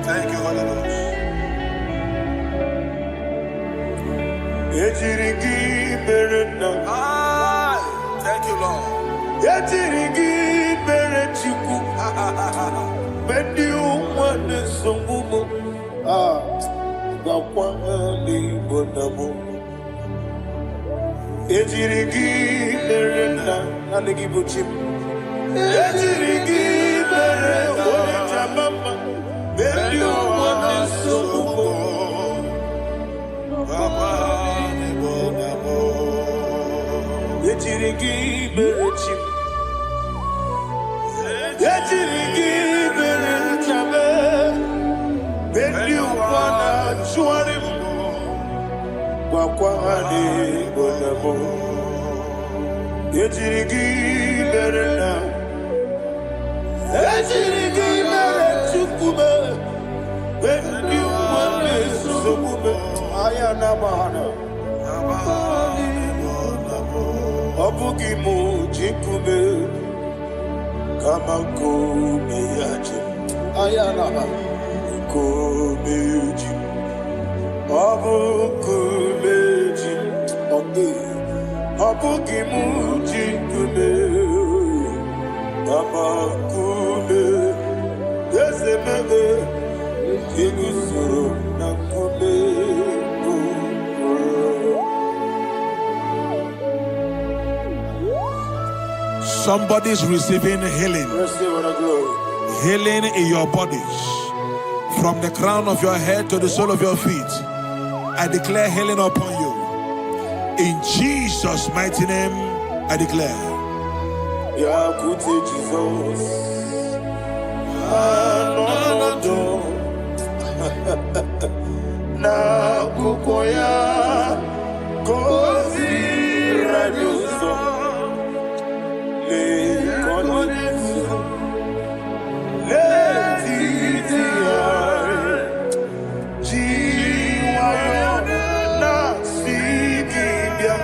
Thank you, Holy Ghost. Thank you, Lord. Somebody's receiving healing. Healing in your bodies From the crown of your head to the sole of your feet, I declare healing upon you. In Jesus' mighty name, I declare. Yakute Jesus. No. Na kukoya kozi radioso le konesu le titiare jiwayo na sikibia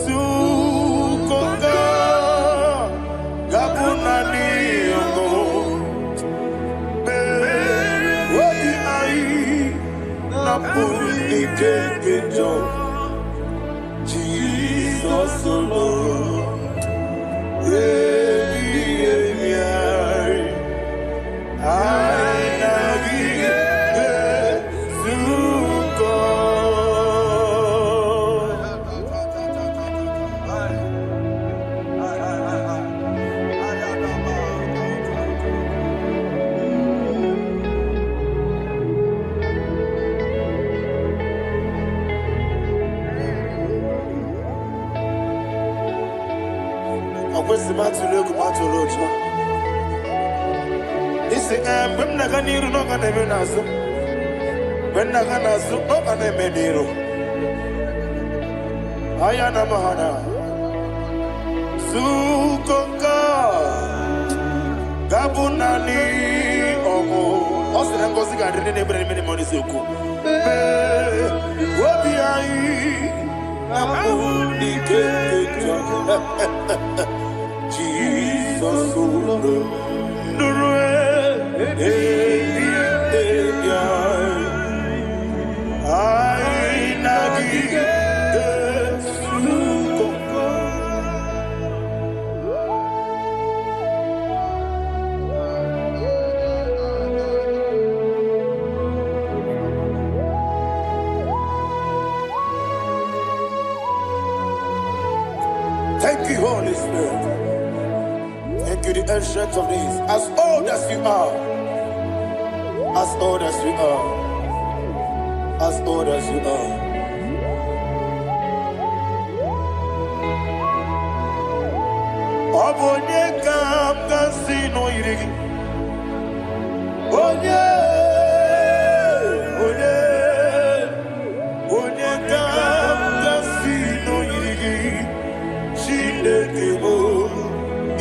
sukonga gabuna niyongo Jesus alone. When Naganiru no can even answer. When Naganasu no can even Nero. Ayana Mahana Sukonga Gabunani Omo Austin Gosiga didn't even many money Suku. What be I? Jesus, thank you, Holy Spirit. Thank you, the ancient of days. As old as you are, as old as you are, as old as you are. Obonye kam kasino irigi. Onye kam kasino irigi. Chinekebo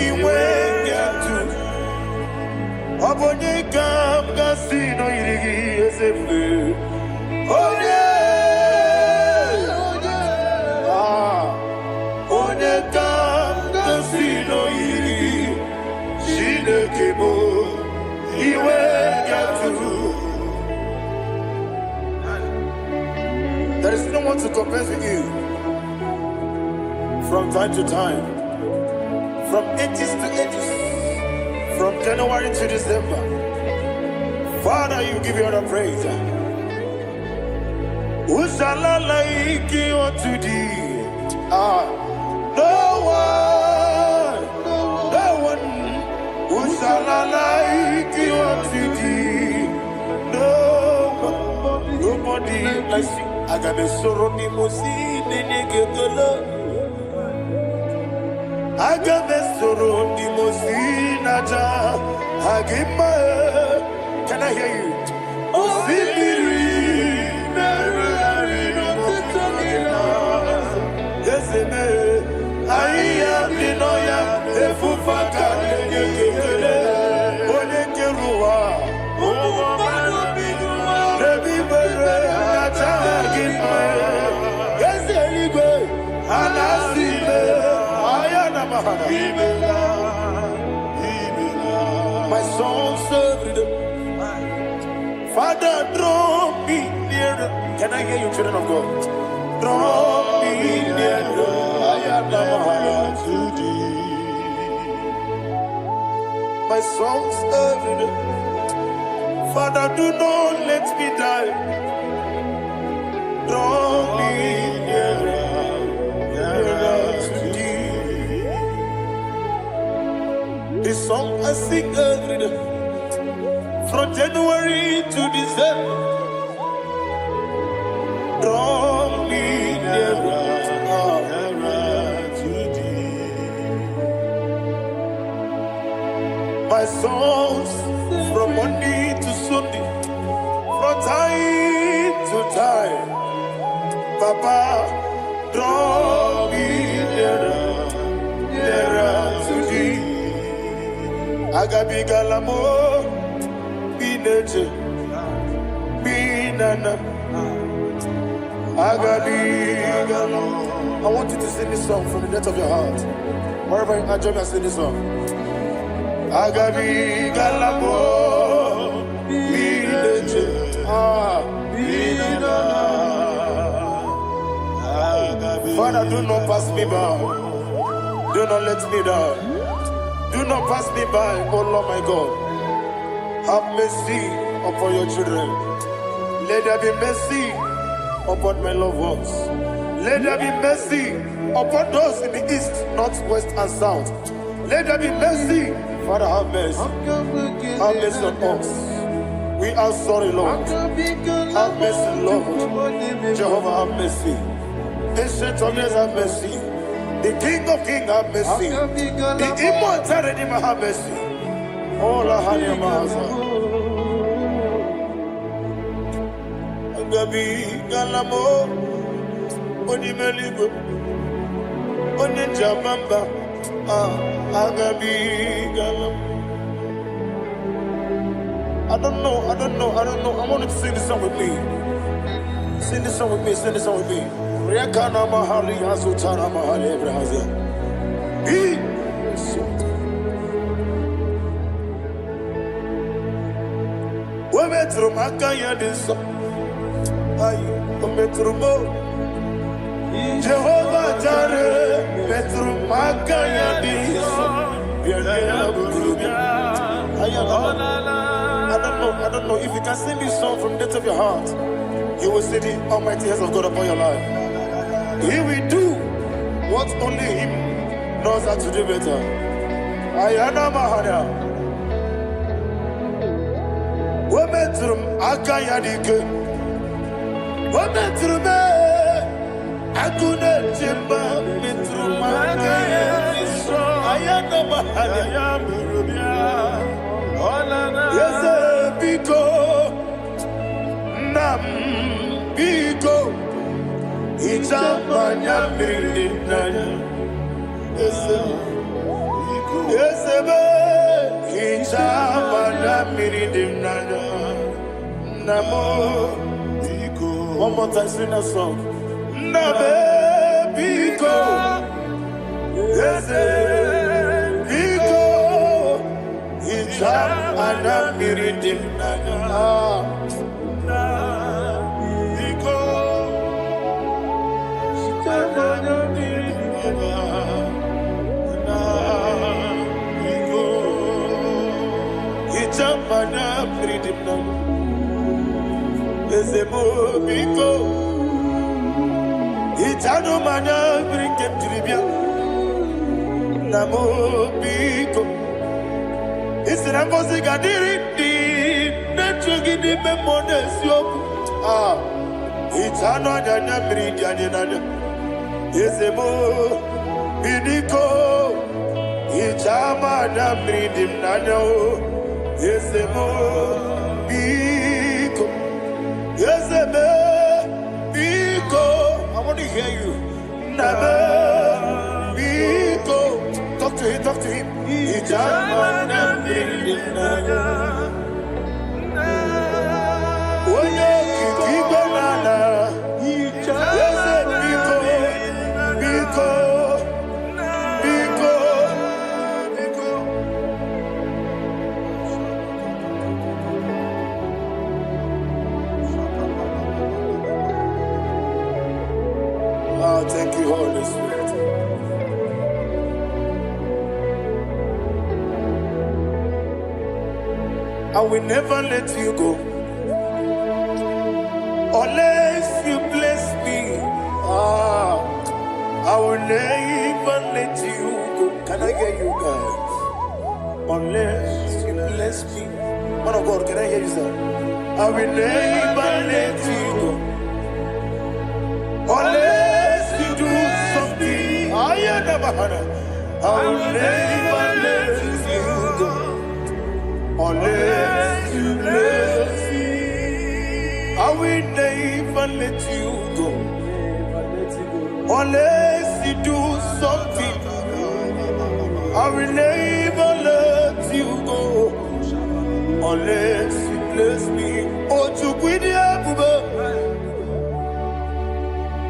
iwe nyatu. Obonye kam kasino irigi esefe. Onye kam kasino irigi. Chinekebo iwe nyatu. There is no one to compare with you. From time to time, from ages to ages, from January to December, Father, you give you all the praise. Who shall I like you unto thee? No one. Who shall I like you unto thee? No one, nobody like you. I got a sorrow, Agamesoro di Mosinaja Hagima. Can I hear you? Osibiri Yes, I am the Noya, Efufaka, Olekerua, Yes, anyway, and I see my soul served. Father, draw me nearer. Can I hear you, children of God? Draw me nearer. I am to thee. My soul served. Father, do not let me die. Draw me nearer to thee. This song I sing every day. from January to December. Draw me nearer to thee. My songs from Monday to Sunday, from time to time. Papa, draw me nearer to thee. Agabi galamo, be nature, be nana. Agabi galamo. I want you to sing this song from the depth of your heart. Wherever you are, join me and sing this song. Agabi galamo, be nature, be nana. Father, do not pass me by. Do not let me die. Do not pass me by, oh Lord my God. Have mercy upon your children. Let there be mercy upon my loved ones. Let there be mercy upon those in the east, north, west, and south. Let there be mercy. Father, have mercy. Have mercy on us. We are sorry, Lord. Have mercy, Lord. Jehovah, have mercy. Ancient of days, have mercy. The King of Kings, have mercy. The immortal Redeemer, have mercy. Oh, la hania maza. Agabi galamo, oni meligo, oni jamamba. Agabi galamo. I don't know. I want you to sing this song with me. Sing this song with me. Sing this song with me. Rekana mahali azutana mahali Ebrahazia. Metro makaya diso. Ayo, metro mo. Jehovah Jare, metro makaya diso. I don't know if you can sing this song from the depth of your heart. You will see the almighty hands of God upon your life. He will do what only Him knows how to do better. Ayana Mahana. Wometrum Akayadike. Wometrum Akuna Jimba Metrum Akayadike. Ayana Mahana. Yes, Biko Nam Biko. Itamanya mirinaya, esebe. Itamanya mirinaya, namo. One more time, sing that song. Nabe biko, esebe biko. Itamanya mirinaya. Mana pridimna ezebo biko itano mana brikem tribia namo biko isira ngozi gadiri di netugi di memodesio itano nyanya bridia nana ezebo bidiko itama na bridim nana. Yesemo biko, yeseme biko. I want to hear you. Nabe biko. Talk to him. Talk to him. Ijamana biko. Oye kiki banana. Yese biko, biko. Thank you, Holy Spirit. I will never let you go unless you bless me. I will never let you go. Can I get you guys? Unless you bless me. Man of God, can I hear you, sir? I will never let you go unless you do something. I will never let you go unless you bless me. I will never let you go unless you do something. I will never let you go unless you bless me. Oh, to quit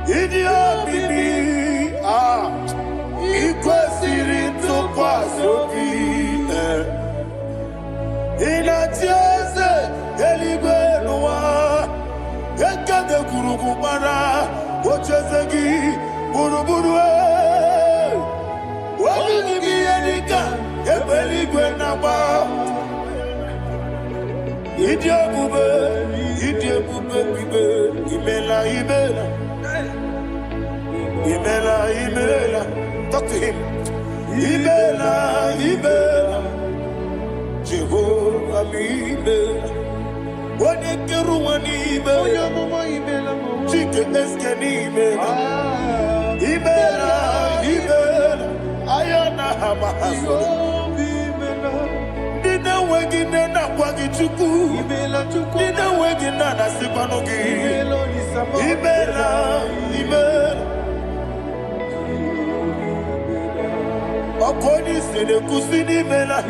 Idia bibi ikwesiri tukwasobi inatieze eligwe nuwa ekade kurugumara ochezegi buruburu wabigi yedika ebeligwe naba Idia bube bibe imela Imela, talk to him. Imela, Jehovah Imela. Wanekeruani Imela, Chicken Eskeni Imela, Ayana Hamahaso. Dina wegina na kwagichuku, Dina wegina na sipanogi. Imela. Okoni sede kusini mela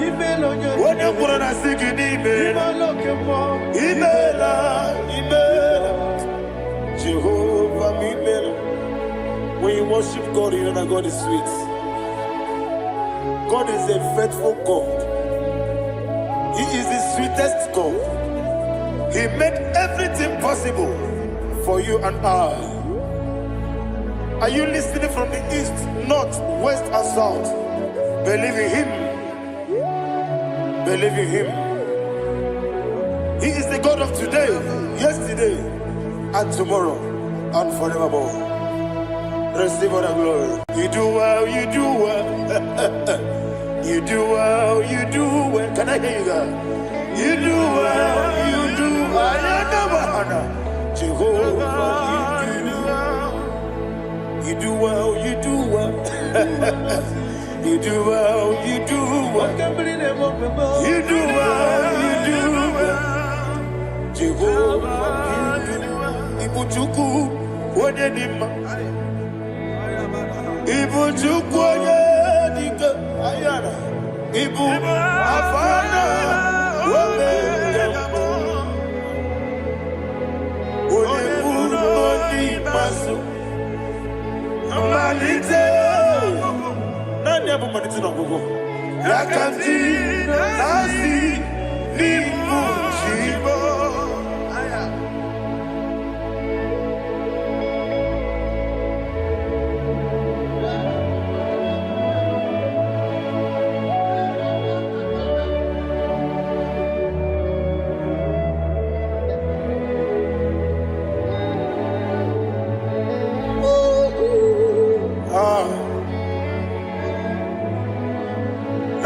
Wone kurana sigini mela Imela Jehovah Imela. When you worship God, you know that God is sweet. God is a faithful God. He is the sweetest God. He made everything possible for you and I. Are you listening from the east, north, west, and south? Believe in him. Believe in him. He is the God of today, yesterday, and tomorrow, and forevermore. Receive all the glory. You do well, you do well. You do well, you do well. Can I hear you guys? You do well, you do well. Jehovah, you do well, you do well. You do well, you do well. You do well, you do well. Jehovah, you do well. Ibuchuku, Wadenima. Ibuchuku, Wadika, Ayana. Ibu, Afana, Wabedemo. Wadekuru, Wadimasu. Malite. Yakanti nasi ni mujibo.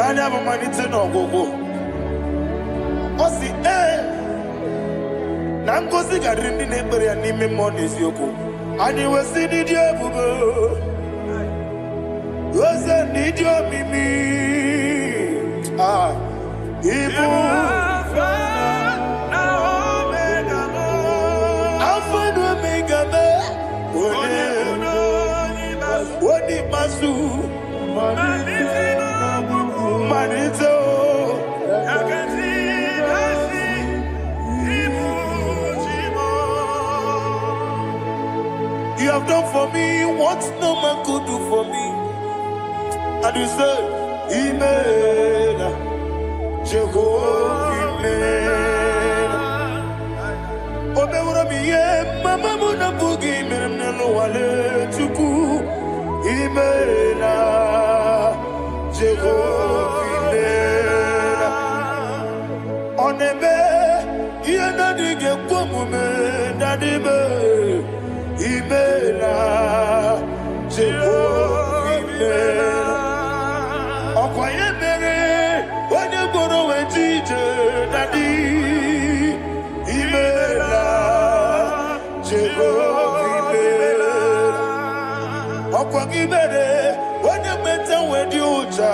Never manage no go. Osi Nango sigarini nebere ya nime monis yoko. Ani wesi nidio bubo. Wese nidio mimi. Ibu Alpha and Omega Wodi masu Manito, you have done for me what no man could do for me. And you said, Imela, Jehovah, Imela. Obeura miye, mama muna bugi, meremnelo wale chuku, Imela, Jehovah. Onebe, yena dige kumume, nadibe, Imela, Jehovah, Imela. Okwaye mere, onye goro wetije, nadi. ibere wanya meta wedi ucha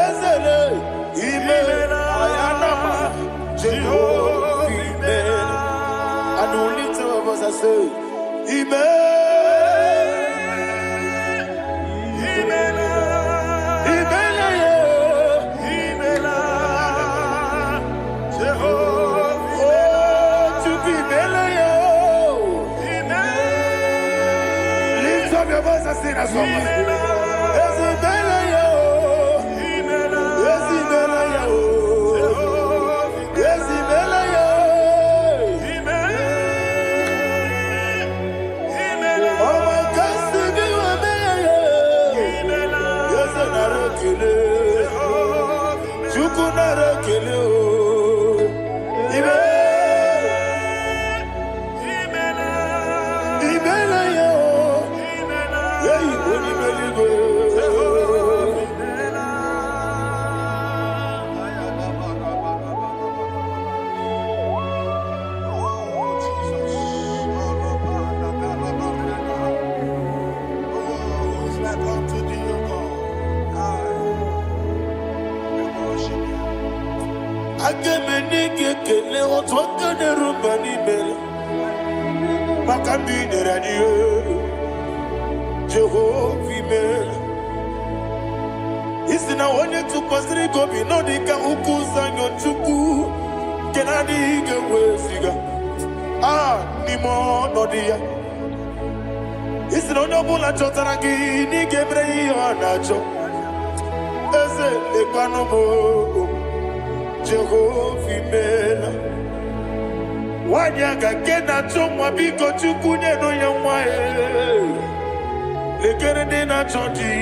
ezele imela ayanama Jehovah imela. I don't lift up us I say imela imela imela imela Jehovah oh to be imela imela. Lift up your voice and sing that song. Yes, imela yes, imela yes, imela oh my God, sing you imela yes, narakele chuku narakele imela imela yeah, you only believe Agemenike kele otwaka de rumba ni mele Makambi de radio Jehovah mele Isina onye tukosiri gobi no dika ukuza nyochuku Kenadi gewesiga nimo no dia Isina onye bula chotara gi ni gebre nacho Eze lekwano mo Jehovah mela Wanyaga kena chomwa biko chukunye no ya mwae Lekere dina chonti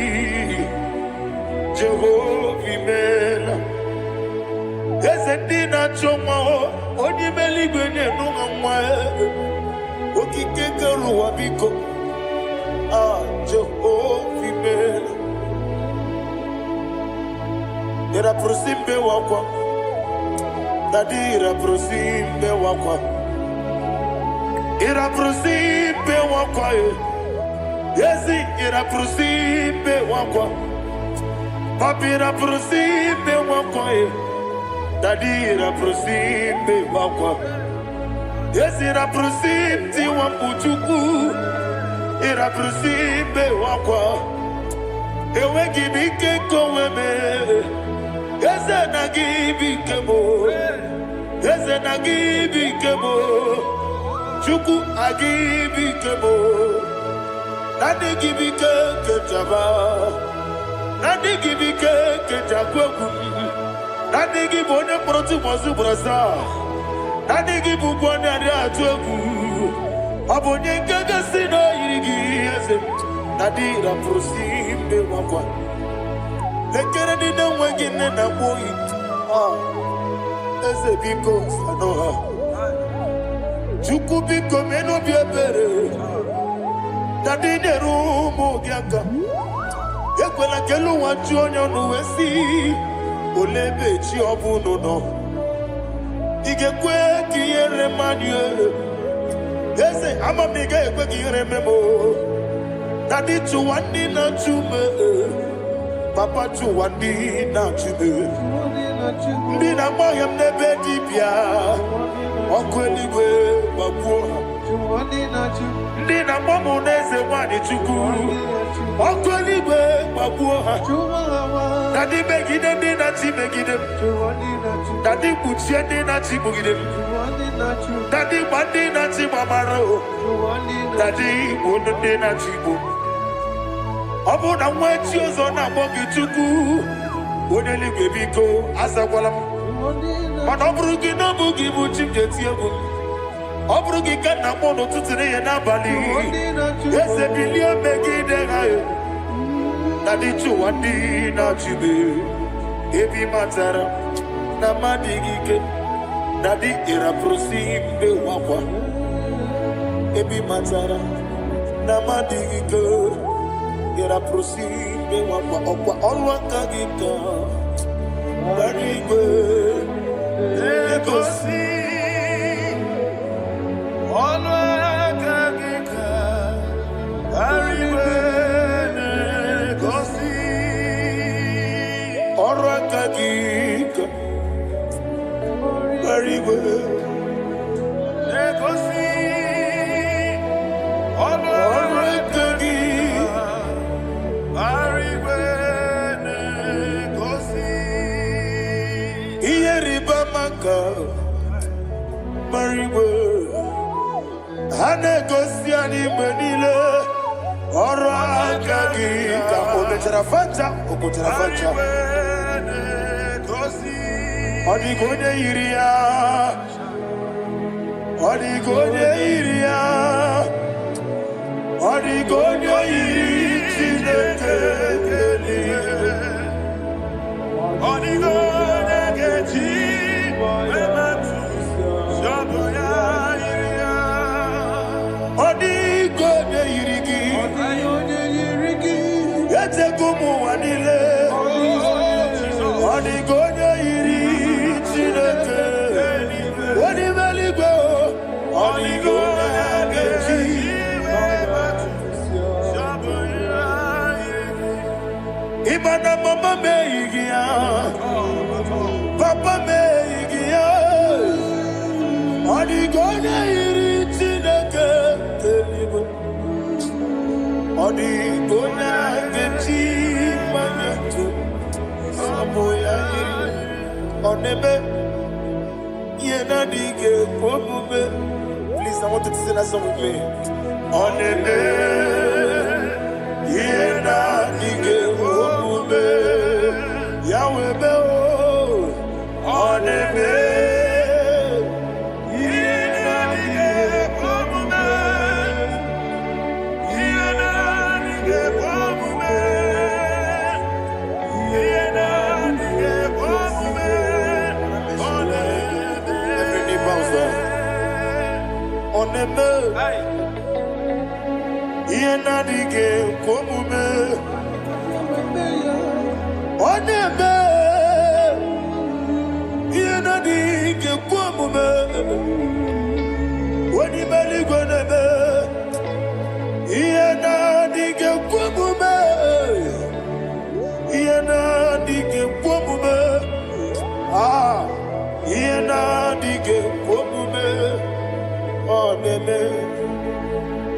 Jehovah mela Eze dina chomwa Oni meligwe nye no mwae Okike ruwa biko Jehovah mela Yera prosimbe wakwa Dadira prosimbe wakwa Ira prosimbe wakwa Yesi ira prosimbe wakwa Papira prosimbe wakwa Dadira prosimbe wakwa Yesi ira prosimti wambuchuku Ira prosimbe wakwa Ewe gibike koweme Eze na gibi kemo, Eze na gibi kemo, Chuku agibi kemo, Nadi gibi ke jaba, Nadi gibi ke jakweku, Nadi gibi one protu mozu brasa, Nadi gibi bwane atuegu, Abonye kega sino irigi eze, Nadi ra prosimbe wakwa. Lekere di na wengine na boyi Eze biko sanoha Chuku biko meno biebere Dadi neru mogiaka Ekwela kelu wanchu onyo nuwesi Olebe chi obuno no Igekwe kiyere manye Eze ama mige ekwe kiyere memo Dadi chuwani na chume Papa chuwandi na chume Ndi na mayam nebe dibia Okweligwe babuha Ndi na mamu neze wani chuku Okweligwe babuha Dadi megide ndi na chi megide Dadi kuchie ndi na chi mugide Dadi mandi na chi mamaro Dadi bono ndi na chi bo Obu na mwechi ozo na mogi chuku Oneligwe biko azakwala Mana oburu gi no bugi bu chimjeti ebu Oburu gi ka na mono tutire ye na bali Eze bilie megide gaye Nadi chuwandi na chibe Ebi matara na madigike Nadi ira prosimbe wakwa Ebi matara na madigike Ira prosimbe wakwa Okwa olwa kagika Barigwe Ekosi Olwa kagika Barigwe Orakagika Mariwe Negosi Orakagika Mariwe Negosi Iyeriba Maka Mariwe Hanegosi Animenile Orakagika Okoterafanja Odigonye iria Odigonye iria Odigonye iri Chineke Odigonye geji Ematu Shoboya iria Odigonye irigi Etekumu wanile Odigonye iri Chineke Odimeligwe Odigonye geji Imana mama meigia Papa meigia Odigonye iri Chineke Odigonye geji Manyetu Samoya Onebe Yena dige Omube. Please, I want you to sing that song with me. Onebe Yena dige Omube. Yahweh be Onebe Yena dige Omube. Yena dige Omube. Yena dige Omube. Every knee bows down. Onebe Yena dige Omube. Onebe Yena dige Omube. Onimeligwe nebe Yena dige Omube. Yena dige Omube. Ah, Yena dige Omube. Onebe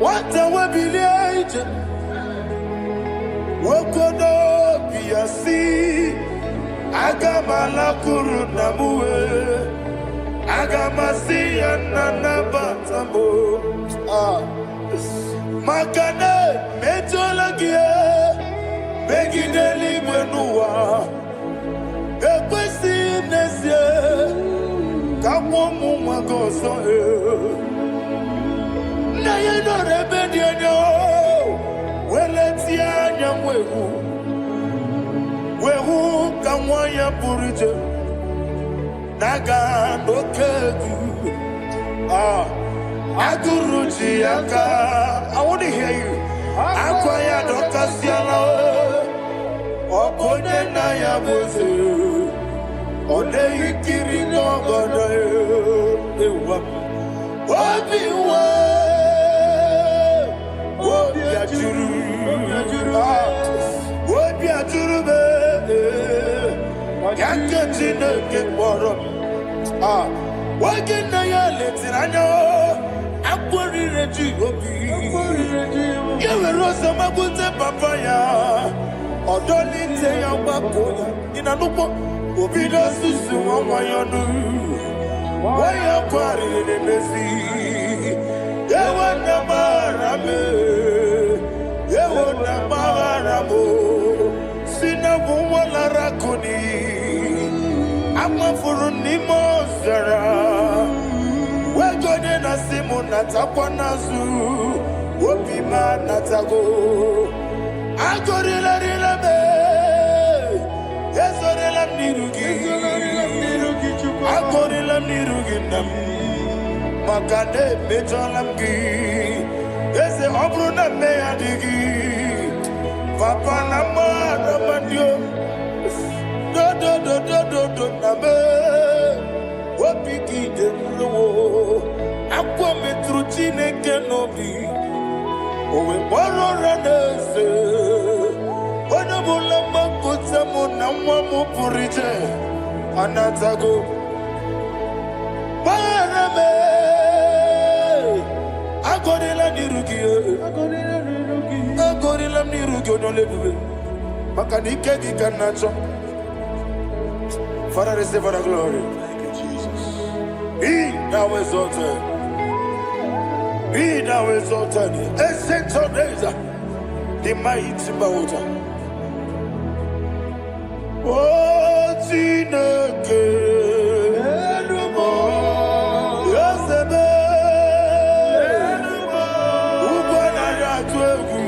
Wata wabileje Wokodo biyasi Agamala kuru namuwe Agamasi yananabatamo Makane metolagie Begideli mwenuwa Ekwesi nesie Kamwomu mwagoso Na yeno rebedienyo Weletia nyamwehu Wehu kamwaya purije Naga nokegu Aguruji yaka I want to hear you Akwaya dokasiana Okonye na ya boze Ode ikiri nogodo Ewa Obiwa Obi ajuru be Yakati neke moro Wagina ya letiranya Akwari reji obi Yewe rosa magute papaya Odolite ya wakoya Inanupo Obido susu wawayonu Waya kwari nenezi Yewe namarame Yewe namaramo Sina wala rakoni Ama furuni mozara Wegode na simu natakwa nazu Wopima natago Agorila rila me Yezorila mirugi Agorila mirugi nam Makane mejolamgi Yeze obruna me adigi Papa na mara mandio Do na me Wopiki de mlo Akwa metruchi neke nobi Owe moro ranese Wana bula makuta muna Mama Mupurite, Anatago, Marame, Agodela Nirugio, Agodela Nirugio, no live. Makanike Gikanacho. Father, receive the glory. Thank you, Jesus. Be thou exalted. Be thou exalted. Ancient of days, the mighty mountain. Oh, Tineke. Yosebe. Ubanaya twegu.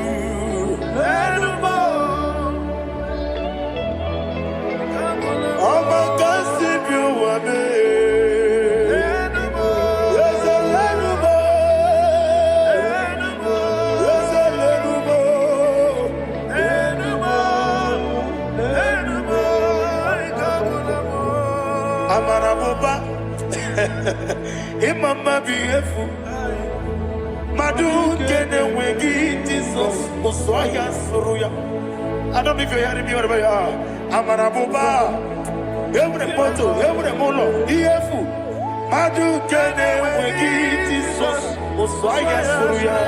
Imama beautiful. Madu kene wengi Jesus Oswaya Suruya. I don't know if you're hearing me whatever you are. Amarabuba. Every poto, every molo, beautiful. Madu kene wengi Jesus Oswaya Suruya.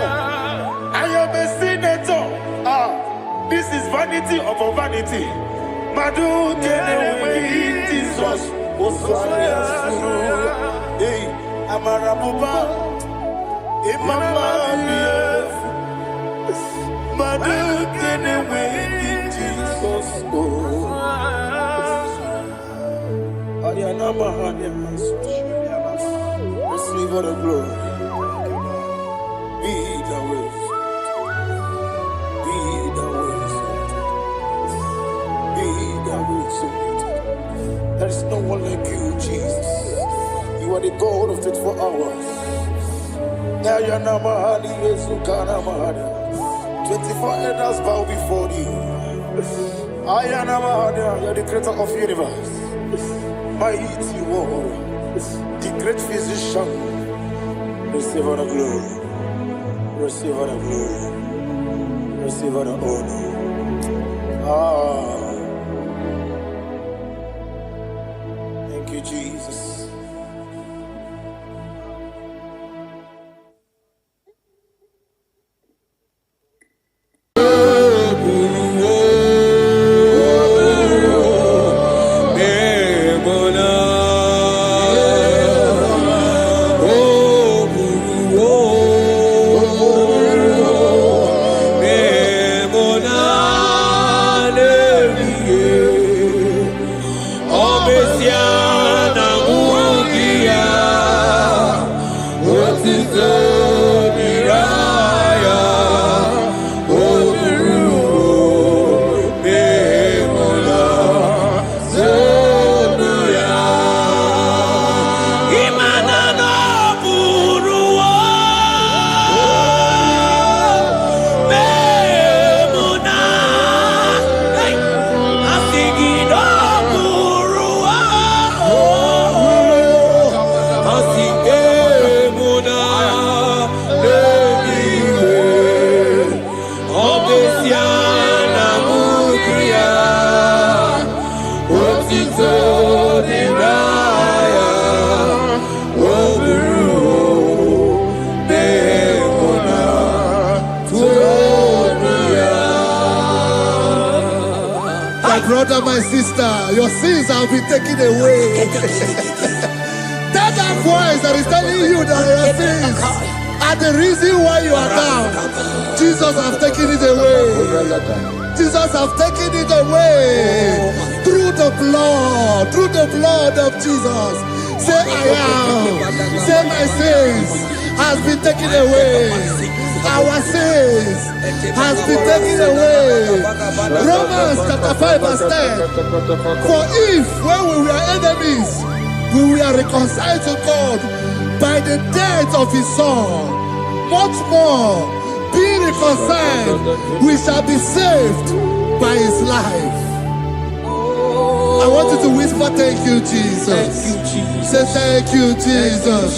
I am a senator. This is vanity of a vanity. Madu kene wengi Jesus Oswaya Suruya. Hey, Amarabuba, Imama beautiful. Madu kene wengi Jesus. Receive all the glory. Be thou exalted. Be thou exalted. Be thou exalted. There is no one like you, Jesus. You are the God of 24 hours. 24 elders bow before you. You are the creator of the universe. Mighty warrior, the great physician. Receive all the glory. Receive all the glory. Receive all the honor. Thank you, Jesus. Brother, my sister, your sins have been taken away. That voice that is telling you that your sins are the reason why you are down. Jesus has taken it away. Jesus has taken it away. Through the blood of Jesus. Say I am. Say my sins has been taken away. Our sins has been taken away. Romans chapter 5 verse 10. For if when we were enemies, we were reconciled to God by the death of his son, much more, being reconciled, we shall be saved by his life. I want you to whisper, thank you, Jesus. Thank you, Jesus. Say thank you, Jesus.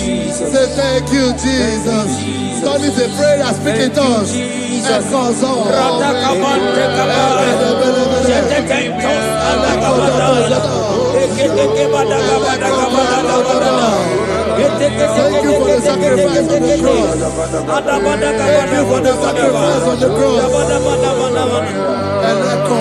Say thank you, Jesus. God is a prayer, speak in tongues. Jesus. Thank you for the sacrifice on the cross. Thank you for the sacrifice on the cross. And echo.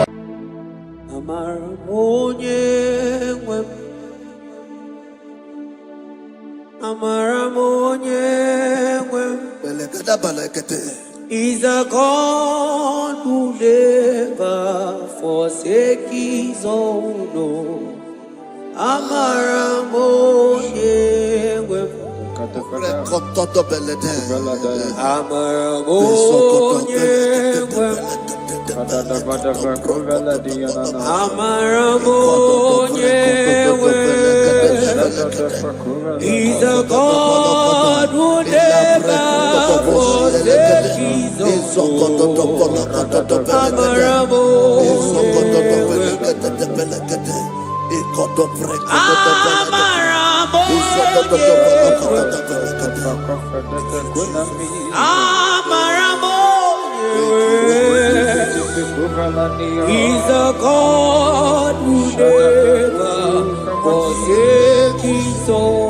Is a God who never forsake his own. He's a God who never forsake his own. He's a God who never forsake his own.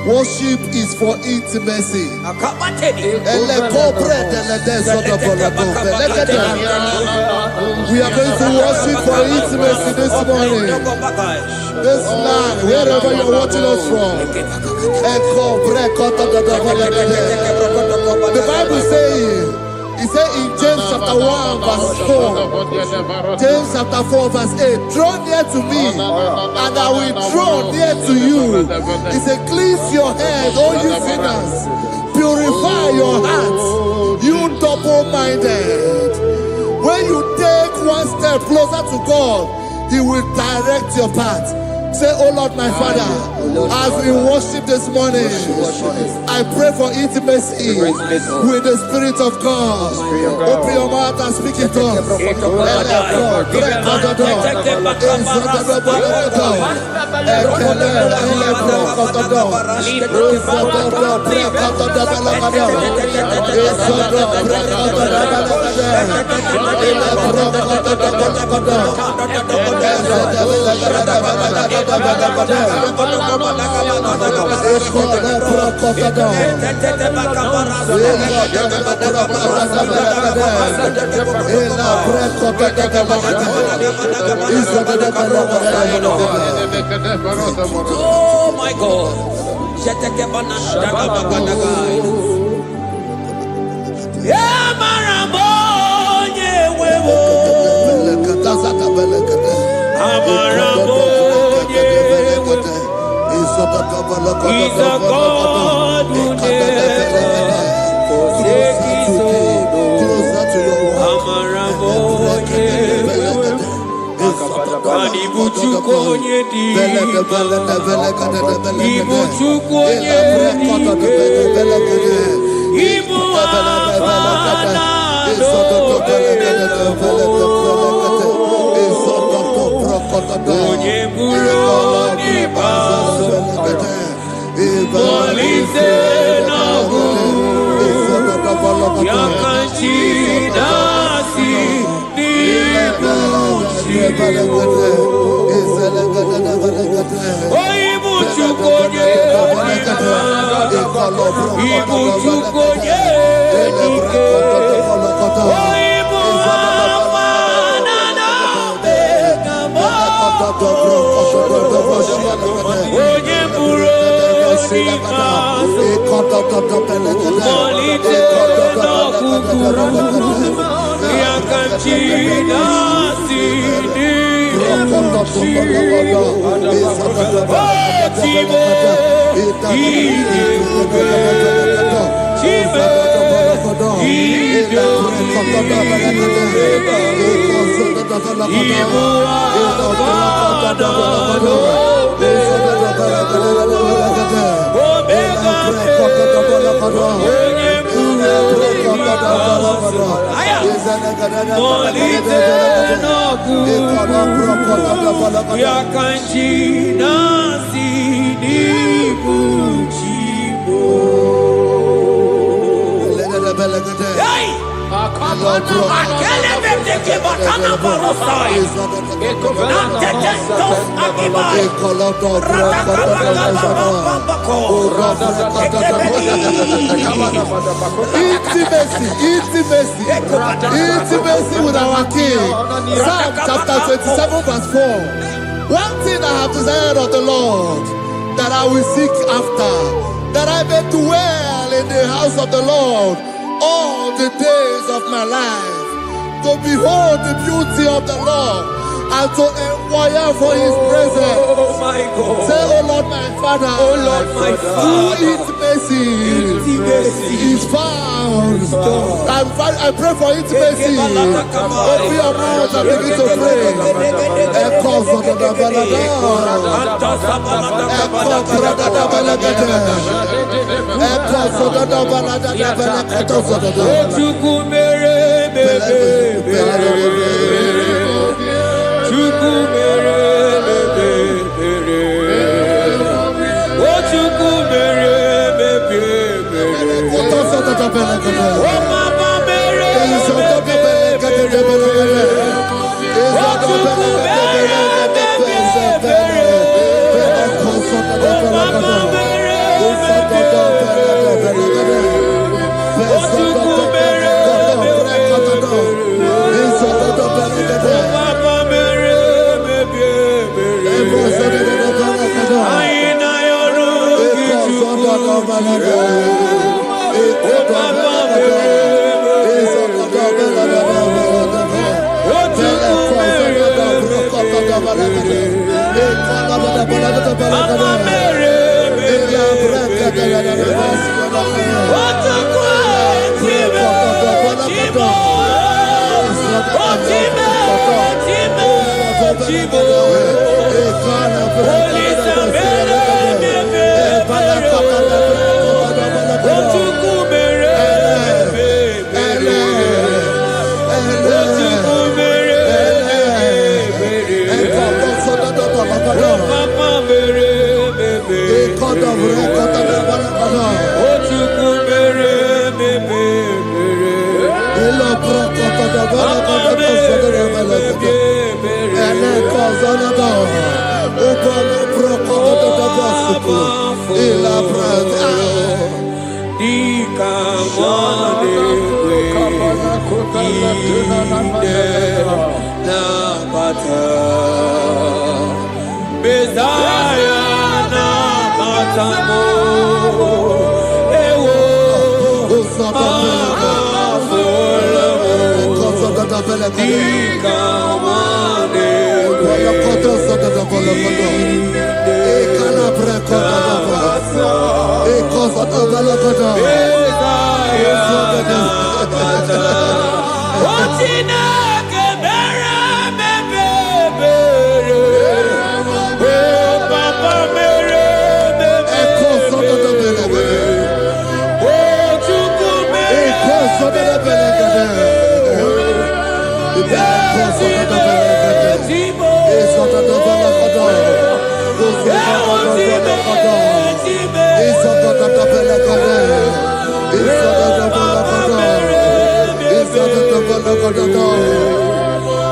Worship is for intimacy. We are going to worship for intimacy this morning. This land, wherever you're watching us from. The Bible says, it says in James chapter 1 verse 4, James chapter 4 verse 8, draw near to me and I will draw near to you. It says, cleanse your head, all you sinners, purify your hearts, you double-minded. When you take one step closer to God, He will direct your path. Say, oh Lord, my Father, as we worship this morning, I pray for intimacy with the Spirit of God. Open your mouth and speak it up. Oh my God. He's a God who never forsake his own. Police Intimacy with our King. Psalm chapter 27 verse 4. One thing I have desired of the Lord, that I will seek after, that I may dwell in the house of the Lord all the days of my life, to behold the beauty of the Lord and to inquire for his presence. Oh my God. Say, oh Lord my Father, Oh Lord my Father, intimacy is found. I pray for intimacy. Open your mouth and begin to pray.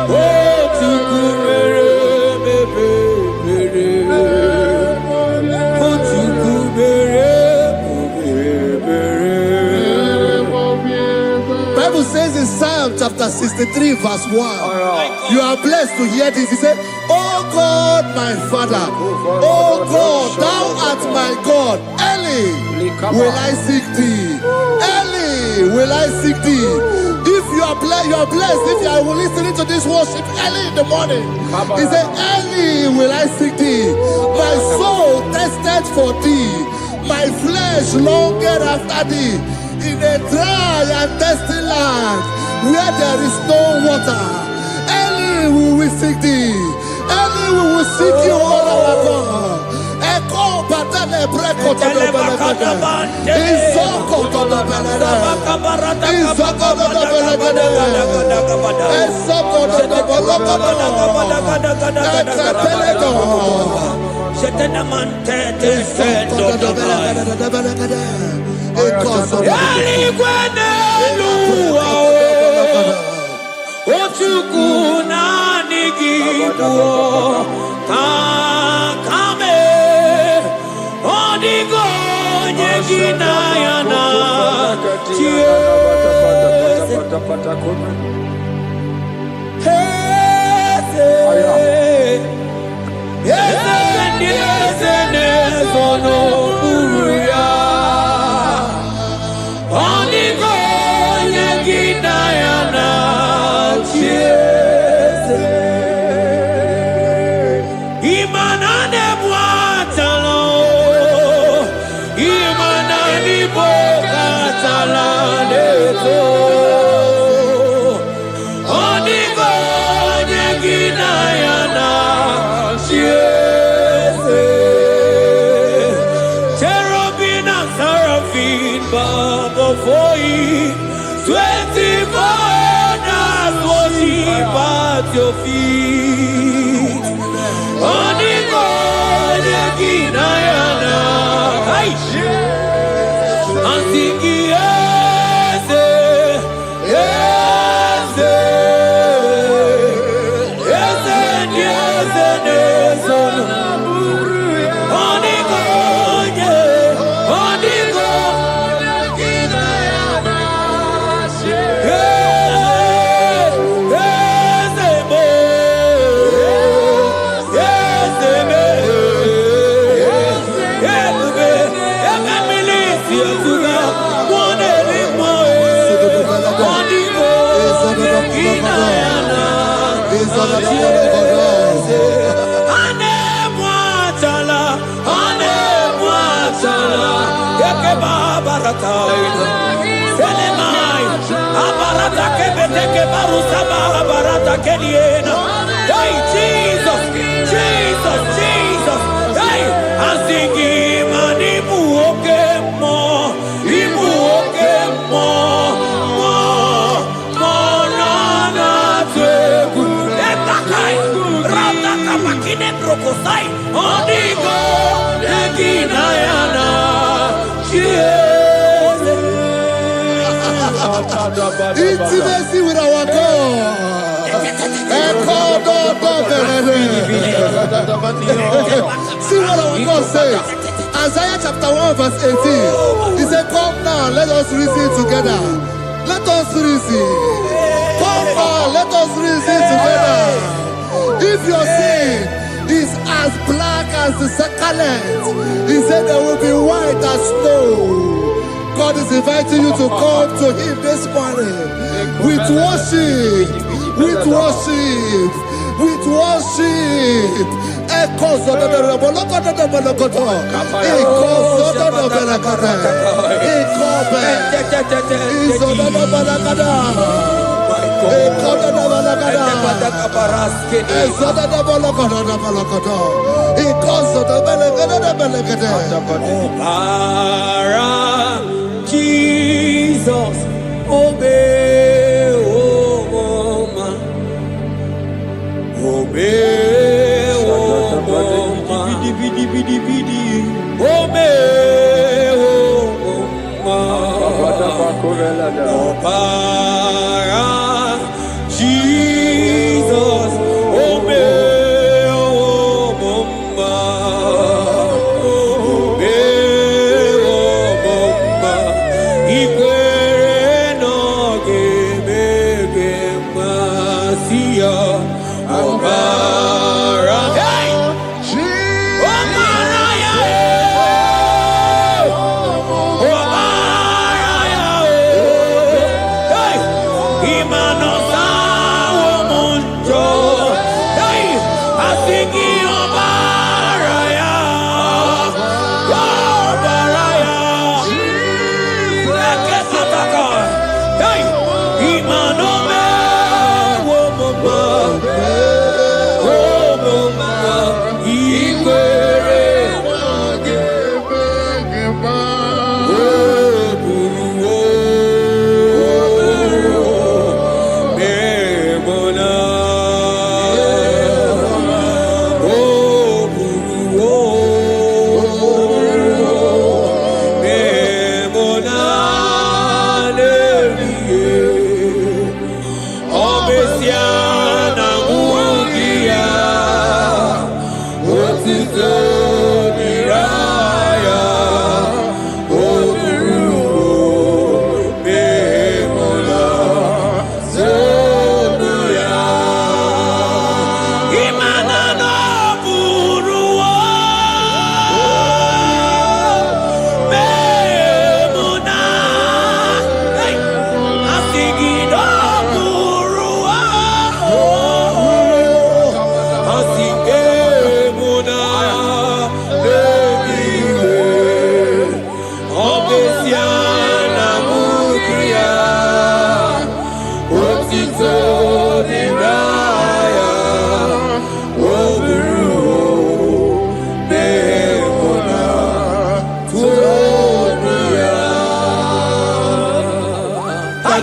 Oh, Psalm chapter 63 verse 1. You are blessed to hear this. He said, Oh God, my Father, oh God, thou art my God. Early will I seek thee. Early will I seek thee. If you are blessed if you are listening to this worship early in the morning. He said, early will I seek thee. My soul thirsted for thee. My flesh longed after thee. In a dry and thirsty land where there is no water. Early will we seek thee. Early we will seek you, O our God. Echo batale breko to the belagada. Izoko to the belagada. Izoko to the belagada. Izoko to the belagada. Your feet on the God Ginayana and sing yes, yes, yes, yes, yes, on the God, on the God Ginayana. Hey, Jesus, Jesus, Jesus. Hey, I'm singing, man, Ibu more, intimacy with our God. See what our God says. Isaiah chapter 1 verse 18. He said, come now, let us reason together. Let us reason. Come now, let us reason together. If your sin is as black as the scarlet, he said there will be white as snow. God is inviting you to come to him this morning with worship, with worship, with worship. Echoes of the Jesus, obey, oh man, obey, oh man, obey, oh man, Jesus, obey, oh man.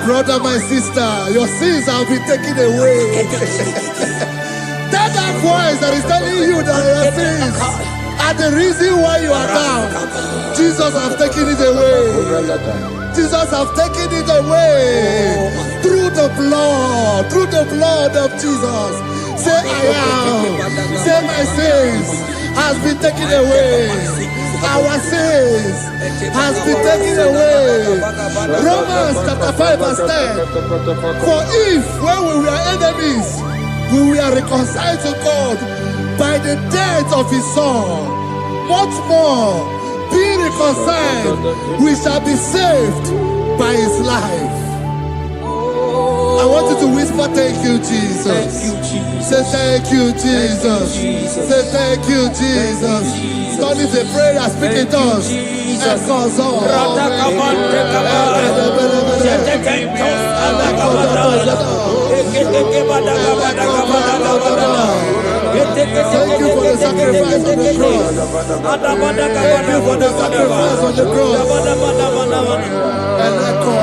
Brother, my sister, your sins have been taken away. Tell that voice that is telling you that your sins are the reason why you are down. Jesus has taken it away. Jesus has taken it away. Through the blood of Jesus. Say I am. Say my sins has been taken away. Our sins has been taken away. Romans chapter 5 verse 10. For if when we were enemies, we were reconciled to God by the death of his son, much more, being reconciled, we shall be saved by his life. I want you to whisper, thank you, Jesus. Thank you, Jesus. Say thank you, Jesus. Say thank you, Jesus. God is a prayer, speak in tongues. Echoes on. Thank you for the sacrifice on the cross. Thank you for the sacrifice on the cross. And echo,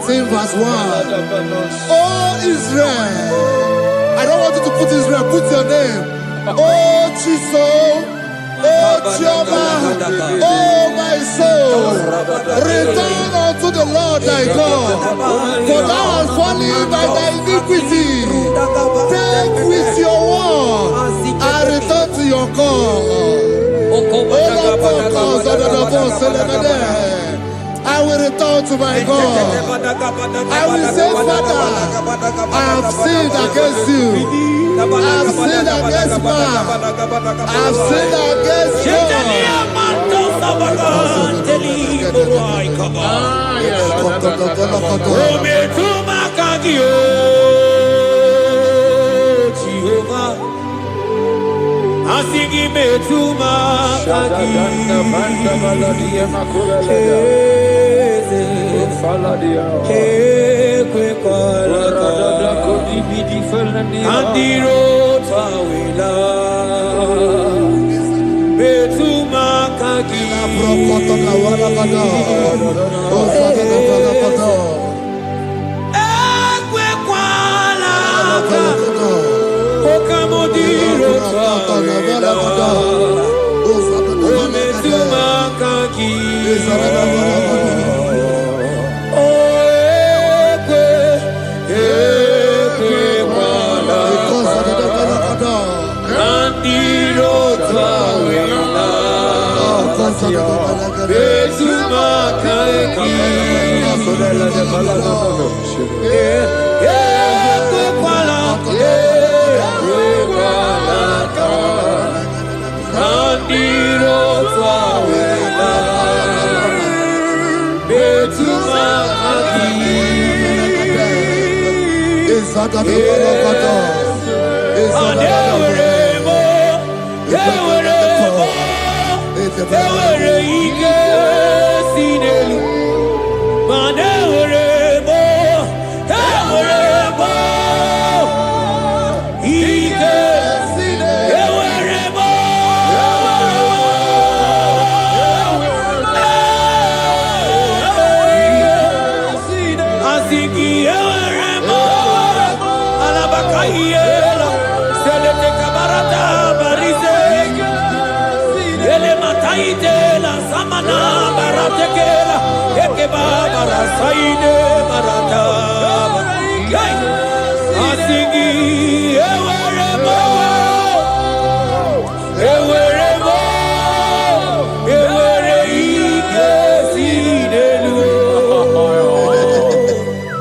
14 verse 1. Oh Israel, I don't want you to put Israel, put your name. Oh Chiso, oh Chioma, oh my soul, return unto the Lord thy God, for thou hast fallen by thy iniquity. Take with your war and return to your God. I will return to my God. I will say, Father, I have sinned against you. I have sinned against man. I have sinned against God. Asigi betuma kagi kwe kola andiro tawila betuma kagi ekwe kola okamodiro tawila ometuma kagi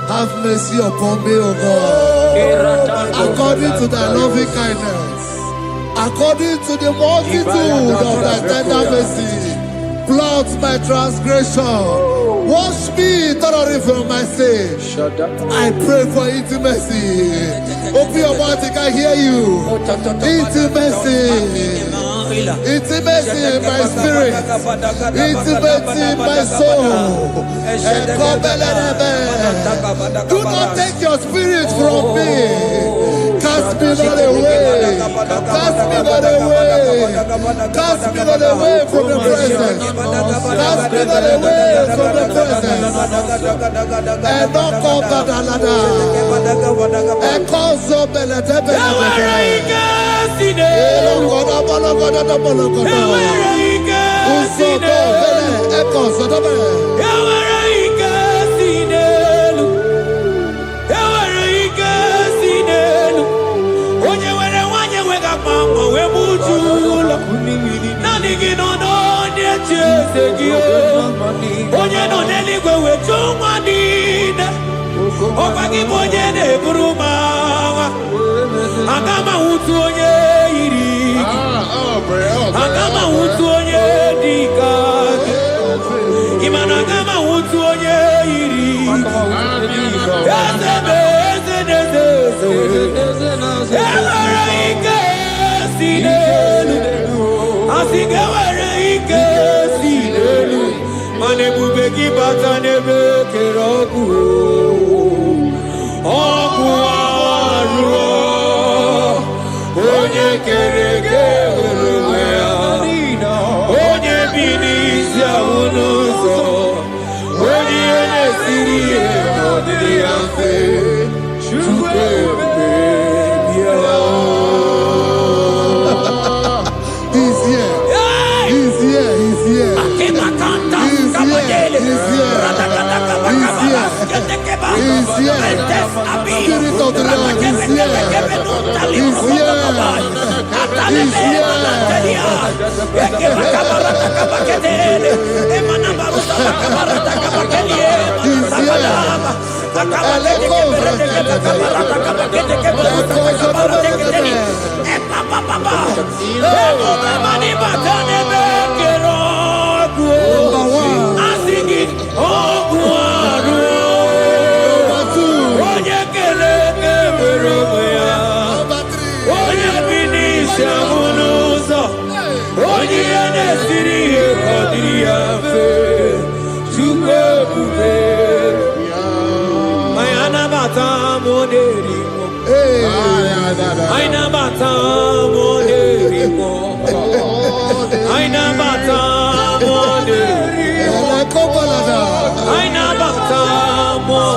Have mercy upon me, O God, according to thy loving kindness, according to the multitude of thy tender mercy. Blot my transgression, wash me thoroughly from my sin. I pray for intimacy. Open your mouth, I can hear you. Intimacy. Intimacy in my spirit, intimacy in my soul. Do not take your spirit from me. Cast me not away. Cast me not away. Cast me not away from the presence. Cast me not away from the presence. And don't come to the ladder. And call so beletebe. Agama utu onye dikaki Imana agama utu onye iri Ezebe Ewere ike si n'elu Asigewere ike si n'elu Mana ebube gị bata n'ebe kere ọgwụ Ọgwụ arụọ Onye kere gị Onye bi n'isi ahụ n'ụzọ Onye na-esiri ihe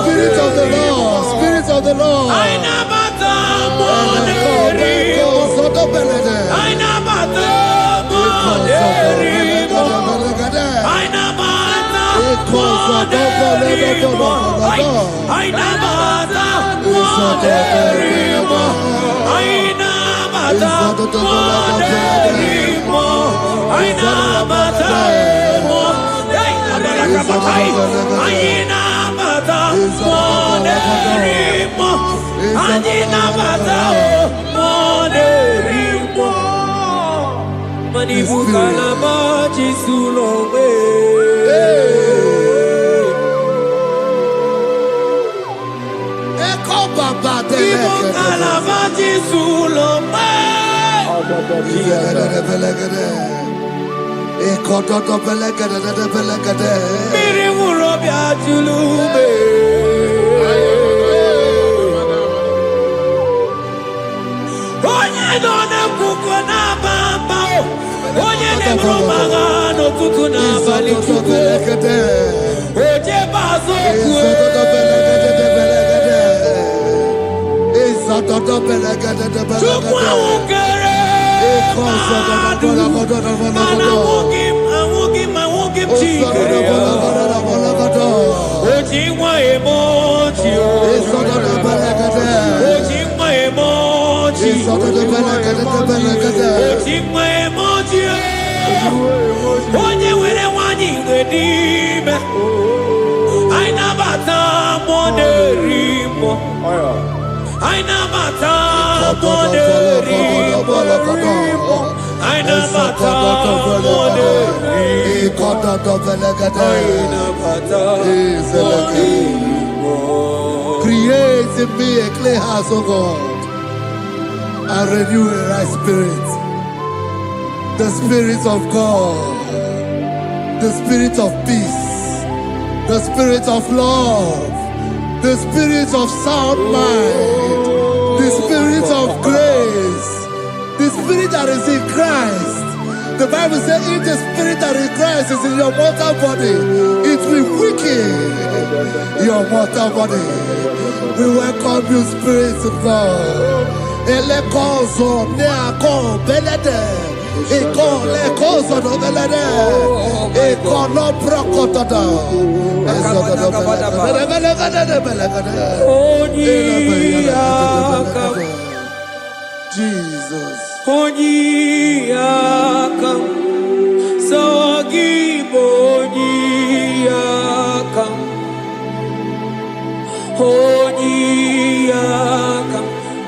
Spirit of the Lord, Spirit of the Lord. Create in me a clean house, O God, and renew a right spirit. The Spirit of God, the Spirit of peace, the Spirit of love, the Spirit of sound mind, the Spirit of grace, the Spirit that is in Christ. The Bible says, if the Spirit that is in Christ is in your mortal body, it will weaken your mortal body. We welcome you, Spirit of God. Elekoso neako belede, eko lekoso no belede, eko no prokotoda, Jesus. Onyiyakam, Sogibo Onyiyakam, Onyiyakam,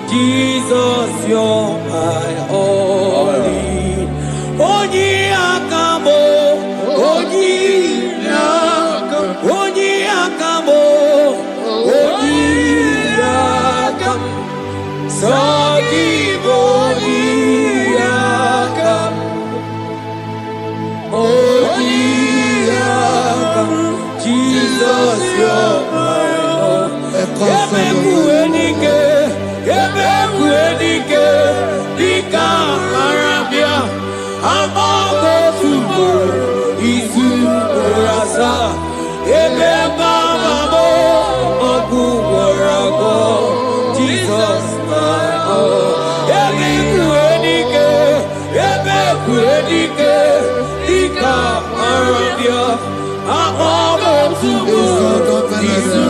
Jesus, you're my only. Onyiyakam, Onyiyakam, Onyiyakam, Onyiyakam, Sogibo Jesus, you're my Lord. Dika Arabia, Amago Tubo, Isu Rasa, Ebebamo, Ogu Warago, Jesus, my Lord. Ebekuenike, Dika Arabia, Amago Tubo, Isu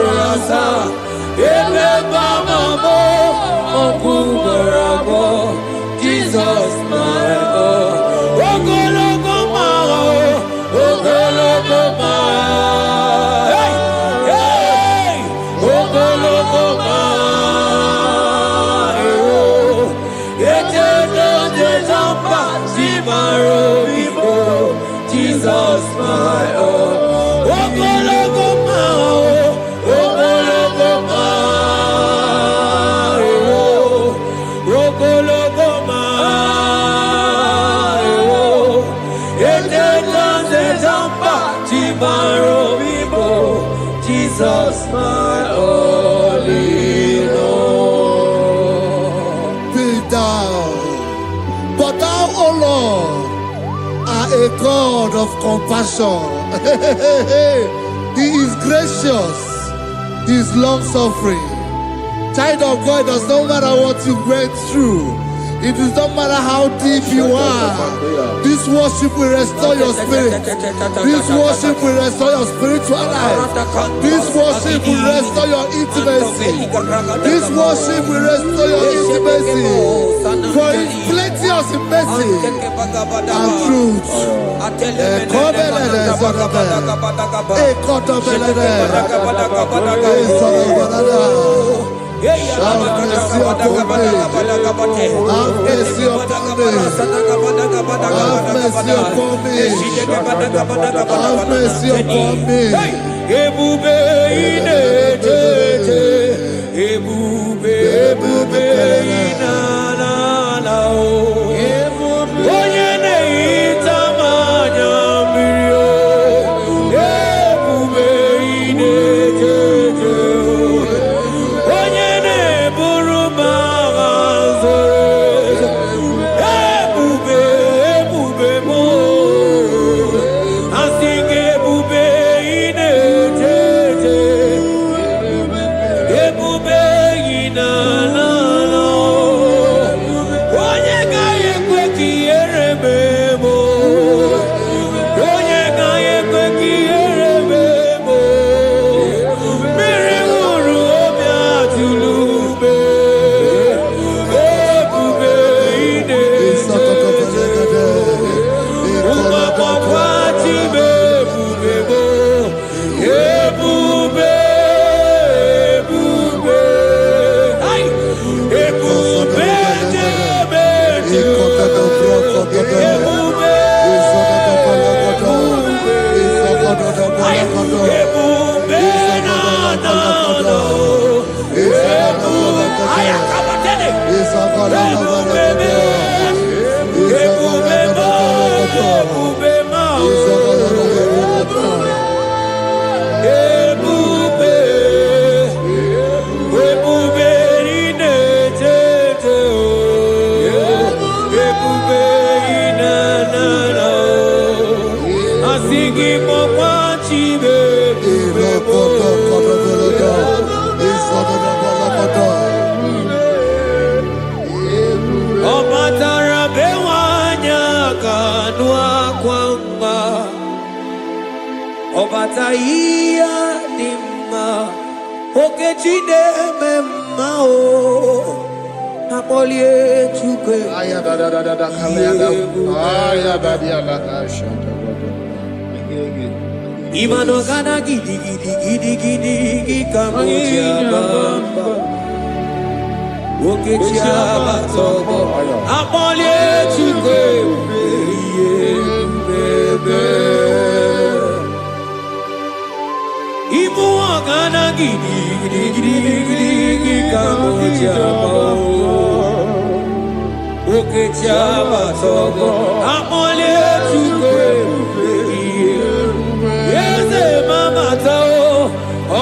Rasa, Ebebamo, Ogu Warago, Jesus, my oh. Ogologo ma oh. Ogologo ma. Hey, hey. Ogologo ma. Oh. Eternal Jejamba, Jimaro Bibo. Jesus, my oh. Ogologo ma oh. Ogologo ma. Jesus, my only Lord. Be thou, but thou, O Lord, are a God of compassion. He is gracious. He is long-suffering. Child of God, it does not matter what you went through. It does not matter how deep you are. This worship will restore your spirit. This worship will restore your spiritual life. This worship will restore your intimacy. This worship will restore your intimacy. For His plenteous in mercy and truth. Have mercy upon me. Have mercy upon me. Have mercy upon me. Have mercy upon me. Ebube ine tete, ebube ina na na o. Onye na-ehita mmanya mmiri o. Ebube ine tete o. Onye na-eburu m agha zoro. Ebube m o. Asị gị ebube ine tete. Ebube ina na na o. Onye gaghị ekwe ka ihere mee m o. Onye gaghị ekwe ka ihere mee m o. Mmiri ṅụrụ obi atụrụ ume. Ebube ine tete. Ụmụagbọghọ chi m ebube m o. Ebube, ebube. Ai! Ebube jebe jebe. Ebube, ai! Ebube na na na. Ebube, ai akabatene. Ebube me. Ebube ma. Ebube ma. Ebube, ebube ine tete o. Ebube ine na na o. Asị gị kpọkwa chi m ebube m o. Ọ batara be nwanyị aka nụ akwa mma. Ọ bata ihe dị mma. Okechi na-eme mma o. Akpọlie Chukwu Imano gana gidi gidi gidi gidi gidi kamoji abamba. Okechi abatogo. Akpọlie Chukwu ebube. Ibu ọ̀gánà gidi gidi gidi gidi gidi kamoji abamba. Okechi abatogo. Akpọlie Chukwu ebube. Yeze mama to,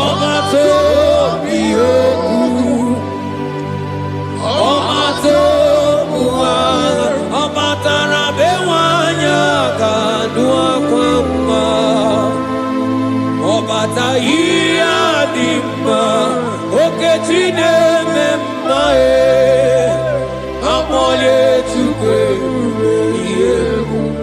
ọma to bi oku. Ọma to buwa, ọma tara be nwanyị aka nụ akwa mma. Ọbata ihe dị mma, Okechi na-eme mma akpọlie Chukwu ebube ihe ebube.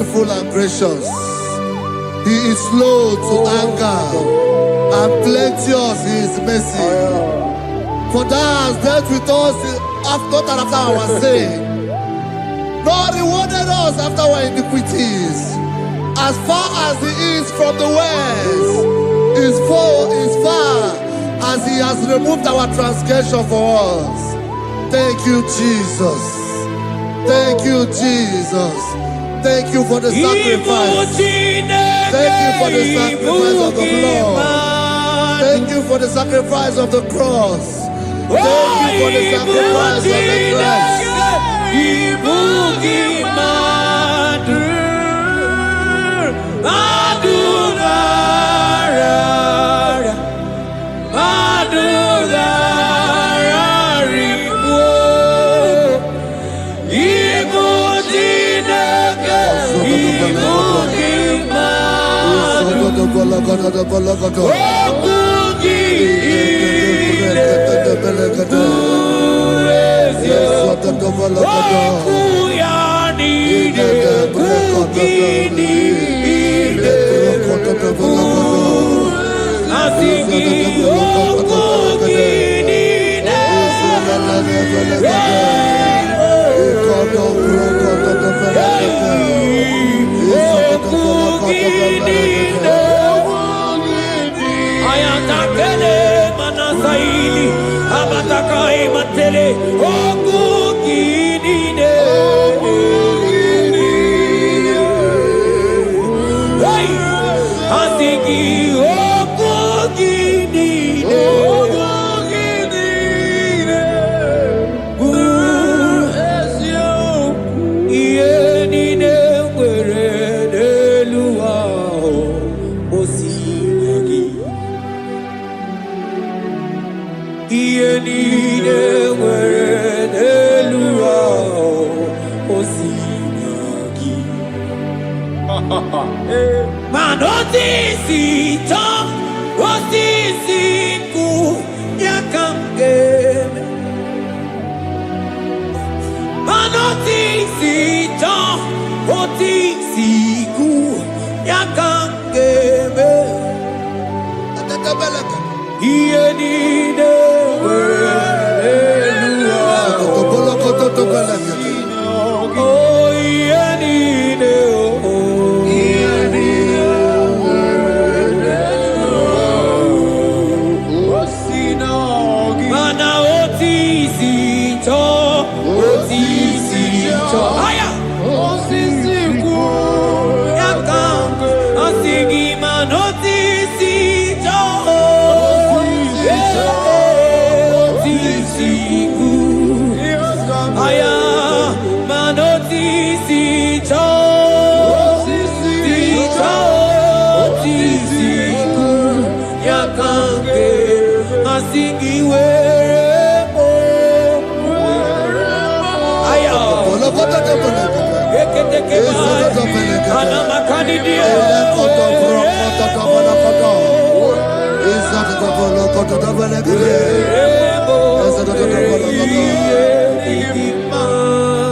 merciful and gracious. He is slow to anger and plenteous in his mercy. For thou hast dealt with us not after our sin, nor rewarded us after our iniquities. As far as the east from the west is far as he has removed our transgression for us. Thank you, Jesus. Thank you, Jesus. Thank you for the sacrifice. Thank you for the sacrifice of the blood. Thank you for the sacrifice of the cross. Thank you for the sacrifice of the cross.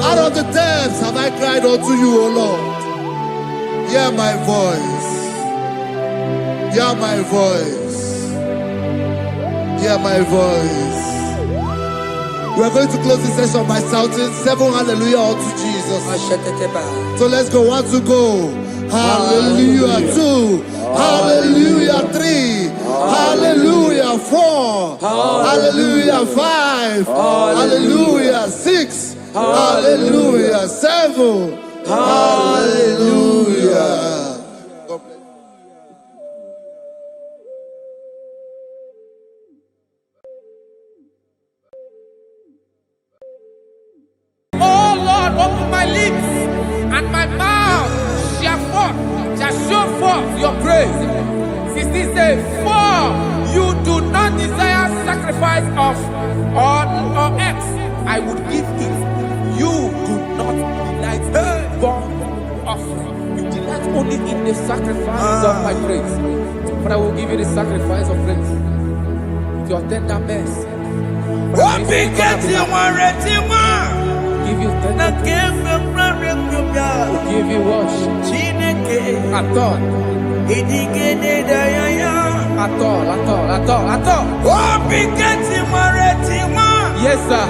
Out of the depths have I cried unto you, O Lord. Hear my voice. Hear my voice. Hear my voice. We are going to close this session by shouting 7 hallelujah unto Jesus. So let's go. 1, 2, go. Hallelujah. 2. Hallelujah. 3. Hallelujah. 4. Hallelujah. 5. Hallelujah. 6. Hallelujah. 7. Hallelujah. Open my lips, and my mouth shall show forth your praise. 16 says, for you do not desire sacrifice of or X, I would give it. You do not delight in burnt offering. You delight only in the sacrifice of my praise. But I will give you the sacrifice of praise with your tender mercy. give you thanks. We give you worship. At all. At all. Yes, sir.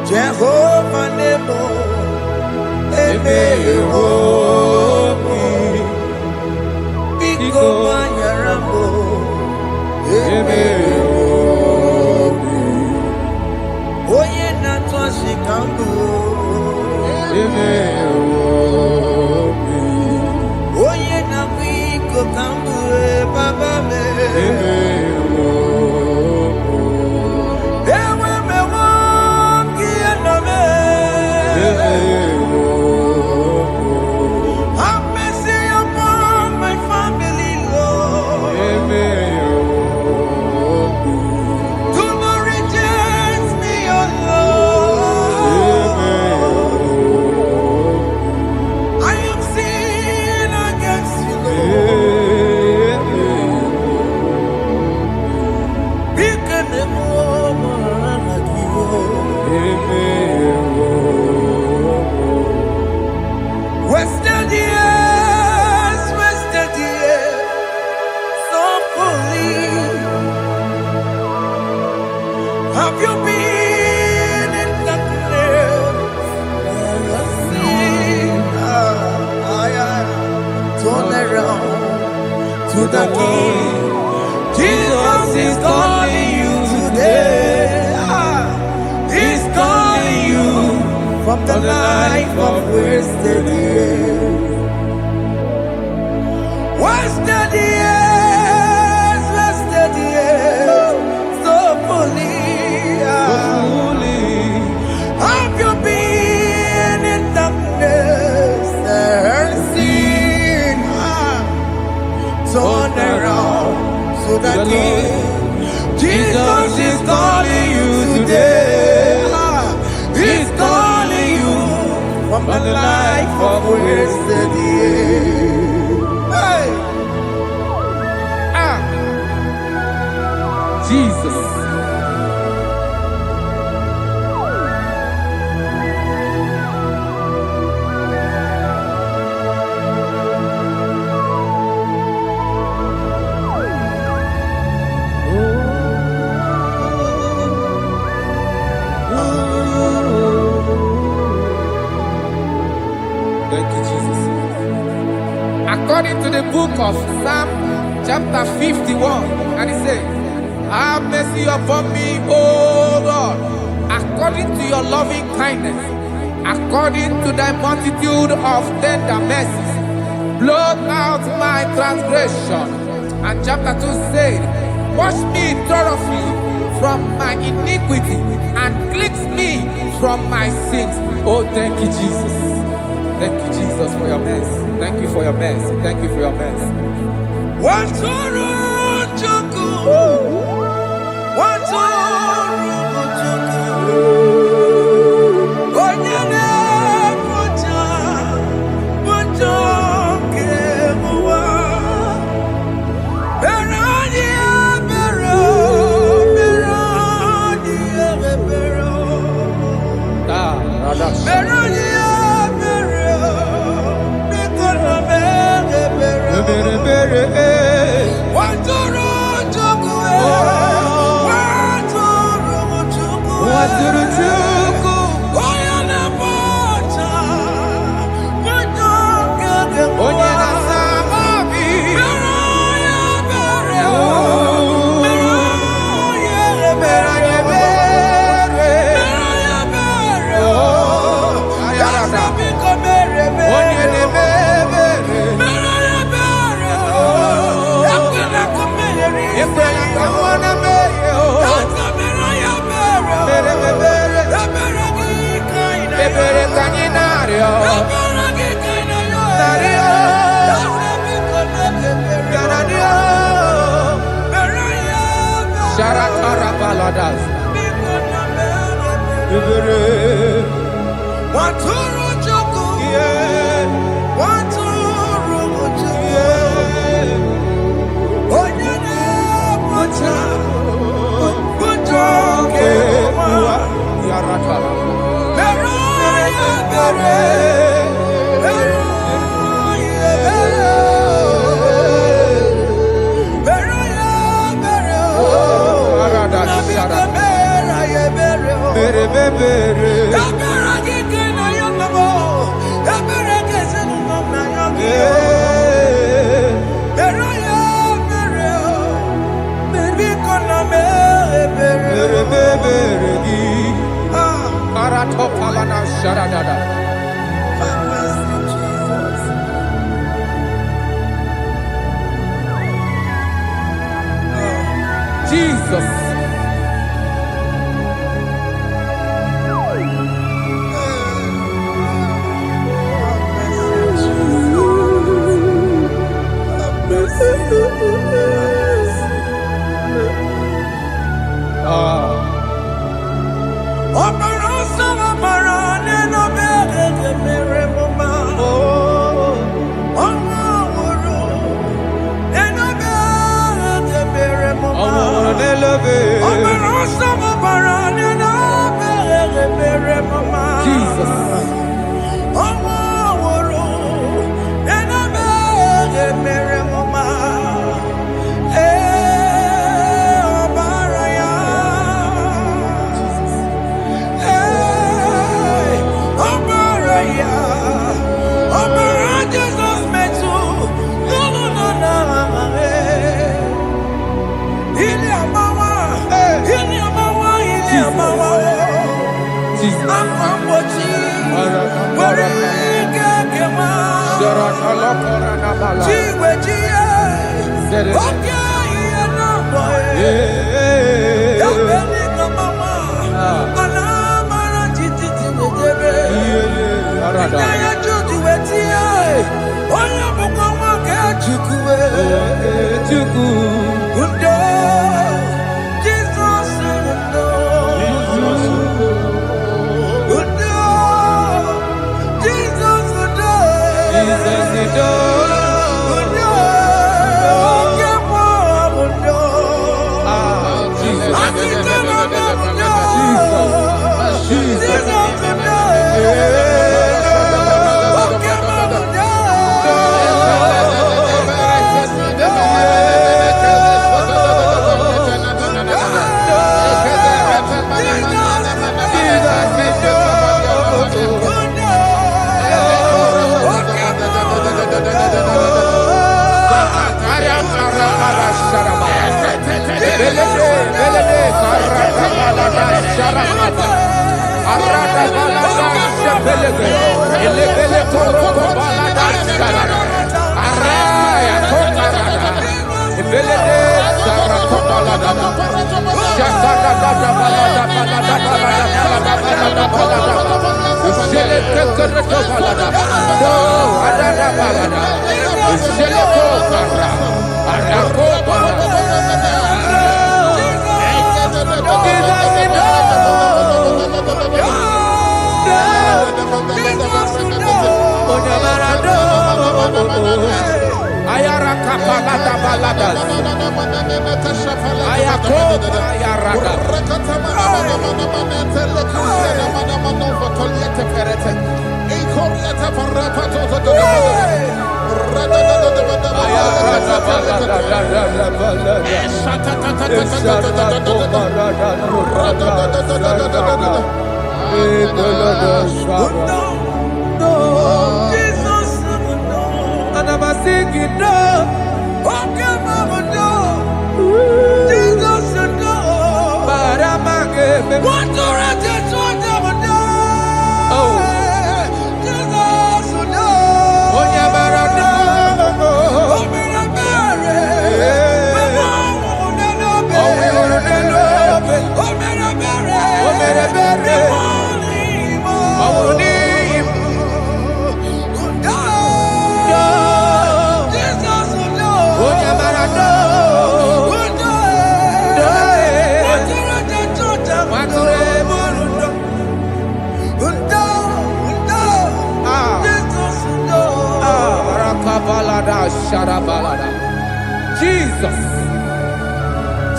Jehovah Nebo, Biko Banyarambo, Oye Natwa Shikambu, Oye Namiko Kambu, Baba me. Have mercy upon my family, Lord. Do not reject me, oh Lord. I have sinned against you, Lord. Have you been in darkness? Turn around to the King. Jesus is calling you today. He's calling you from the life of wasted years. Wasted years, wasted years, so fully. Have you been in darkness and seen? Turn around to the King. Jesus is calling you today. He's calling you from the life of wasted years. Hey. Jesus. Thank you, Jesus. According to the book of Psalm, chapter 51, and it says, have mercy upon me, O God, according to your loving kindness, according to thy multitude of tender mercies, blot out my transgression. And chapter 2 said, wash me thoroughly from my iniquity and cleanse me from my sins. Oh, thank you, Jesus. Thank you, Jesus, for your mercy. Thank you for your mercy. Thank you for your mercy. Jesus.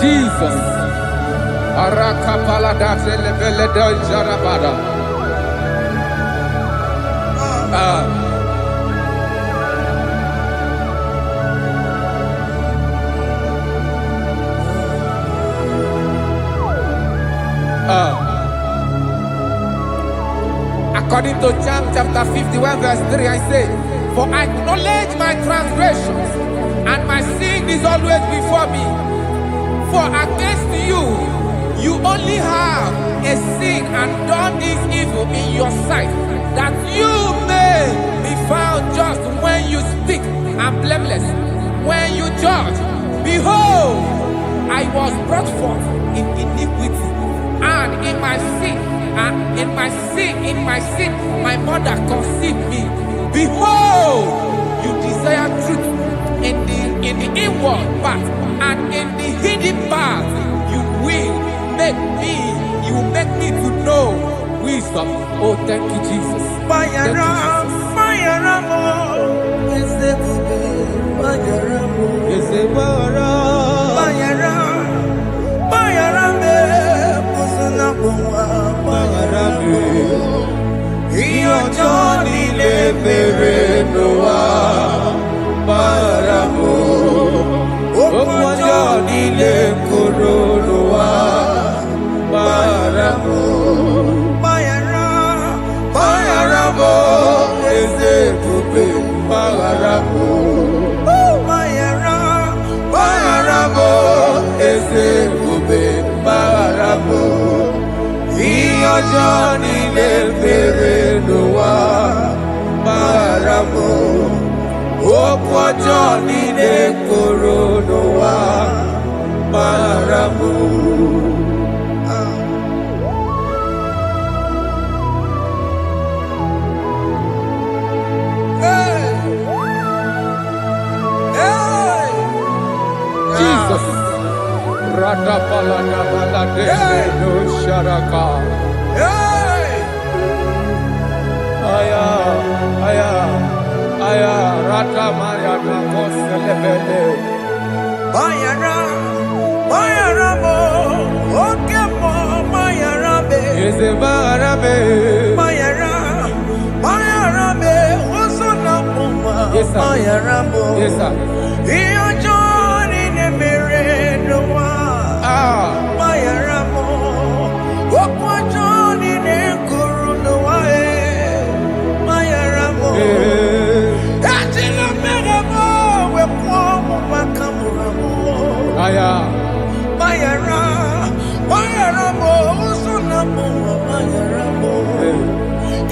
Jesus. Arakapalada zelebeleda jarabada. According to John chapter 51 verse 3, I say, for I acknowledge my transgressions, and my sin is always before me. For against you, you only have a sin and done this evil in your sight, that you may be found just when you speak, and blameless when you judge. Behold, I was brought forth in iniquity, and in my sin, my mother conceived me. Behold, you desire truth in the inward part, and in the hidden part you will make me to know wisdom. Oh, thank you, Jesus. Thank you, Johnny le bere noa Mayaramo, Okwa Johnny de Coronoa, Mayaramo. Jesus. Radapalada balade no sharaka. Aya, rata mayana koselebele. Mayara mo, okemo mayarabe. Yeze mayarabe. Mayarabe, osona muma. Mayara mo. Yes sir. Iyo joni ne mereno wa. Mayara mo, okwa joni ne kuruno wa. Mayara mo. Atila mega mo, we pomo makamura mo. Aya. Mayara mo, osona muma. Mayara mo.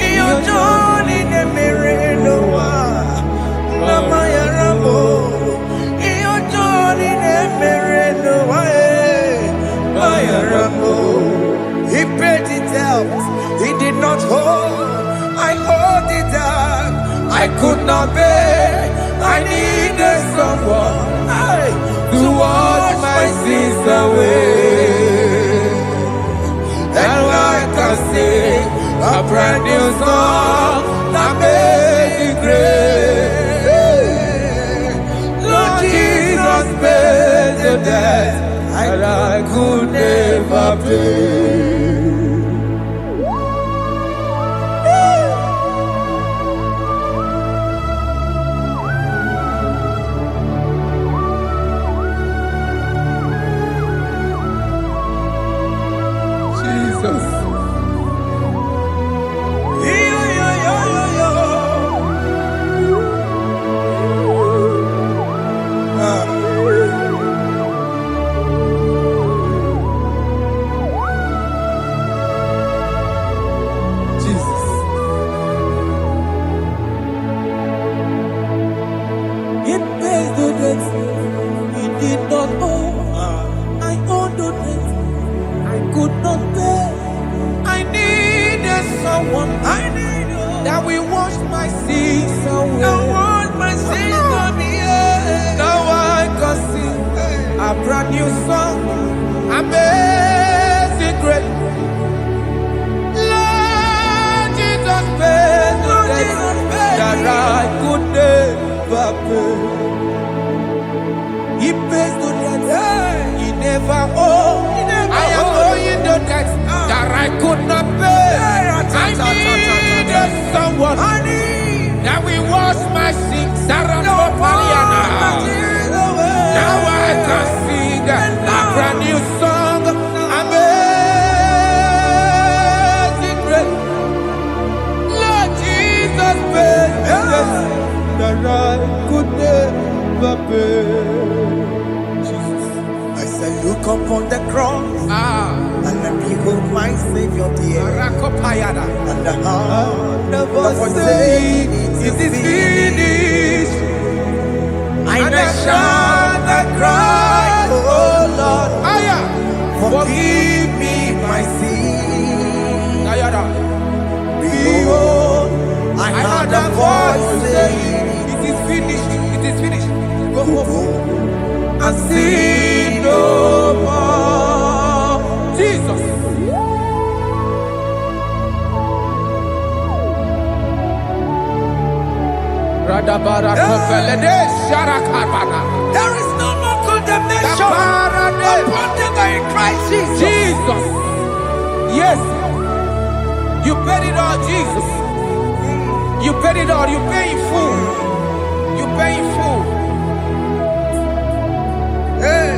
Iyo joni ne mereno wa. Mayara mo. Iyo joni ne mereno wa. Mayara mo. He paid it out. He did not hold. I hold it out. I could not bear. I needed someone to wash my sins away. And I can sing a brand new song that made me great. Lord Jesus paid the debt that I could never pay. Jesus. It pays the debt he did not owe. I owed the debt I could not pay. I needed someone. That will wash my sins away. Now I can sing a brand new song. Amazing grace. Lord Jesus paid the debt that I could never pay. He pays the debt he never owed. I am owing the debt that I could not pay. I needed someone that will wash my sins. Now I can sing a brand new song. Amazing grace. Lord Jesus paid the debt that I could never pay. I say, look upon the cross and behold my Savior dear. And the heart never say it is finished. I shall not cry, oh Lord, forgive me my sin. Behold, I heard a voice saying, it is finished, it is finished. Go and sin no more. Jesus. There is no more condemnation upon them in Christ Jesus. Jesus. Yes. You paid it all, Jesus. You paid it all. You pay in full. You pay in full. Hey.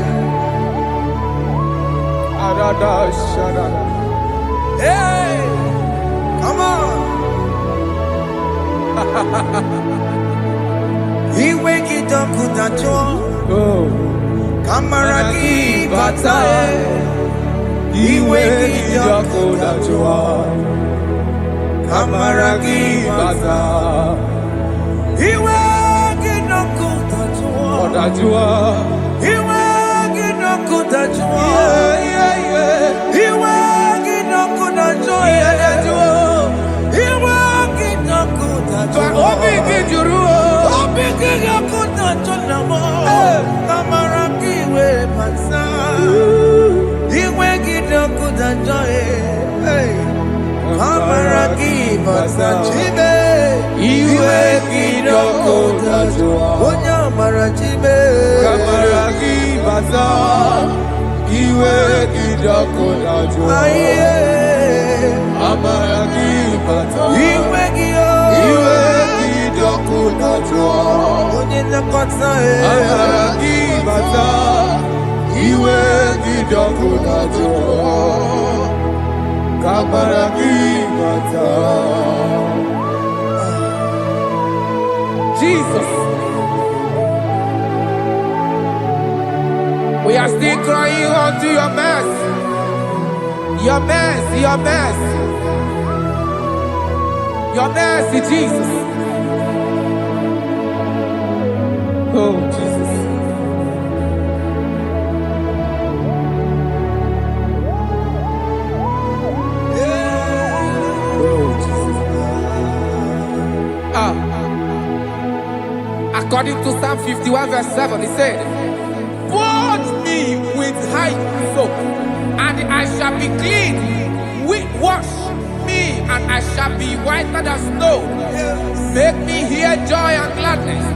Hey. Come on. He wake it up with a joy. Kamaraki batae. He wake it up with a joy. Kamaraki batae. Iwe ginokutajua. Ọ̀dájúwà. Iwe ginokutajua. Iwe ginokutajua. Iwe ginokutajua. Obi gijuru. Obi ginokutajua namo. Kamara kiwe pansa. Iwe ginokutajua. Kamara kiwe pansa. Chibe. Iwe ginokutajua. Onya mara chibe. Kamara kibaza. Iwe ginokutajua. Aye. Amara kibaza. Iwe gio. Iwe ginokutajua. Onye nakota Amara kibaza. Iwe ginokutajua. Kamara kibaza. Jesus. We are still crying unto your mercy. Your mercy, your mercy. Your mercy, Jesus. Oh, Jesus. Oh, Jesus. According to Psalm 51 verse 7, he said, "Wash me with hyssop, and I shall be clean. Wash me, and I shall be whiter than snow. Make me hear joy and gladness,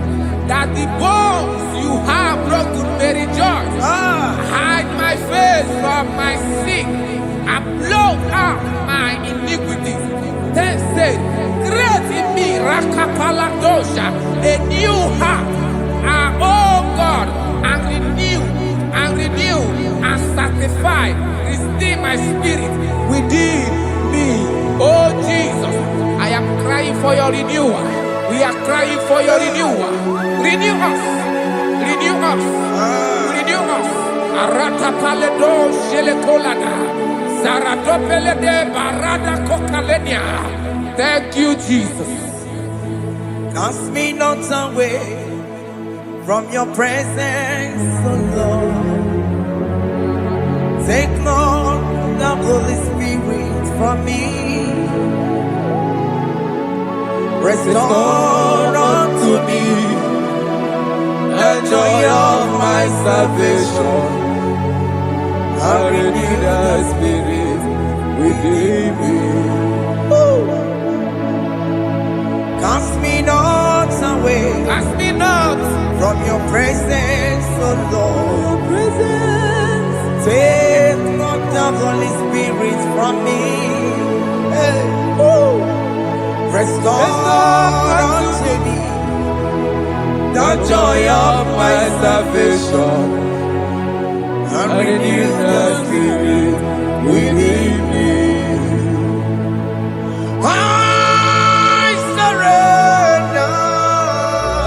that the bones you have broken may rejoice. Hide my face from my sin, and blot out my iniquities. Then said, create in me Rakapaladosha, a new heart, oh God, and renew, and sanctify, restore my spirit within me." Oh Jesus, I am crying for your renewal. We are crying for your renewal. Renew us, renew us, renew us. Arata paledo shelekolada, zaradopelede barada kokalenia. Thank you, Jesus. Cast me not away from your presence, oh Lord. Take not the Holy Spirit from me. Restore unto me the joy of my salvation, and renew the spirit within me. Cast me not away, Cast me not from your presence, oh Lord. Take not the Holy Spirit from me. Hey. Restore unto me the joy of my salvation, and renew the spirit within me. I surrender.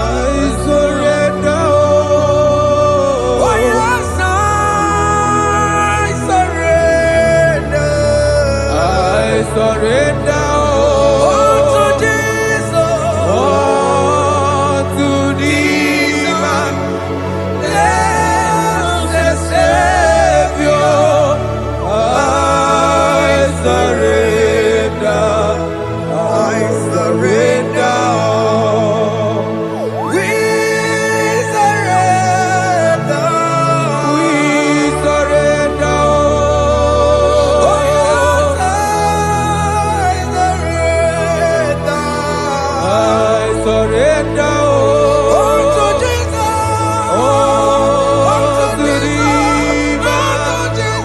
I surrender. Oh yes, I surrender. I surrender. To Jesus. To thee, my Blessed Savior. I surrender. I surrender. We surrender. We surrender. Oh yes, I surrender. I surrender. To Jesus. To thee, my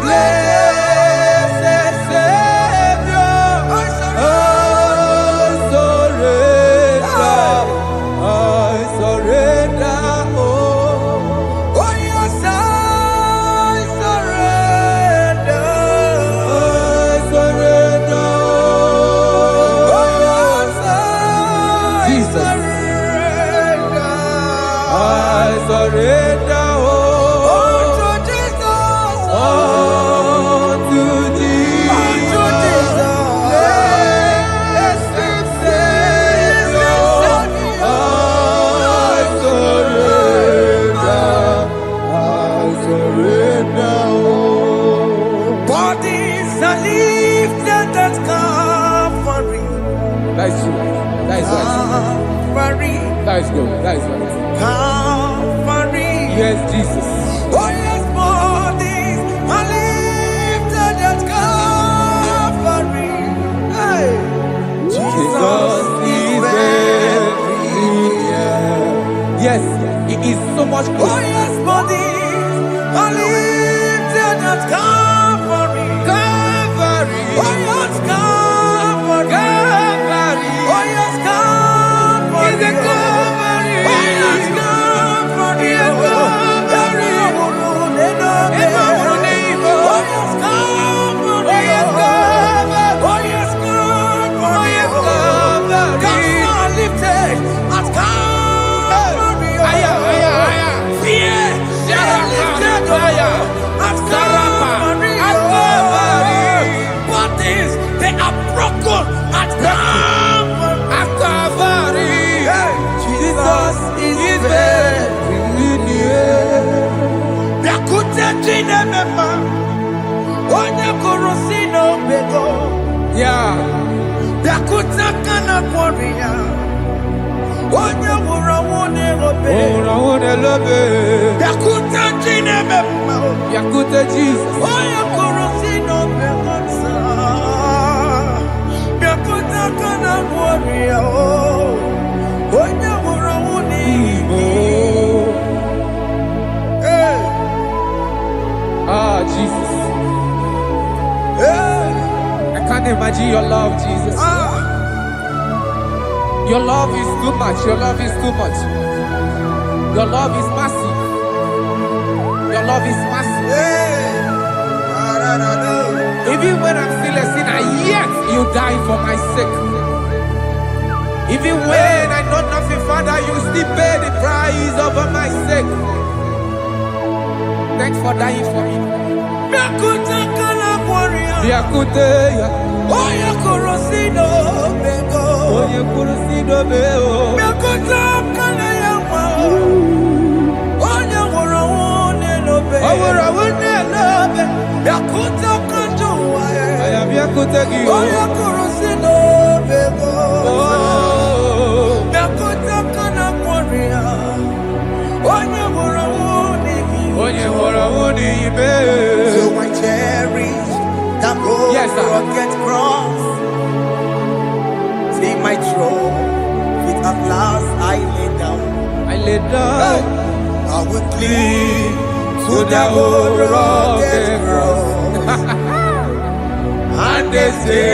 blessed Savior. I surrender. Oh yes, I surrender. I surrender. Oh yes, I Jesus. surrender. I surrender. To Jesus. To thee, To Jesus. blessed Savior. That is good. That is right. Calvary. Yes, Jesus. Oh yes, bodies are lifted at Calvary. Hey. Jesus is everywhere. Yes, it is so much Oh good. yes, bodies are lifted at Calvary. Calvary. Oh yes, Calvary. Calvary. Oh yes, Calvary. Is it Calvary? Oh yes, Calvary. Yes, Calvary. Oh yes, Calvary. Oh yes, Calvary. Oh, yes, Calvary. Oh yes, Calvary. Oh, yes, Calvary. God lifted at Calvary. Aya, aya, aya. Fear lifted at Calvary. At Calvary. Bodies, they are broken at Calvary. At Calvary. Jesus is very near. Biakute jine mema, onye korosi no bego. Yeah. Biakute kana kworiya, onye wura wone robe. Oh, I want to love it. Biakute jine mema, Yakute Jesus. onye korosi no bego sa. Biakute kana kworiya, onye wura wone Oh. Hey, Ah, Jesus. hey, I can't imagine your love, Jesus. ah. Your love is too much. Your love is too much. Your love is massive. Your love is massive. Hey, Even when I'm still a sinner, yet you die for my sake. Even when I know nothing, Father, you still pay the price over my sake. Thanks for dying for me. Biakute kana kworiya, Yakute, oya korosino bego. oye kurusido beo. Biakute kana yawa, oya wura wone lobe. Awura wune love. Biakute kanjuwa, I am Yakute Gio. oya korosino bego. Oh, Biakute kana kworiya, oya wura wone oye wura wune ibe. So I cherish that gold Yes, sir. rugged cross. See my throne, with at last I lay down. I lay down I will cling to to the that old old rugged rugged cross. and they say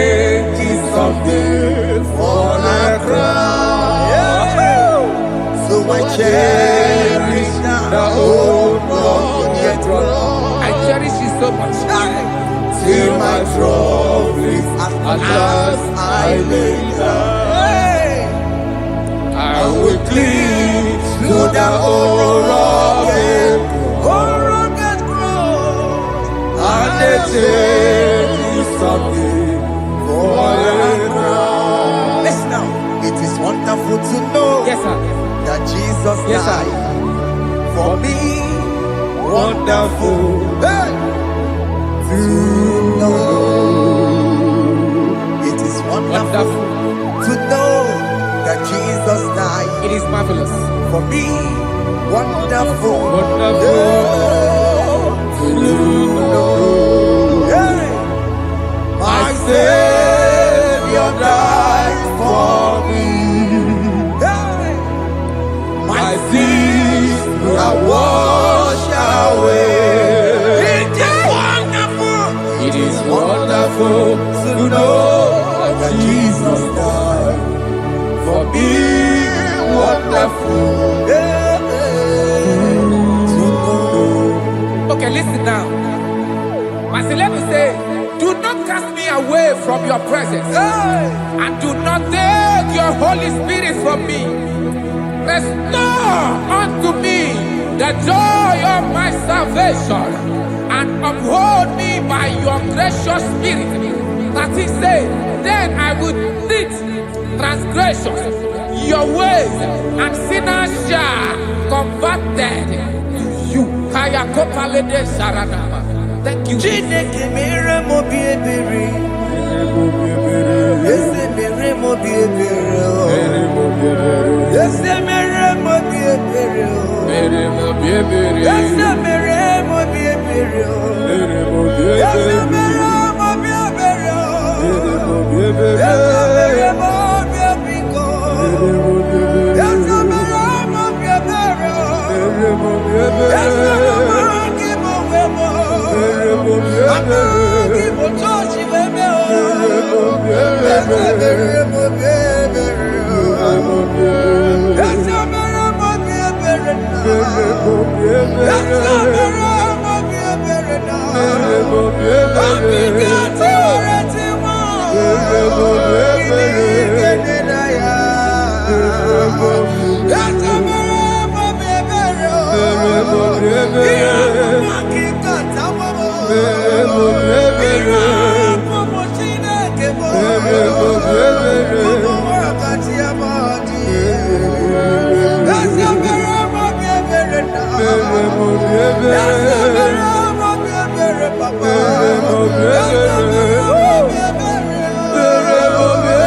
it's someday for a crown. So I cherish The old rugged cross. I cherish it so much. Till my trophies at last I lay down. I will cling To the old rugged cross, and they say it's someday for a crown. Listen now, it is wonderful to know Yes, sir. that Jesus Yes, sir. died for me. Wonderful. Hey! To know, it is wonderful Wonderful. to know that Jesus died It is marvelous. for me. Wonderful, Wonderful. to know. Hey! My Savior died for me. Hey! My sins are washed away. It is wonderful. It is wonderful To know that Jesus died for me. Wonderful. Hey, to know. Okay, listen now. My celeb say, do not cast me away from your presence, Hey, and do not take your Holy Spirit from me. Restore unto me the joy of my salvation, and uphold me by your gracious spirit. That is said, then I would teach transgressions your ways, and sinners shall converted to you. Kaya kopalede saranama. Thank you. Chineke mere mo bi ebere. Eze mere mo bi ebere o. Mere mo bi ebere. Ese mere mo bi ebere o. Mere mo bi ebere. Ese mere mo bi ebere o. Mere mo bi Ese ebere. mere mo bi ebere o. Mere mo bi ebere. Ese mere mo bi ebiko. Mere mo bi ebere. Ese mere mo bi ebere o. Mere mo bi ebere. Ese mere mo ki mo wemo. Mere mo bi Ama ebere. ki mo chochi weme o. Mere mo bi ebere. Ese mere mo bi ebere o. Mere mo bi ebere. Ese mere mo bi ebere na. Mere mo bi ebere. Ese mere mo bi ebere na. Mere mo bi ebere. Akika ti ore ti mo. Mere mo bi ebere. Kini na ya. Mere mo bi ebere. Ese mere mo bi ebere o. Mere mo bi ebere. Iya mo akika ta mo mo. Mere mo bi ebere. Iya mo Chineke mo. Mere mo bi ebere. Mo wakati ya madi. Mere mo bi ebere. Ese mere mo bi ebere na. Mere mo bi ebere. Ese mere mo bi ebere papa. Mere mo bi ebere. Ese mere mo bi ebere. Mere mo bi ebere.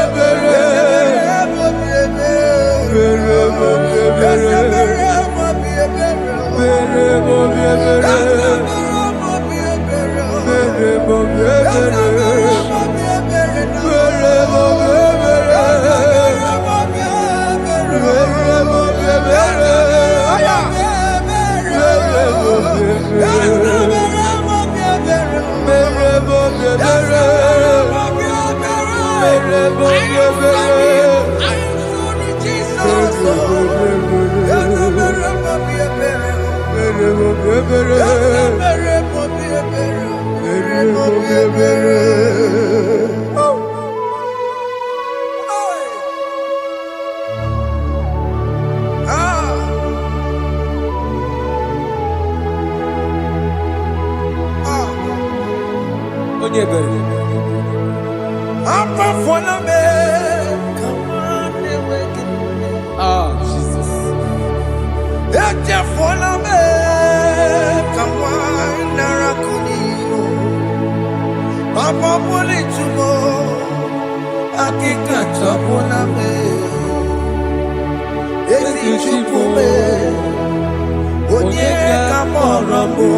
Ese mere mo bi ebere. Mere mo bi ebere. Ese mere mo bi ebere. Mere mo bi ebere. Ese mere mo bi ebere. Mere mo bi Ese ebere. mere mo bi ebere na. Mere mo bi ebere. Mere mo bi ebere. Mere mo bi ebere. Mere mo bi ebere. Mere mo bi ebere. Mere mo bi ebere. Mere mo bi ebere. Mere mo bi ebere. Onye ebere. Ah, Jesus. Papa puli tumo, akika chapuna me, esi chupume, onye kamoramo,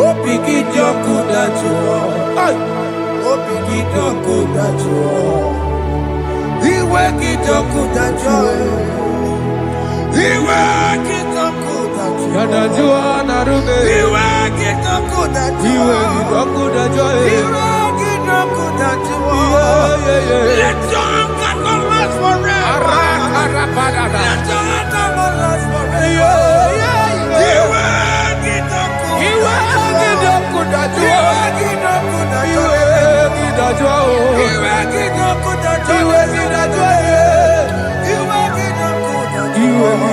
opiki joku dachuo, opiki joku dachuo, iwe kijoku dachuo, iwe kijoku dachuo, Yanajua narume. iwe kijoku dachuo, Iwe kidokuda joy. Let your anger not last forever. Let your anger not last forever.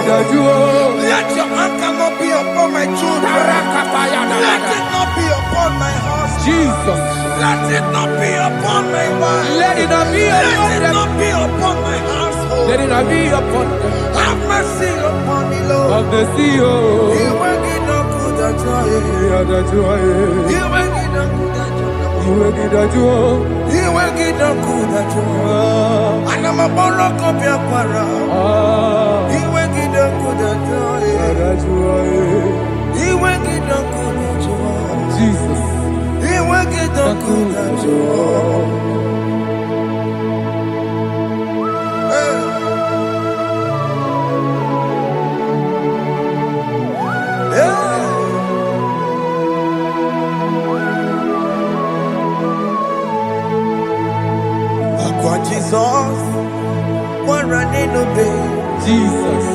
Let your anger not be upon my children. Let it not be upon my husband. Jesus. Let it not be upon my wife. Let it not be Let upon it them. not be upon my household. Let it not be upon them. Have mercy upon me, Lord. Of the CEO. Iwe gida joy. Yada joy. Iwe gida joy. Iwe gida joy. Iwe gida joy. Anamaboro kopia para. Iwe gida joy. Yada joy. Iwe gida joy. Jesus. Iwe gida joy. Aqua Jesus, one running obey. Jesus.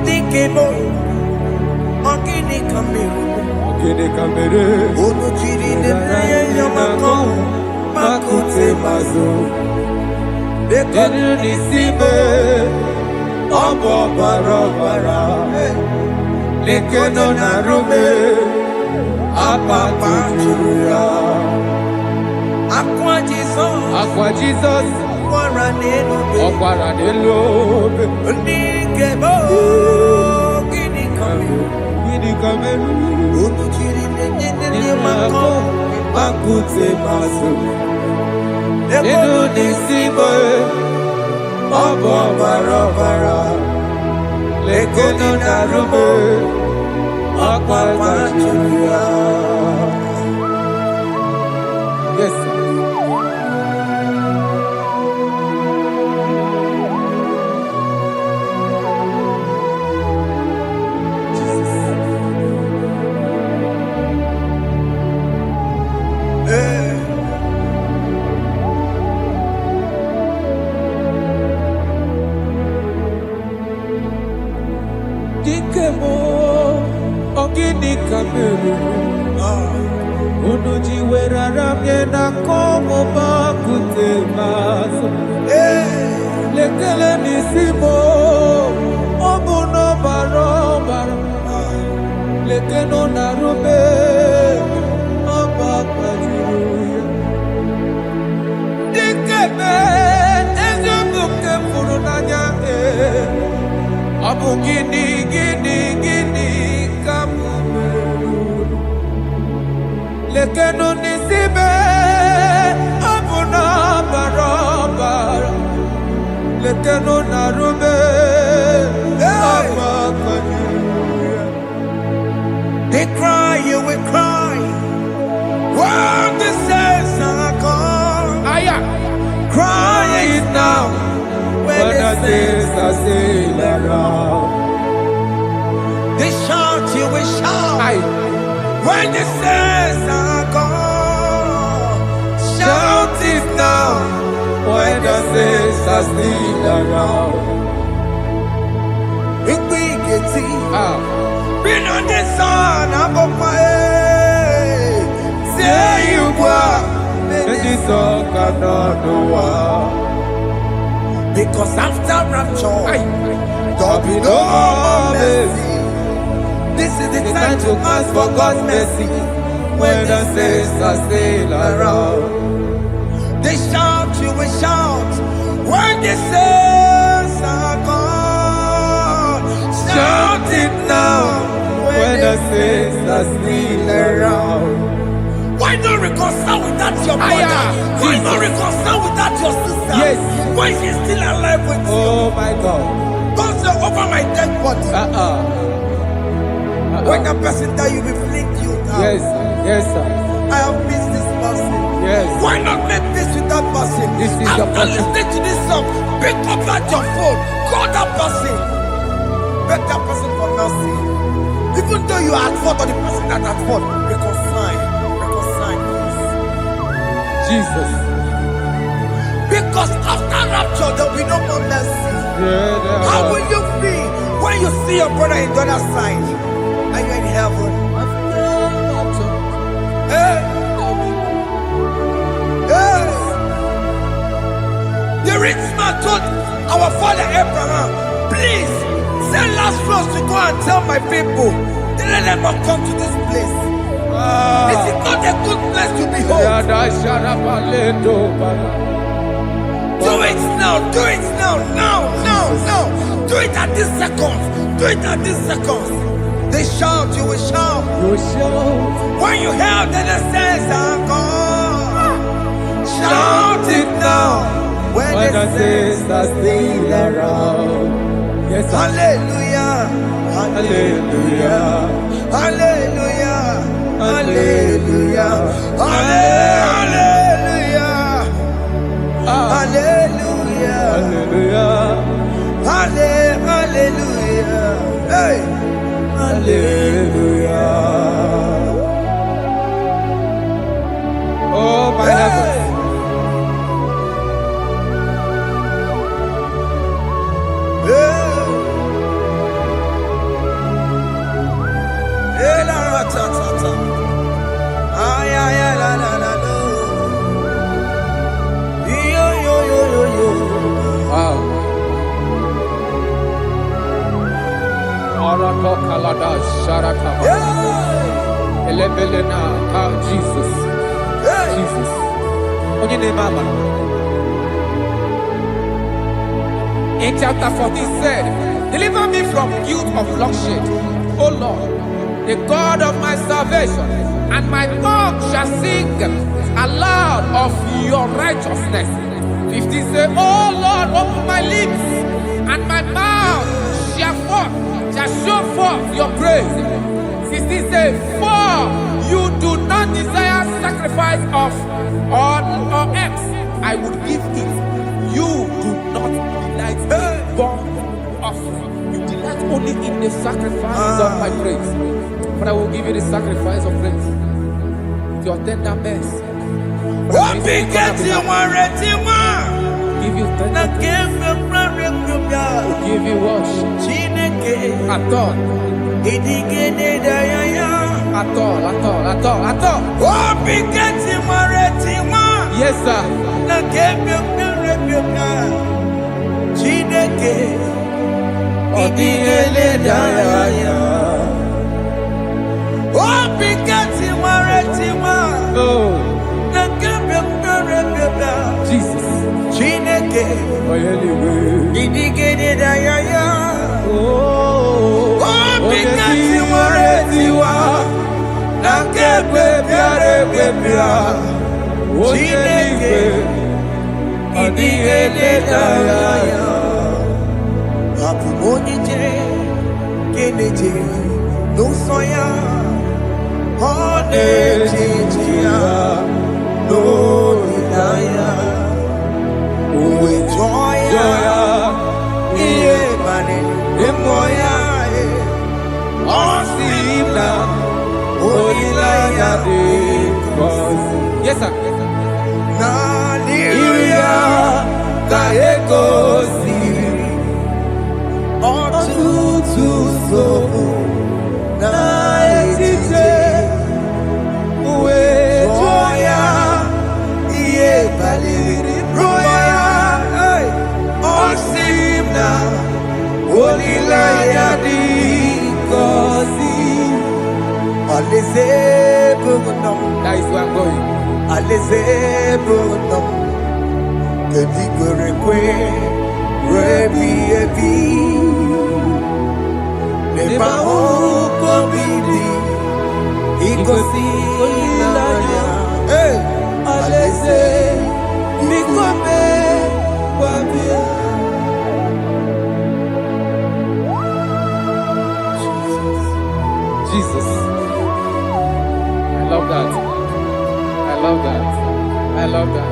Ndikemo, ogini kamiru. Kede kamere. Ono chiri ne praye yamako, makute mazo. Denu nisibe. Obo barabara. Lekeno narume. Apa tuya. Aqua Jesus, Aqua Jesus. one running obey. Ọ̀pára dé lóbe. Ndikemo, ogini kamiru. Gidi kamere. Ono chiri ne yamako, makute mazo. Nínú ní síbò ọ̀bọ̀ bàrọ̀bàrà. Lẹ́kọ̀ọ́ dàrúbọ̀ ọ̀pọ̀ pàjùlọ. Yes, sir. Dikemo ogini kameru unuji werara miena komo bakute maso lekele nisimo obuno barobara lekeno narube abakwajiruya dikeme ezobuke furunanya Abu gini kamu lekeno nisibe abu na barabara lekeno narube They cry, you will cry. When the saints are gone, cry it now. When the saints are still around, they shout, you will shout. When the saints are gone, shout it now. When the saints are still around, big been on the sun, I'm on my head. Say you are, and the sun cannot do what. Because after rapture, there'll be no more mercy. This is the time to ask for God's mercy. When the saints are still around, they shout, you will shout. When the saints are gone, shout it now. When the saints are still around. Why not reconcile without your brother? Why not reconcile without your sister? Yes. Why is he still alive with you? Oh my God. Don't say over my dead body. When that person die, you will fling you down. Yes, sir. I have missed this person. Yes. Why not make peace with that person? This is After your person. listening to this song, pick up at your phone, call that person, beg that person for mercy. Even though you are at fault or the person that at fault, reconcile, please. Jesus. Because after rapture, there will be no more mercy. How will you feel when you see your brother in the other side and you're in heaven? Hey. The rich man told our father Abraham, please send Lazarus to go and tell my people, let them not come to this place. This is not a good place to behold. Do it now, do it now. Do it at this second. They shout, you will shout. When you hear that the saints are gone, shout it now. When the saints are still around. Yes, hallelujah, hallelujah, hallelujah, hallelujah, hallelujah, hallelujah, hallelujah, hallelujah, hey, hallelujah. Oh my heavens. Wow. Jesus. Jesus. In chapter 14 said, deliver me from guilt of bloodshed, O Lord, the God of my salvation, and my tongue shall sing aloud of your righteousness. 15 say, oh Lord, open my lips, and my mouth shall show forth your praise. 16 say, for you do not desire sacrifice of or eggs, I would give it. You do not delight in burnt offering. You delight only in the sacrifice of my praise. But I will give you the sacrifice of praise. Your tender mercy. Give you tender give you worship. At all. Yes, sir. Jesus. Yes, sir. That is where I'm going. Jesus. I love that. I love that. I love that.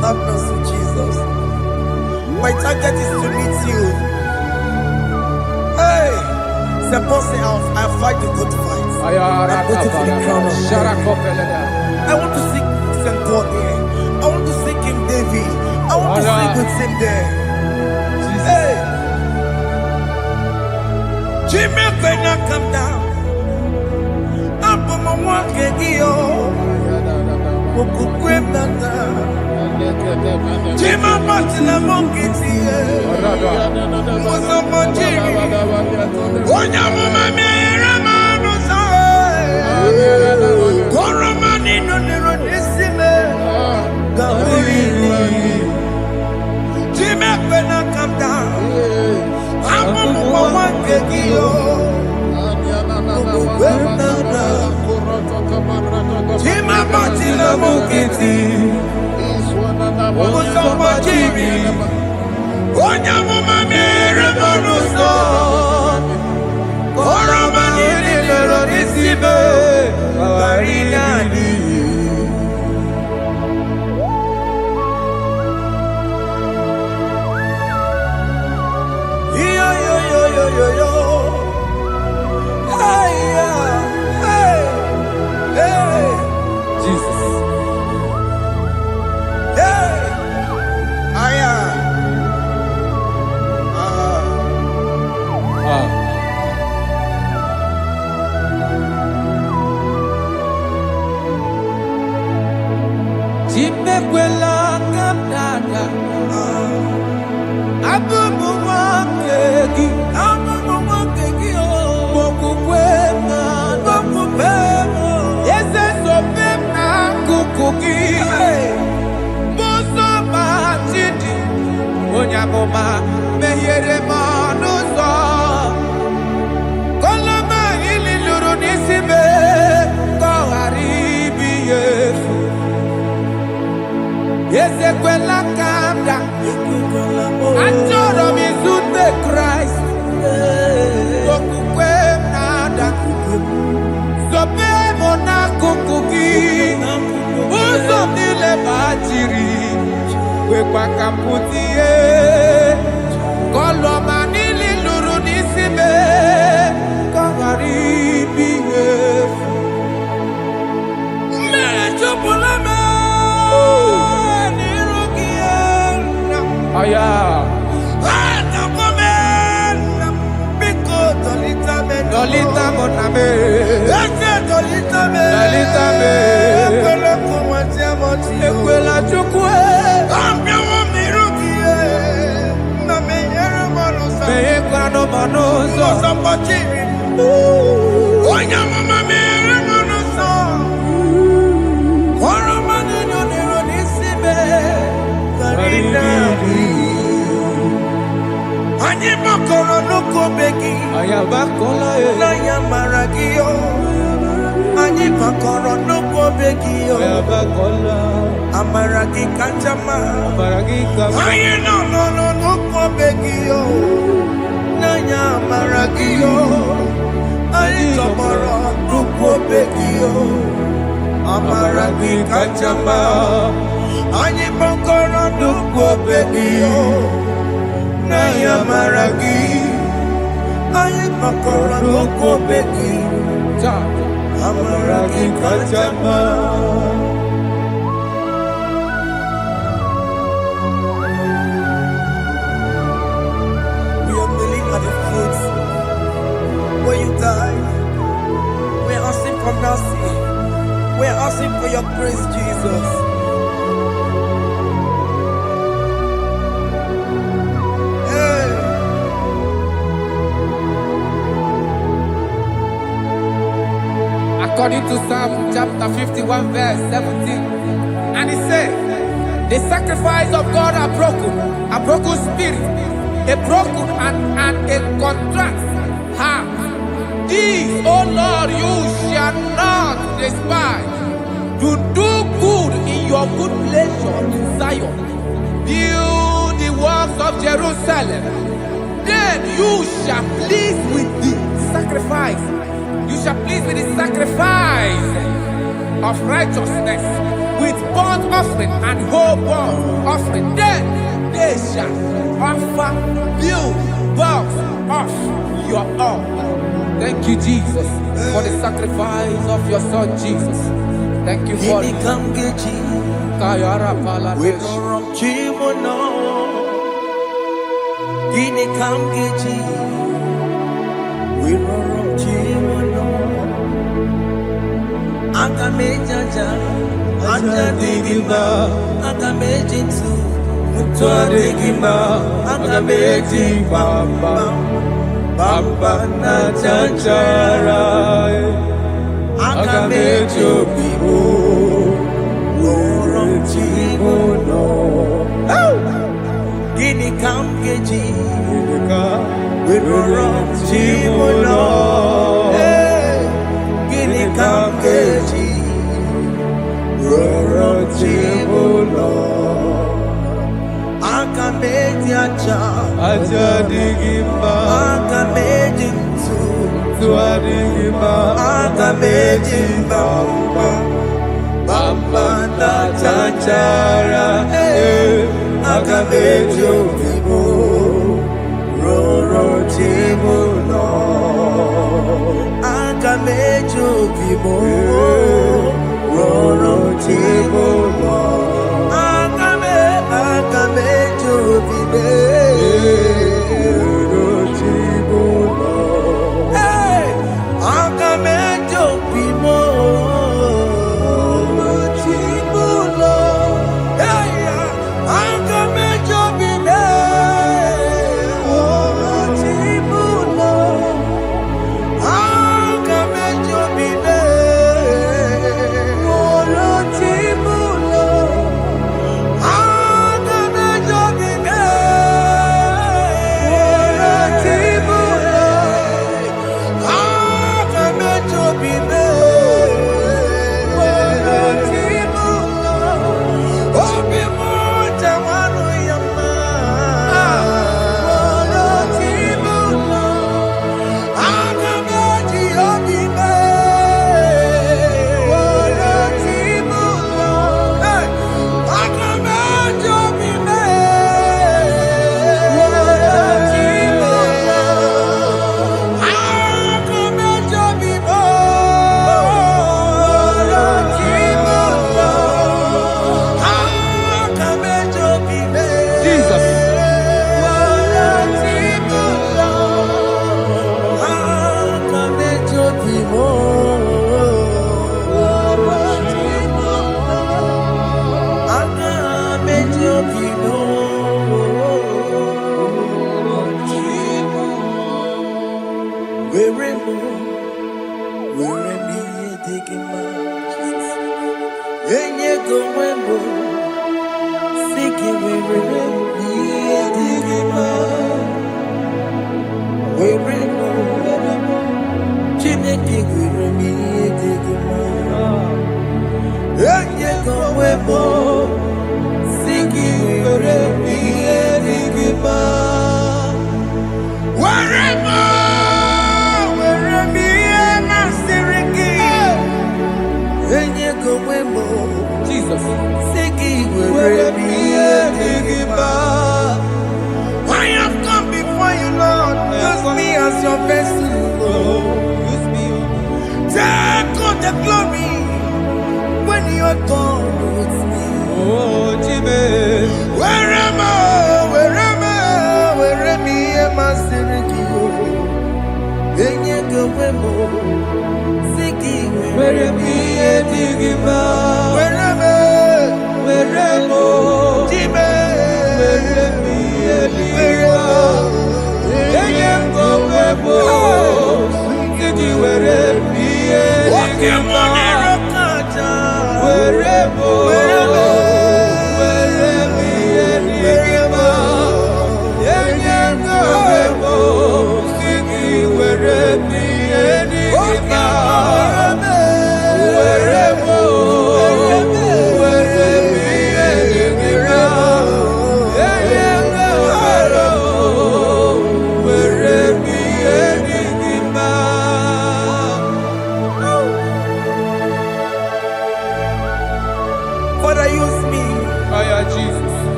Have mercy, Jesus. My target is to meet you. Hey, suppose I fight the good fight. I'm waiting for the crown of glory. I want to seek St. God here. I want to seek King David. I want to sleep with him there. Hey, Jimmy, when I come down, I'm on my walk again. Jima Patina Monkiti, was a Monjiri, Onya Mama Ramano, Coromani, no Neronissime, Jimmy, when I come down, I'm on my one Isibe, Barinani. Yo, yo, yo, yo, yo, yo. Hey, hey, hey. Jesus. Hey. Aya. Jimekwela kamdada. Abubu wakegi. Abubu wakegi o. Mokukwe na mokupemo. Yese sopem na kukuki. Muso matidi. Onyamoma mehiere manuso. Koloma ili luru nisibe. Koharibi yefu. Yesekwela kamda. Achoro mizute Christ. Kokukwe nada. Sope mona kukuki. Uzo nile bajiri. Wekwa kaputie. Koloma nili luru nisibe. Kogaribi yefu. Mechopulame. Aya. Dolita moname. Dolita me. Ekwela chukwe. Meyekwano manoso. Onya mama mere manoso. Oro manino nero nisibe. Anyi makoro nuko begi. Ayabakola e. Naya maragio. Anyi makoro nuko begi o. Ayabakola. Amaragi kanjama. Amaragi kama. Anyi no nuko begi o. Naya maragio. Anyi tomoro nuko begi o. Amaragi kanjama. Anyi makoro nuko begi o. Naya maragi, ayi makora loko beki, amaragi kajama. We are kneeling at the foot where you died. We are asking for mercy. We are asking for your grace, Jesus. According to Psalm chapter 51 verse 17. And he said, the sacrifice of God are broken spirit, a broken and a contract heart. These, O Lord, you shall not despise. You do good in your good pleasure in Zion. Build the works of Jerusalem. Then you shall please with the sacrifice. You shall please with the sacrifice of righteousness, with burnt offering and whole burnt offering. Then they shall offer you bulk of your own. Thank you, Jesus, for the sacrifice of your Son, Jesus. Thank you for it. Kayara Paladesh. Agamejaja, Ajadigima, Agamejitu, Mutuadigima, Agameji Bamba, Bamba Najajara, Agamejo Bibo, Worom Chimono, Gini Kamgeji, Worom Chimono. Kamkeji, Roro Chibulo, Akameji Aja, Aja Digimba, Akameji Tu, Akameji Bamba Bamba na Chachara Akameji Obibo Roro Tibo no Akameji Obibo Roro Tibo no Akameji Obibo Roro Tibo no Akameji Obibo I have come before you, Lord. Use me as your vessel, Lord. Take all the glory when you are done with me. Where am I? Where am I? Where am I?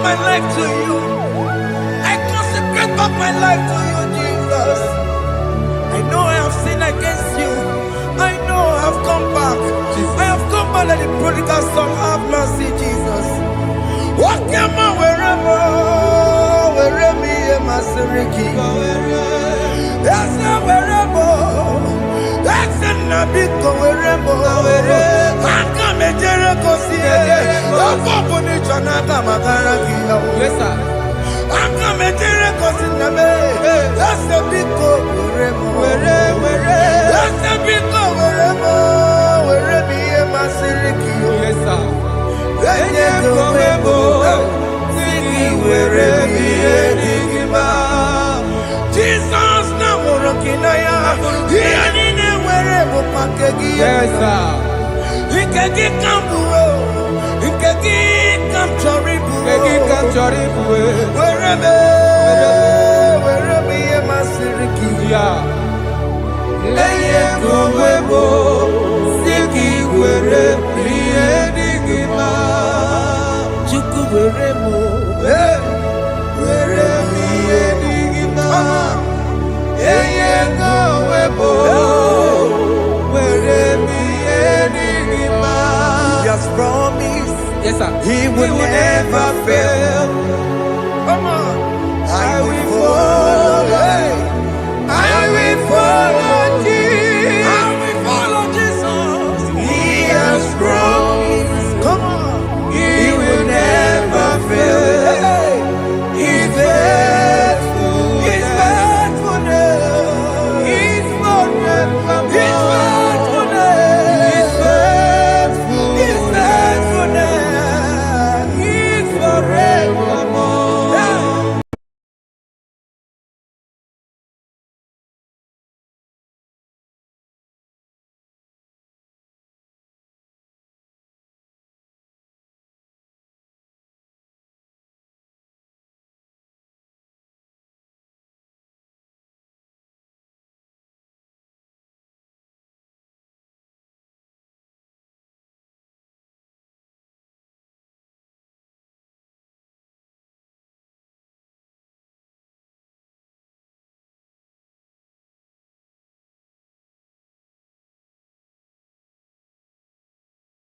My life to you. I consecrate back my life to you, Jesus. I know I have sinned against you. I know I have come back. I have come back like the prodigal son. Have mercy, Jesus. What am I wherever? Where me and my Seriki? That's not wherever. That's not big wherever. I come and Jericho see it. Yes, sir. I'm coming to the that's a big that's a big wherever my Siriki. Yes, sir. Then you go Jesus now working yes, sir. He can get come wherever sir. He will never fail.